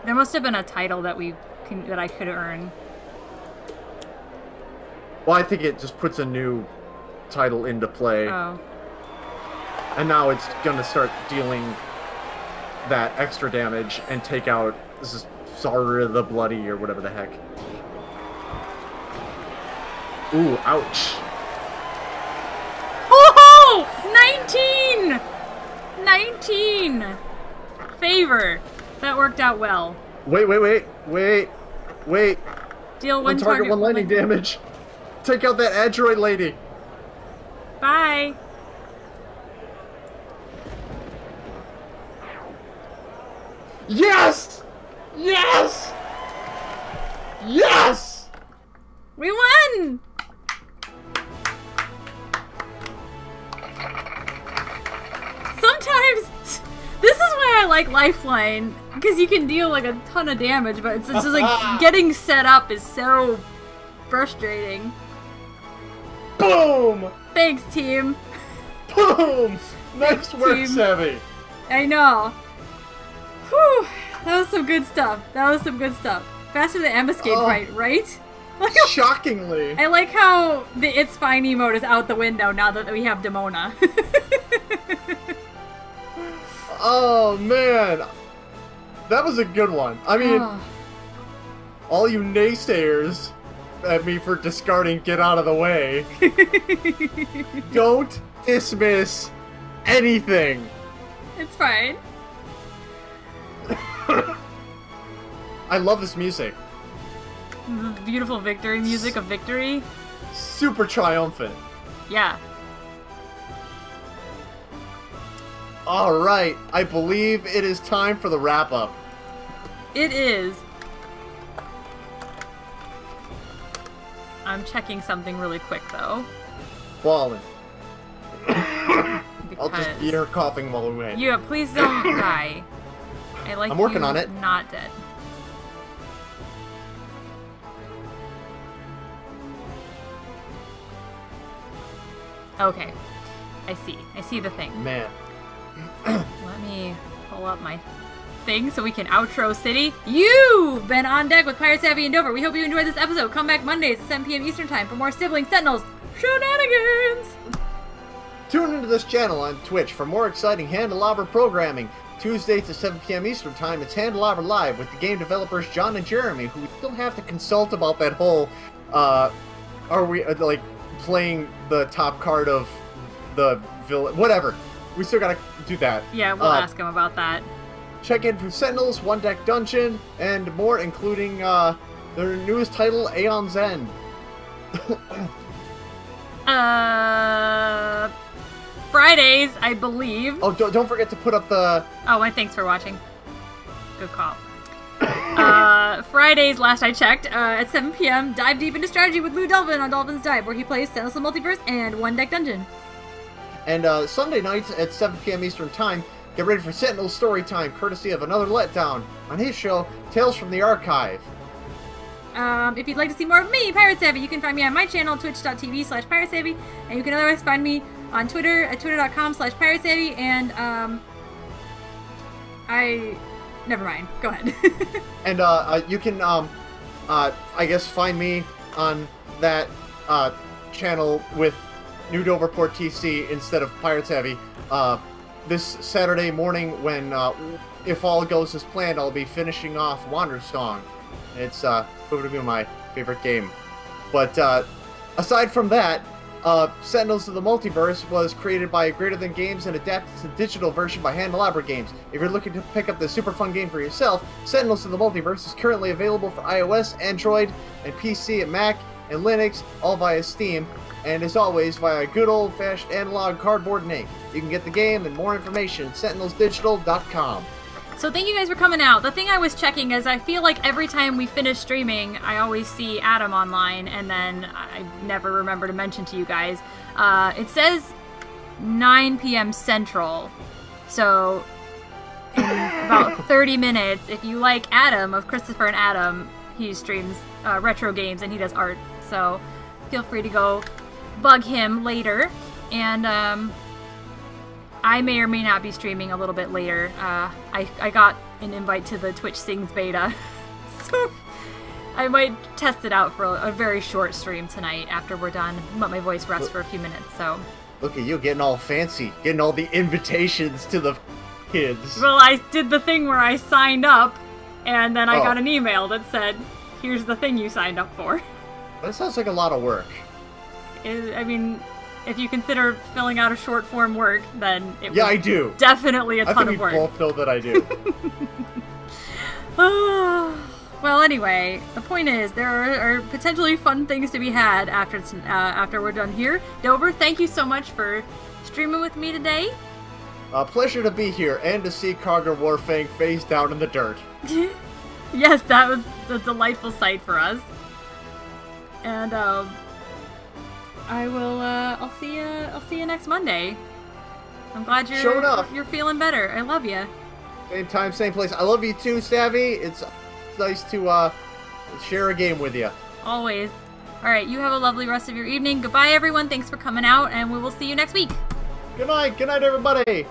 There must have been a title that that I could earn. Well, I think it just puts a new title into play. Oh. And now it's gonna start dealing that extra damage and take out Zara the Bloody or whatever the heck. Ooh, ouch. Oh! 19! 19! Favor. That worked out well. Wait. Deal one target, one lightning damage. Take out that android lady. Bye. Yes! Yes! Yes! We won! Sometimes, this is why I like Lifeline, because you can deal like a ton of damage, but it's just like getting set up is so frustrating. Boom! Thanks, team. Boom! Nice work, team. Savvy. I know. Whew, that was some good stuff. Faster than Ambuscade fight, right? Shockingly. I like how the It's Fine emote is out the window now that we have Demona. Oh, man. That was a good one. I mean, all you naysayers at me for discarding Get Out of the Way, don't dismiss anything. It's fine. I love this music. The beautiful victory music of victory. Super triumphant. Yeah. Alright, I believe it is time for the wrap-up. It is. I'm checking something really quick, though. Ballin'. I'll just beat her coughing while we wait. Yeah, please don't die. I like I'm working you on it. Not dead. Okay. I see the thing. Man. Let me pull up my thing so we can outro City. You've been on deck with Pirate Savvy and Dover. We hope you enjoyed this episode. Come back Mondays at 7 p.m. Eastern Time for more Sibling Sentinels shenanigans. Tune into this channel on Twitch for more exciting Handelabra programming. Tuesdays at 7 p.m. Eastern Time, it's Handelabra Live with the game developers John and Jeremy, who we still have to consult about that whole, are we, like, playing the top card of the villain, whatever. We still gotta do that. Yeah, we'll ask him about that. Check in for Sentinels, One Deck Dungeon, and more, including their newest title, Aeon's End. Fridays, I believe. Oh, don't forget to put up the... Oh, and thanks for watching. Good call. Fridays, last I checked, at 7 p.m., dive deep into strategy with Lou Delvin on Dolphin's Dive, where he plays Sentinels of the Multiverse and One Deck Dungeon. And Sunday nights at 7 p.m. Eastern Time, get ready for Sentinel Story Time, courtesy of Another Letdown, on his show, Tales from the Archive. If you'd like to see more of me, Pirate Savvy, you can find me on my channel, twitch.tv/PirateSavvy, and you can otherwise find me on Twitter at twitter.com/PirateSavvy, and, never mind. Go ahead. And, you can, I guess find me on that, channel with New Doverport TC instead of Pirate Savvy, this Saturday morning when, if all goes as planned, I'll be finishing off Wandersong. It's, going to be my favorite game. But, aside from that, Sentinels of the Multiverse was created by Greater Than Games and adapted to the digital version by Handelabra Games. If you're looking to pick up this super fun game for yourself, Sentinels of the Multiverse is currently available for iOS, Android, and PC at Mac and Linux, all via Steam, and as always via good old-fashioned analog cardboard and ink. You can get the game and more information at sentinelsdigital.com. So thank you guys for coming out. The thing I was checking is I feel like every time we finish streaming, I always see Adam online, and then I never remember to mention to you guys. It says 9 p.m. Central, so in about 30 minutes, if you like Adam, of Christopher and Adam, he streams retro games and he does art, so feel free to go bug him later, and I may or may not be streaming a little bit later. I got an invite to the Twitch Sings beta, so I might test it out for a very short stream tonight after we're done. Let my voice rest for a few minutes, so. Look at you getting all fancy, getting all the invitations to the kids. Well, I did the thing where I signed up, and then I got an email that said, here's the thing you signed up for. That sounds like a lot of work. I mean, if you consider filling out a short form work, then it was I do. Definitely a ton of work. I think we both know that I do. Well, anyway, the point is, there are potentially fun things to be had after we're done here. Dover, thank you so much for streaming with me today. A pleasure to be here and to see Kargraa Warfang face down in the dirt. Yes, that was a delightful sight for us. And I'll see you next Monday. I'm glad you're feeling better. I love you. Same time, same place. I love you too, Savvy. It's nice to share a game with you. Always. All right, you have a lovely rest of your evening. Goodbye, everyone. Thanks for coming out, and we will see you next week. Good night, everybody.